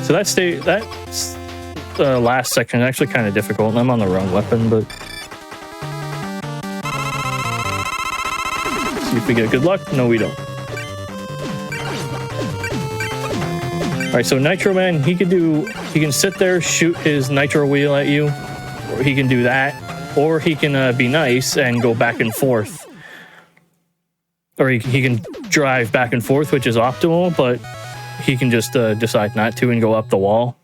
Speaker 6: So that's the last section is actually kind of difficult, and I'm on the wrong weapon, but see if we get good luck. No, we don't. All right, so Nitro Man, he can sit there, shoot his nitro wheel at you, or he can do that, or he can be nice and go back and forth, or he can drive back and forth, which is optimal, but he can just decide not to and go up the wall.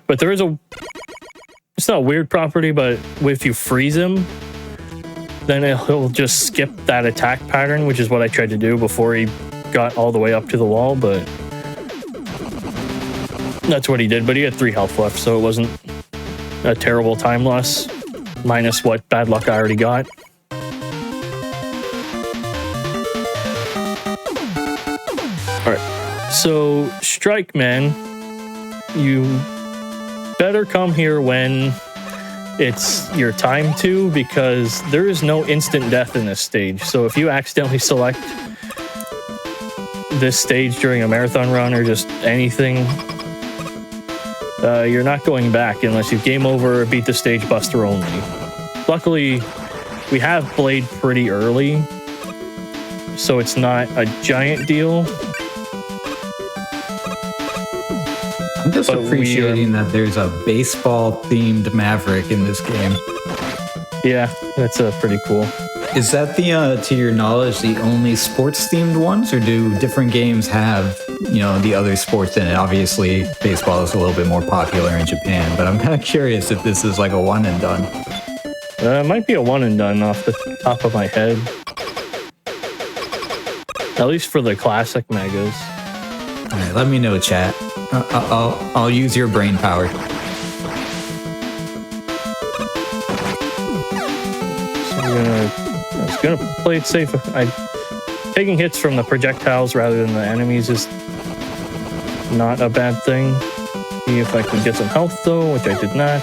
Speaker 6: But there is it's not a weird property, but if you freeze him, then he'll just skip that attack pattern, which is what I tried to do before he got all the way up to the wall, but that's what he did. But he had 3 health left, so it wasn't a terrible time loss, minus what bad luck I already got. Alright, so Strike Man, you better come here when it's your time to, because there is no instant death in this stage. So if you accidentally select this stage during a marathon run or just anything, you're not going back unless you game over or beat the stage buster only. Luckily, we have Blade pretty early, so it's not a giant deal.
Speaker 1: I'm just appreciating that there's a baseball-themed Maverick in this game.
Speaker 6: Yeah, that's pretty cool.
Speaker 1: Is that to your knowledge, the only sports-themed ones, or do different games have, the other sports in it? Obviously, baseball is a little bit more popular in Japan, but I'm kind of curious if this is like a one and done.
Speaker 6: It might be a one and done off the top of my head. At least for the classic Megas.
Speaker 1: All right, let me know, chat. I'll use your brain power.
Speaker 6: So we're gonna gonna play it safe. Taking hits from the projectiles rather than the enemies is not a bad thing. See if I can get some health though, which I did not.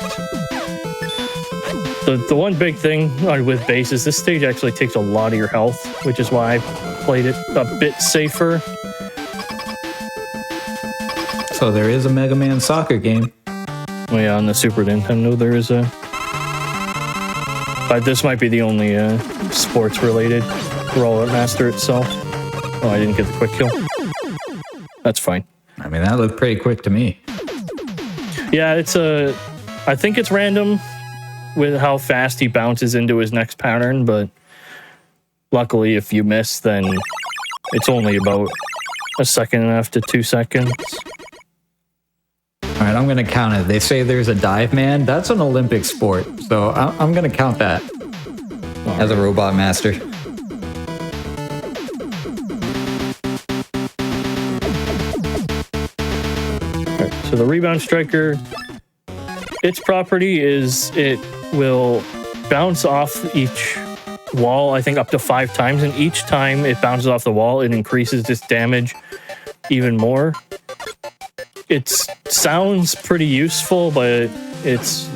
Speaker 6: The one big thing with base is this stage actually takes a lot of your health, which is why I played it a bit safer.
Speaker 1: So there is a Mega Man soccer game.
Speaker 6: Oh yeah, on the Super Nintendo there is a... But this might be the only sports-related Roller Master itself. Oh, I didn't get the quick kill. That's fine.
Speaker 1: I mean, that looked pretty quick to me.
Speaker 6: Yeah, I think it's random with how fast he bounces into his next pattern, but luckily if you miss, then it's only about 1.5 to 2 seconds.
Speaker 1: All right, I'm going to count it. They say there's a dive man. That's an Olympic sport, so I'm going to count that as a robot master.
Speaker 6: Right, so the rebound striker, its property is it will bounce off each wall, I think up to 5 times, and each time it bounces off the wall, it increases its damage even more. It sounds pretty useful, but it's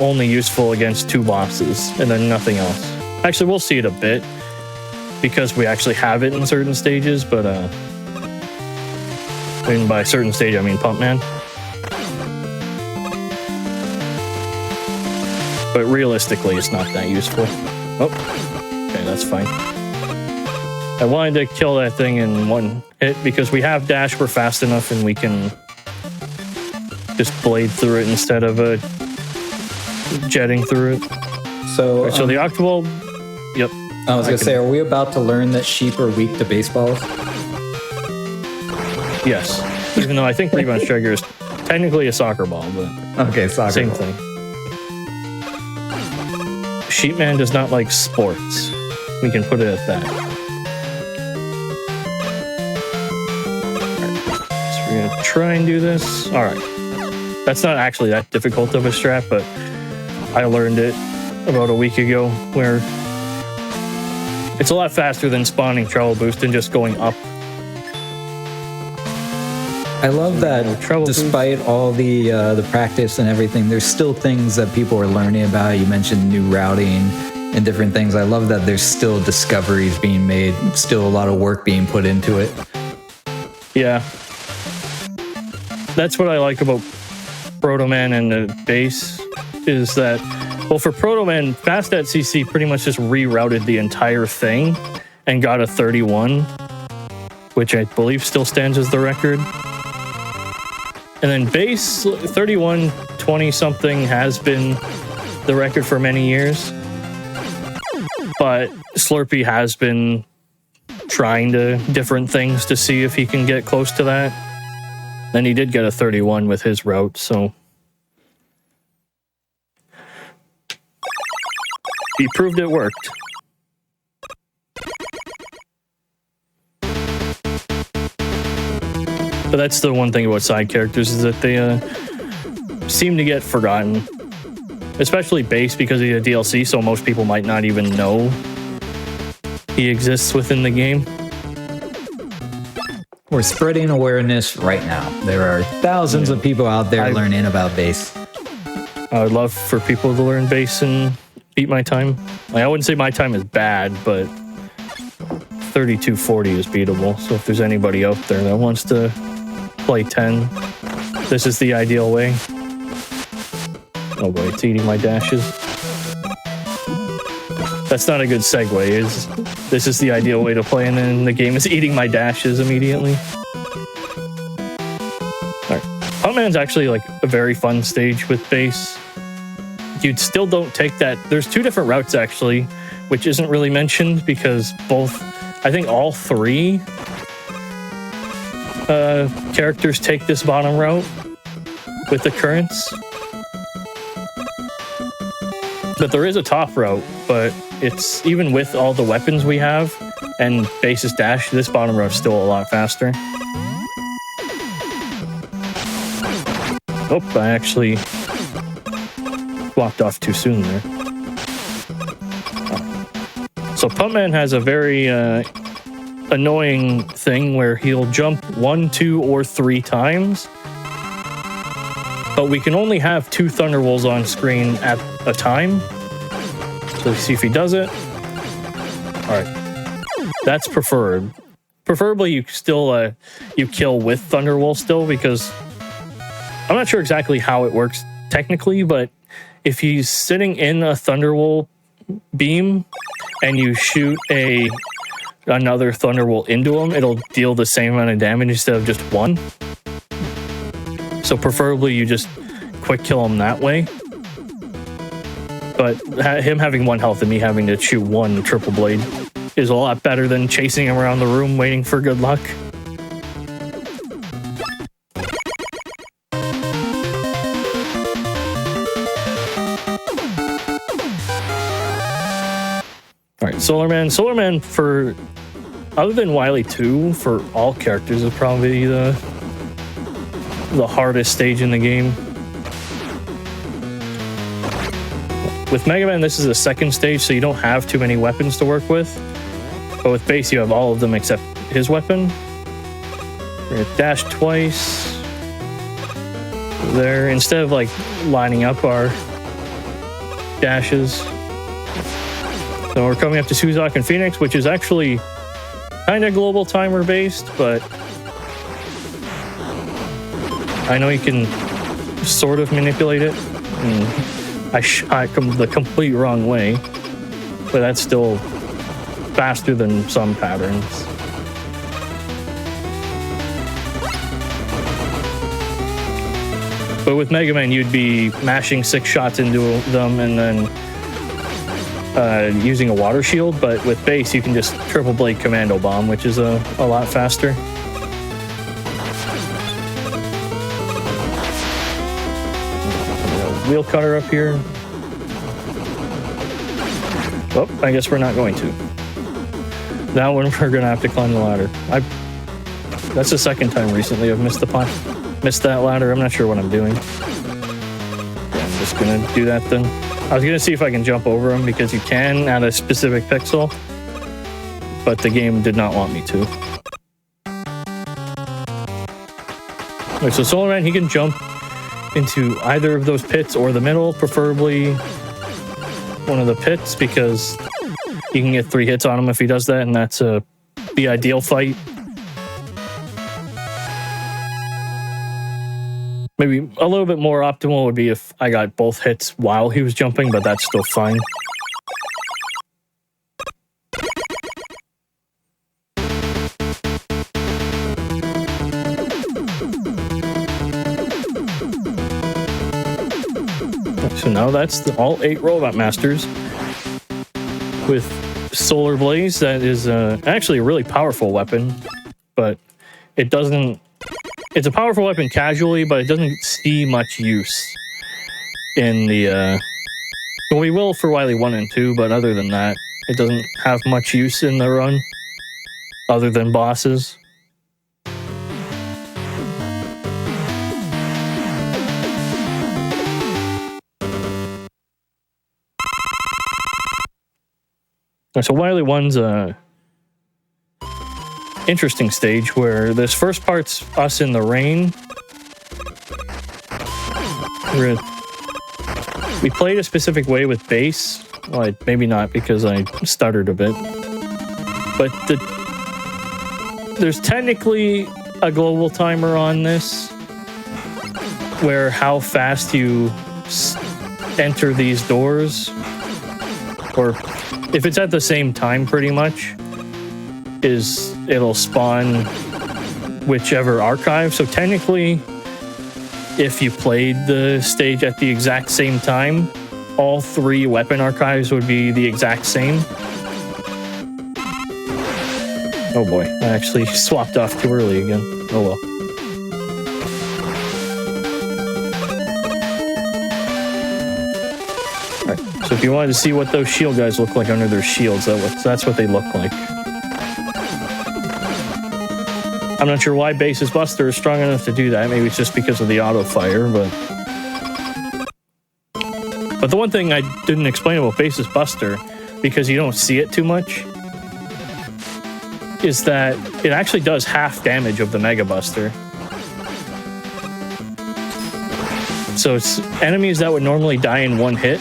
Speaker 6: only useful against 2 bosses and then nothing else. Actually, we'll see it a bit because we actually have it in certain stages, but and by certain stage I mean Pump Man. But realistically, it's not that useful. Oh, okay, that's fine. I wanted to kill that thing in one hit because we have dash, we're fast enough, and we can just blade through it instead of jetting through it.
Speaker 1: So,
Speaker 6: So the Octoball, yep.
Speaker 1: I was going to say, are we about to learn that sheep are weak to baseballs?
Speaker 6: Yes. Even though I think Rebound Striker is technically a soccer ball, but
Speaker 1: Okay, soccer
Speaker 6: same
Speaker 1: ball.
Speaker 6: thing. Sheepman does not like sports. We can put it at that. Alright, so we're gonna try and do this. Alright. That's not actually that difficult of a strat, but I learned it about a week ago, where it's a lot faster than spawning Treble Boost and just going up.
Speaker 1: I love that
Speaker 6: Treble
Speaker 1: despite all the practice and everything, there's still things that people are learning about. You mentioned new routing and different things. I love that there's still discoveries being made, still a lot of work being put into it.
Speaker 6: Yeah. That's what I like about Proto Man and the base, is that, well, for Proto Man, Fast at CC pretty much just rerouted the entire thing and got a 31, which I believe still stands as the record. And then base 31 20 something has been the record for many years, but Slurpee has been trying to different things to see if he can get close to that. Then he did get a 31 with his route, so he proved it worked. But that's the one thing about side characters, is that they seem to get forgotten. Especially Base, because he's a DLC, so most people might not even know he exists within the game.
Speaker 1: We're spreading awareness right now. There are thousands of people out there learning about bass.
Speaker 6: I would love for people to learn Base and beat my time. Like, I wouldn't say my time is bad, but 32:40 is beatable. So if there's anybody out there that wants to play 10, this is the ideal way. Oh boy, it's eating my dashes. That's not a good segue. This is the ideal way to play, and then the game is eating my dashes immediately. Alright. Huntman's actually like a very fun stage with Base. You still don't take that. There's 2 different routes actually, which isn't really mentioned because I think all 3 characters take this bottom route with the currents. But there is a top route, but it's even with all the weapons we have and Base's dash, this bottom route's still a lot faster. Oh, I actually walked off too soon there. So Pumpman has a very annoying thing where he'll jump 1, 2, or 3 times. But we can only have 2 Thunderwolves on screen at a time. So let's see if he does it. All right. That's preferred. Preferably you still you kill with Thunderwolf still, because I'm not sure exactly how it works technically, but if he's sitting in a Thunderwolf beam and you shoot another Thunderwolf into him, it'll deal the same amount of damage instead of just 1. So preferably you just quick kill him that way. But him having 1 health and me having to shoot 1 triple blade is a lot better than chasing him around the room waiting for good luck. All right, Solar Man. Solar Man, for other than Wily 2, for all characters is probably the hardest stage in the game. With Mega Man, this is the second stage, so you don't have too many weapons to work with. But with Base, you have all of them except his weapon. We're gonna dash twice. There, instead of like lining up our dashes. So we're coming up to Suzak and Phoenix, which is actually kind of global timer based, but I know you can sort of manipulate it. I shot the complete wrong way, but that's still faster than some patterns. But with Mega Man, you'd be mashing 6 shots into them and then using a water shield, but with Base, you can just triple blade commando bomb, which is a lot faster. Wheel cutter up here. Oh, I guess we're not going to. Now we're gonna have to climb the ladder. That's the second time recently I've missed that ladder. I'm not sure what I'm doing. I'm just gonna do that then. I was gonna see if I can jump over them because you can at a specific pixel, but the game did not want me to. Okay, so Solar Man, he can jump into either of those pits or the middle, preferably one of the pits, because you can get 3 hits on him if he does that, and that's the ideal fight. Maybe a little bit more optimal would be if I got both hits while he was jumping, but that's still fine. So now that's all 8 Robot Masters. With Solar Blaze, that is actually a really powerful weapon, but it doesn't... It's a powerful weapon casually, but it doesn't see much use in the... Well, we will for Wily 1 and 2, but other than that, it doesn't have much use in the run, other than bosses. So Wily 1's a interesting stage where this first part's us in the rain. We played a specific way with Base. Well, maybe not because I stuttered a bit. But there's technically a global timer on this where how fast you enter these doors, or if it's at the same time pretty much, it'll spawn whichever archive. So technically, if you played the stage at the exact same time, all 3 weapon archives would be the exact same. Oh boy, I actually swapped off too early again. Oh well. So if you wanted to see what those shield guys look like under their shields, that's what they look like. I'm not sure why Base's Buster is strong enough to do that. Maybe it's just because of the auto fire, but the one thing I didn't explain about Base's Buster, because you don't see it too much, is that it actually does half damage of the Mega Buster. So it's enemies that would normally die in one hit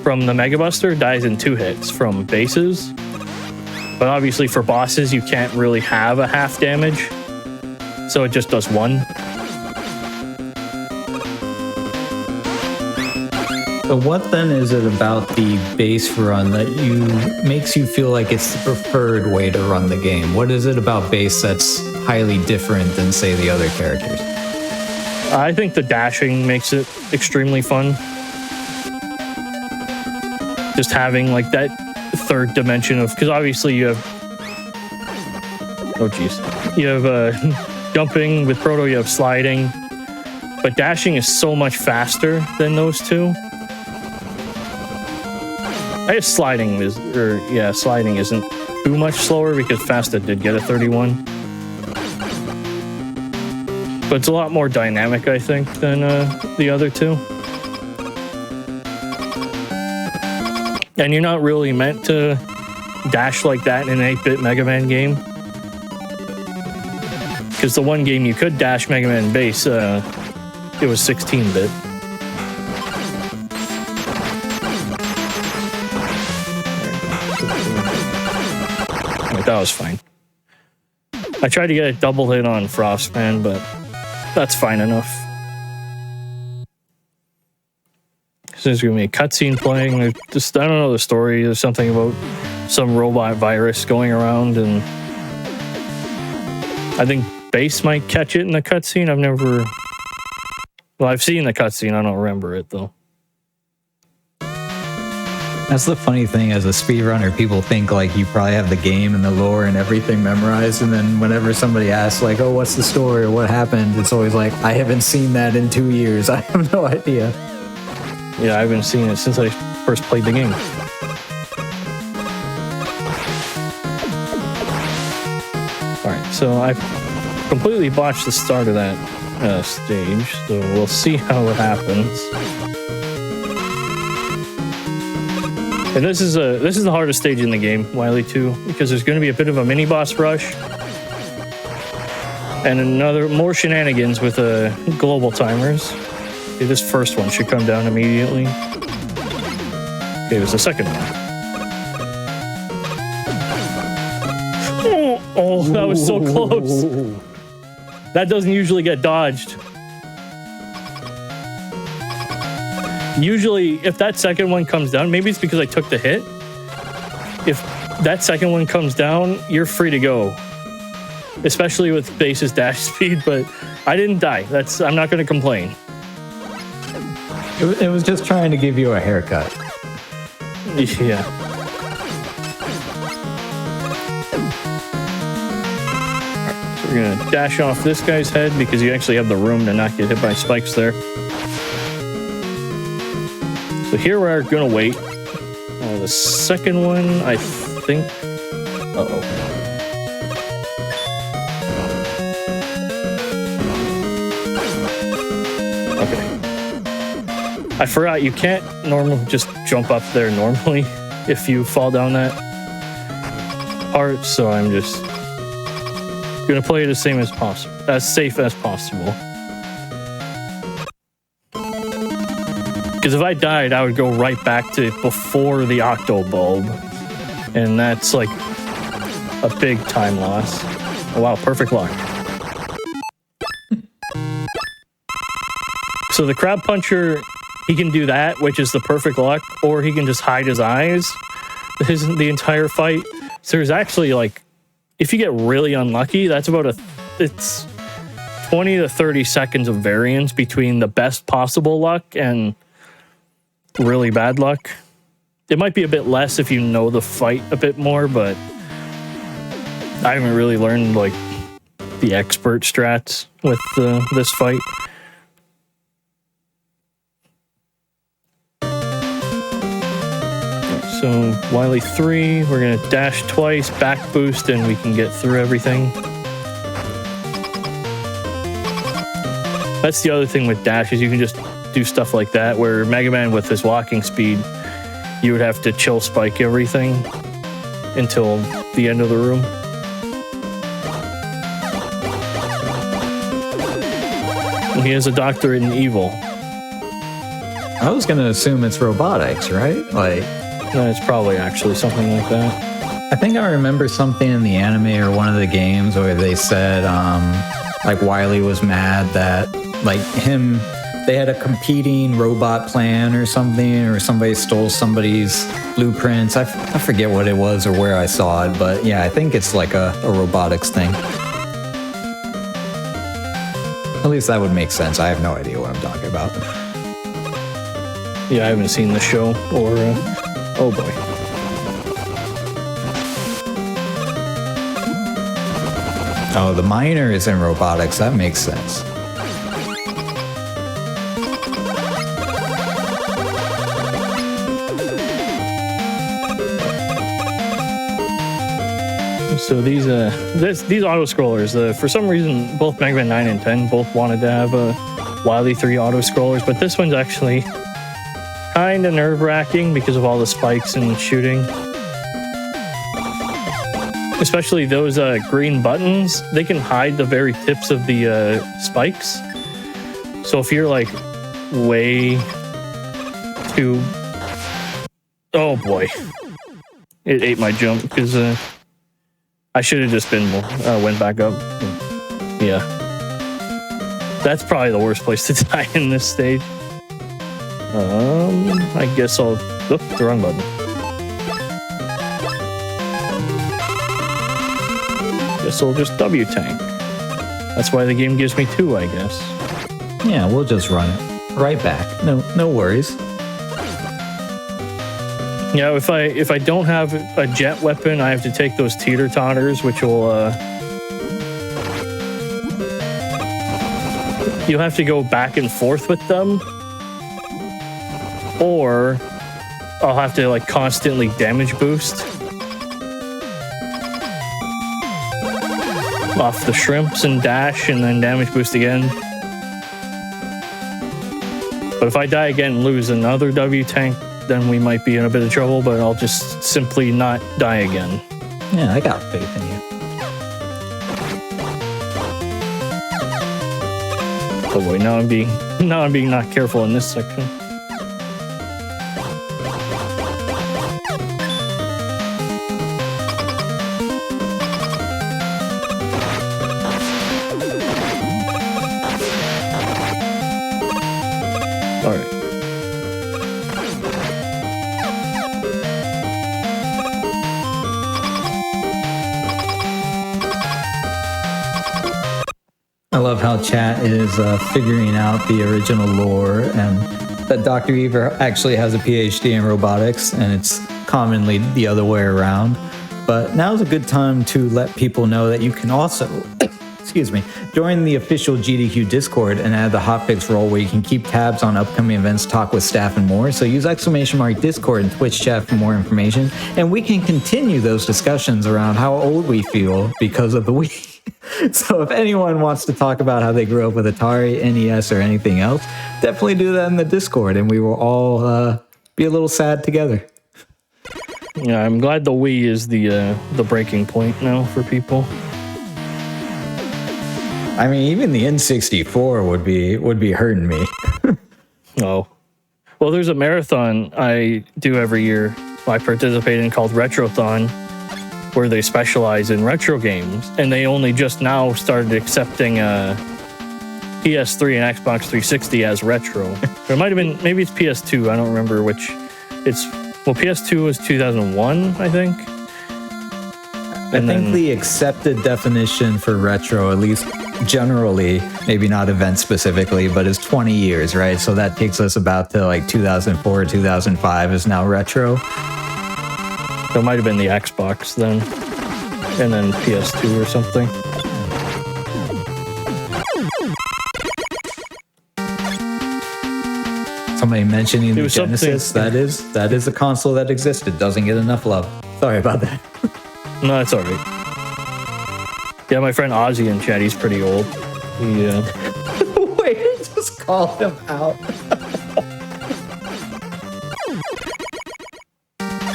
Speaker 6: from the Mega Buster dies in 2 hits from bases. But obviously for bosses, you can't really have a half damage. So it just does 1.
Speaker 1: So what then is it about the base run that makes you feel like it's the preferred way to run the game? What is it about base that's highly different than, say, the other characters?
Speaker 6: I think the dashing makes it extremely fun. Just having like that third dimension of, because obviously you have, you have jumping with Proto, you have sliding, but dashing is so much faster than those two. I guess sliding isn't too much slower because Fasta did get a 31. But it's a lot more dynamic, I think, than the other two. And you're not really meant to dash like that in an 8-bit Mega Man game. Because the one game you could dash Mega Man base, it was 16-bit. That was fine. I tried to get a double hit on Frostman, but that's fine enough. So there's gonna be a cutscene playing. I don't know the story. There's something about some robot virus going around, and I think Base might catch it in the cutscene. I've seen the cutscene. I don't remember it though.
Speaker 1: That's the funny thing, as a speedrunner, people think like you probably have the game and the lore and everything memorized, and then whenever somebody asks like, oh, what's the story or what happened, it's always like, I haven't seen that in 2 years. I have no idea.
Speaker 6: Yeah, I haven't seen it since I first played the game. Alright, so I've completely botched the start of that stage, so we'll see how it happens. And this is the hardest stage in the game, Wily 2, because there's going to be a bit of a mini boss rush, and more shenanigans with global timers. Okay, this first one should come down immediately. Okay, there's a second one. Oh, that was so close. That doesn't usually get dodged. Usually, if that second one comes down, maybe it's because I took the hit. If that second one comes down, you're free to go. Especially with Base's dash speed, but I didn't die. I'm not going to complain.
Speaker 1: It was just trying to give you a haircut.
Speaker 6: Yeah. So we're going to dash off this guy's head because you actually have the room to not get hit by spikes there. So here we're going to wait. The second one, I think... Uh-oh. Okay. I forgot you can't normally just jump up there normally if you fall down that part, so I'm just going to play it as safe as possible. Because if I died, I would go right back to before the Octo Bulb. And that's like a big time loss. Oh wow, perfect luck. So the Crab Puncher, he can do that, which is the perfect luck, or he can just hide his eyes the entire fight. So there's actually like, if you get really unlucky, that's about it's 20 to 30 seconds of variance between the best possible luck and really bad luck. It might be a bit less if you know the fight a bit more, but I haven't really learned like the expert strats with this fight. So Wily 3, we're gonna dash twice, back boost, and we can get through everything. That's the other thing with dash, is you can just do stuff like that, where Mega Man with his walking speed, you would have to chill spike everything until the end of the room. And he has a doctorate in evil.
Speaker 1: I was going to assume it's robotics, right? Like,
Speaker 6: It's probably actually something like that.
Speaker 1: I think I remember something in the anime or one of the games where they said, like Wily was mad that, like, they had a competing robot plan or something, or somebody stole somebody's blueprints. I forget what it was or where I saw it, but yeah, I think it's like a robotics thing. At least that would make sense. I have no idea what I'm talking about.
Speaker 6: Yeah, I haven't seen the show or... oh boy.
Speaker 1: Oh, the miner is in robotics. That makes sense.
Speaker 6: So these auto scrollers, for some reason, both Mega Man 9 and 10 both wanted to have Wily 3 auto scrollers, but this one's actually kind of nerve-wracking because of all the spikes and shooting. Especially those green buttons, they can hide the very tips of the spikes. So if you're like way too... oh boy. It ate my jump because I should have just went back up. Yeah. That's probably the worst place to die in this stage. I guess I'll... oop, the wrong button. Guess I'll just W-tank. That's why the game gives me 2, I guess.
Speaker 1: Yeah, we'll just run it right back. No worries.
Speaker 6: Yeah, if I don't have a jet weapon, I have to take those teeter-totters, which will... you'll have to go back and forth with them. Or I'll have to like constantly damage boost off the shrimps and dash and then damage boost again. But if I die again and lose another W tank, then we might be in a bit of trouble, but I'll just simply not die again.
Speaker 1: Yeah, I got faith in you.
Speaker 6: Oh boy, now I'm being not careful in this section. All right.
Speaker 1: I love how chat is figuring out the original lore, and that Dr. Ever actually has a PhD in robotics, and it's commonly the other way around. But now's a good time to let people know that you can also, excuse me, join the official GDQ Discord and add the Hotfix role where you can keep tabs on upcoming events, talk with staff, and more. So use !Discord and Twitch chat for more information, and we can continue those discussions around how old we feel because of the Wii. So if anyone wants to talk about how they grew up with Atari, NES, or anything else, definitely do that in the Discord, and we will all be a little sad together.
Speaker 6: Yeah, I'm glad the Wii is the breaking point now for people.
Speaker 1: I mean, even the N64 would be hurting me.
Speaker 6: Oh. Well, there's a marathon I do every year I participate in called Retrothon, where they specialize in retro games, and they only just now started accepting PS3 and Xbox 360 as retro. It might have been, maybe it's PS2, I don't remember which. Well, PS2 was 2001, I think.
Speaker 1: I think the accepted definition for retro, at least generally, maybe not event specifically, but is 20 years, right? So that takes us about to like 2004, 2005 is now retro.
Speaker 6: It might have been the Xbox then, and then PS2 or something.
Speaker 1: Somebody mentioning the Genesis, that is a console that existed, doesn't get enough love. Sorry about that.
Speaker 6: No, it's all right. Yeah, my friend Ozzy in chat, he's pretty old.
Speaker 1: Wait, just call him out.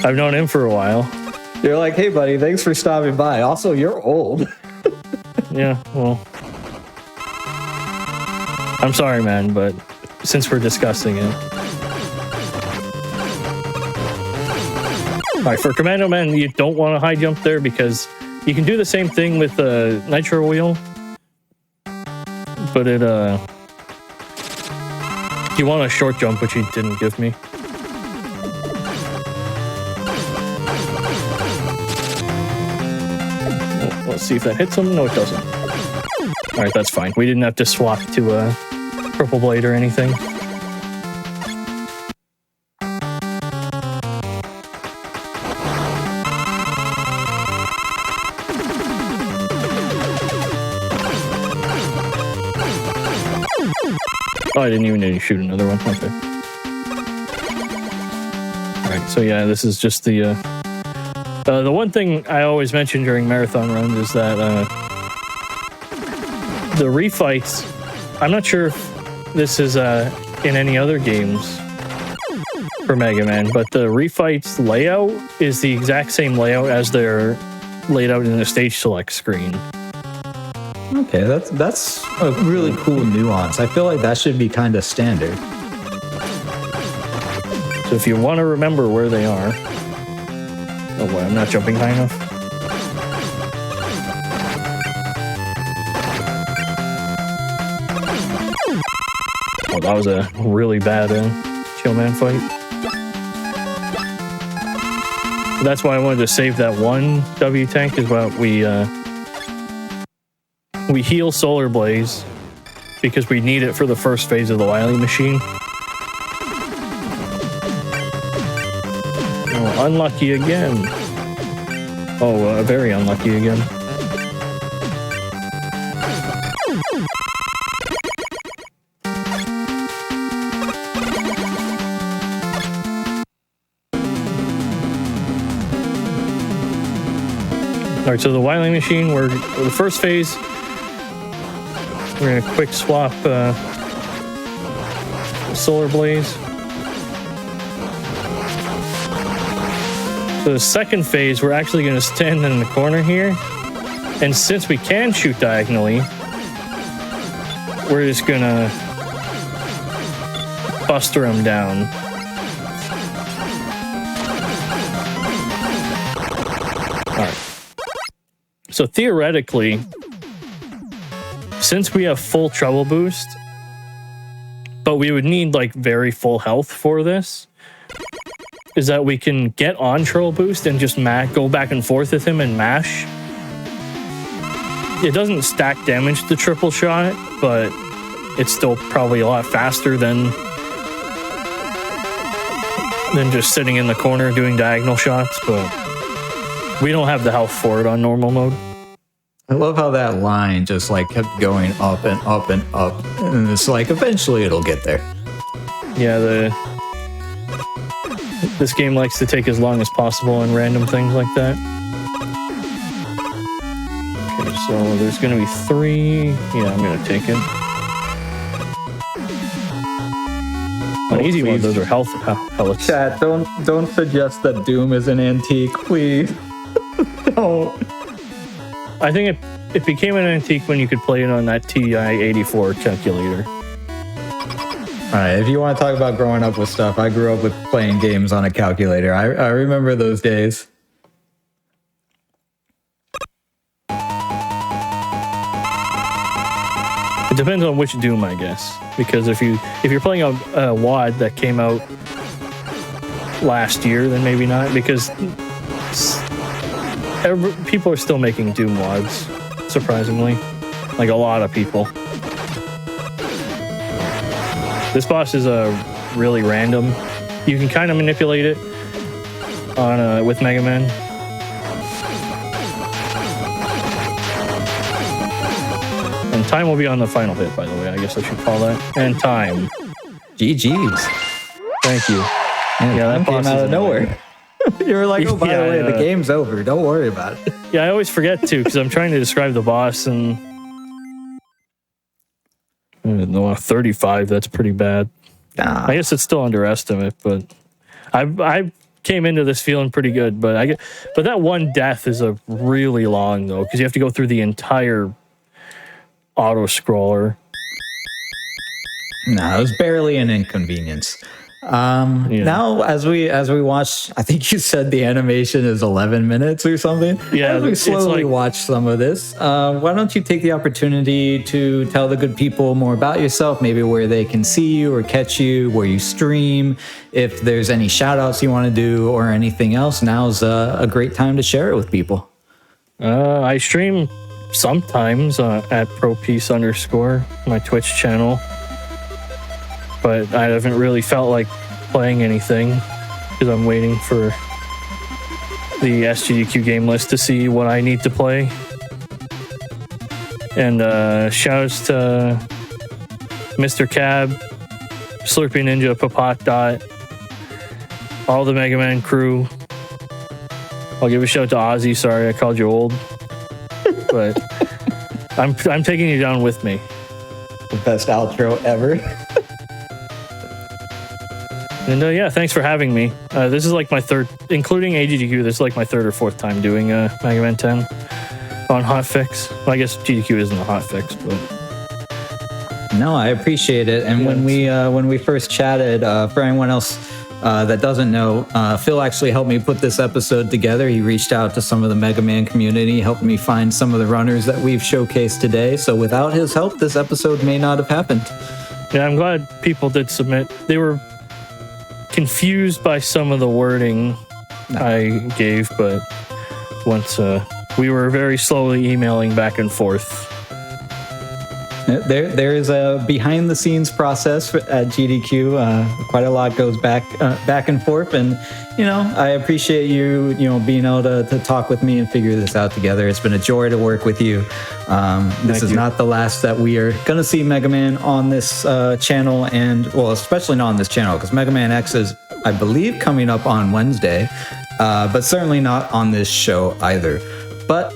Speaker 6: I've known him for a while.
Speaker 1: You're like, hey, buddy, thanks for stopping by. Also, you're old.
Speaker 6: Yeah, well, I'm sorry, man, but since we're discussing it. All right, for Commando Man, you don't want to high jump there because you can do the same thing with the Nitro Wheel, but you want a short jump, which he didn't give me. Let's see if that hits him. No, it doesn't. All right, that's fine. We didn't have to swap to a purple blade or anything. Oh, I didn't even need to shoot another one. Okay. All right, so yeah, this is just the one thing I always mention during marathon runs is that the refights, I'm not sure if this is in any other games for Mega Man, but the refights layout is the exact same layout as they're laid out in the stage select screen.
Speaker 1: Okay, that's a really cool nuance. I feel like that should be kind of standard.
Speaker 6: So if you want to remember where they are... Oh, wait, I'm not jumping high enough. Oh, that was a really bad Showman fight. That's why I wanted to save that one W tank, is what we heal Solar Blaze because we need it for the first phase of the Wily machine. Oh, unlucky again. Oh, very unlucky again. All right, so the Wily machine, we're the first phase. We're gonna quick swap Solar Blaze. So the second phase, we're actually gonna stand in the corner here, and since we can shoot diagonally, we're just gonna buster him down. All right. So theoretically, since we have full treble boost, but we would need like very full health for this, is that we can get on treble boost and just go back and forth with him and mash. It doesn't stack damage to triple shot, but it's still probably a lot faster than just sitting in the corner doing diagonal shots, but we don't have the health for it on normal mode.
Speaker 1: I love how that line just like kept going up and up and up, and it's like eventually it'll get there.
Speaker 6: Yeah, this game likes to take as long as possible on random things like that. Okay, so there's gonna be 3. Yeah, I'm gonna take it. On easy mode, those are health pellets.
Speaker 1: Chat, don't suggest that Doom is an antique, please. Don't.
Speaker 6: I think it became an antique when you could play it on that TI-84 calculator.
Speaker 1: All right, if you want to talk about growing up with stuff, I grew up with playing games on a calculator. I remember those days.
Speaker 6: It depends on which Doom, I guess. Because if you're playing a WAD that came out last year, then maybe not. Because people are still making Doom WADs, surprisingly. Like a lot of people. This boss is really random. You can kind of manipulate it on with Mega Man. And time will be on the final hit, by the way. I guess I should call that. And time.
Speaker 1: GG's.
Speaker 6: Thank you.
Speaker 1: Yeah, that came out of nowhere. You were like, oh, by the way, the game's over. Don't worry about it.
Speaker 6: Yeah, I always forget to, because I'm trying to describe the boss, and... No, 35, that's pretty bad.
Speaker 1: Nah.
Speaker 6: I guess it's still underestimate, but I came into this feeling pretty good, but that one death is a really long though, because you have to go through the entire auto scroller.
Speaker 1: No, it was barely an inconvenience. Now, as we watch, I think you said the animation is 11 minutes or something.
Speaker 6: Yeah,
Speaker 1: as we slowly
Speaker 6: like,
Speaker 1: watch some of this, why don't you take the opportunity to tell the good people more about yourself, maybe where they can see you or catch you, where you stream, if there's any shout outs you want to do or anything else. Now's a great time to share it with people.
Speaker 6: I stream sometimes at ProPeace_, my Twitch channel. But I haven't really felt like playing anything because I'm waiting for the SGDQ game list to see what I need to play. And shoutouts to Mr. Cab, Slurpy Ninja, Papat Dot, all the Mega Man crew. I'll give a shout to Ozzy. Sorry, I called you old, but I'm taking you down with me.
Speaker 1: The best outro ever.
Speaker 6: And yeah, thanks for having me. This is like my third, including AGDQ, this is like my third or fourth time doing Mega Man 10 on Hotfix. Well, I guess GDQ isn't a Hotfix, but...
Speaker 1: No, I appreciate it. And when we first chatted, for anyone else that doesn't know, Phil actually helped me put this episode together. He reached out to some of the Mega Man community, helped me find some of the runners that we've showcased today. So without his help, this episode may not have happened.
Speaker 6: Yeah, I'm glad people did submit. They were confused by some of the wording I gave, but once we were very slowly emailing back and forth.
Speaker 1: There is a behind the scenes process at GDQ. Quite a lot goes back and forth, and I appreciate you being able to talk with me and figure this out together. It's been a joy to work with you. This is not the last that we are going to see Mega Man on this channel, and well, especially not on this channel because Mega Man X is, I believe, coming up on Wednesday, but certainly not on this show either. But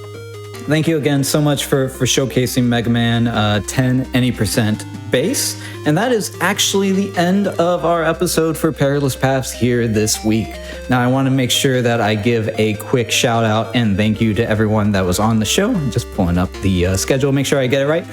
Speaker 1: thank you again so much for showcasing Mega Man 10 any percent base. And that is actually the end of our episode for Perilous Paths here this week. Now, I want to make sure that I give a quick shout out and thank you to everyone that was on the show. I'm just pulling up the schedule, make sure I get it right.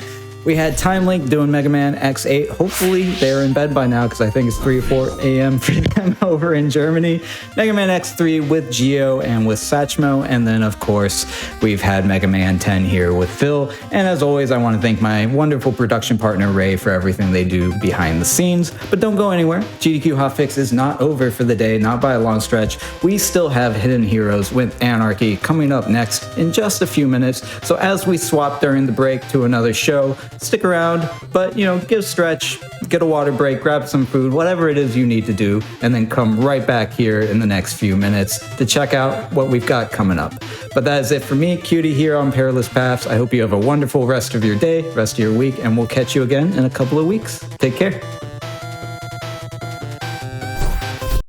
Speaker 1: We had Time Link doing Mega Man X8. Hopefully they're in bed by now because I think it's 3 or 4 a.m. for them over in Germany. Mega Man X3 with Geo and with Satchmo. And then, of course, we've had Mega Man 10 here with Phil. And as always, I want to thank my wonderful production partner, Ray, for everything they do behind the scenes. But don't go anywhere. GDQ Hotfix is not over for the day, not by a long stretch. We still have Hidden Heroes with Anarchy coming up next in just a few minutes. So as we swap during the break to another show, stick around, but give a stretch, get a water break, grab some food, whatever it is you need to do, and then come right back here in the next few minutes to check out what we've got coming up. But that is it for me, Cutie, here on Perilous Paths. I hope you have a wonderful rest of your day, rest of your week, and we'll catch you again in a couple of weeks. Take care.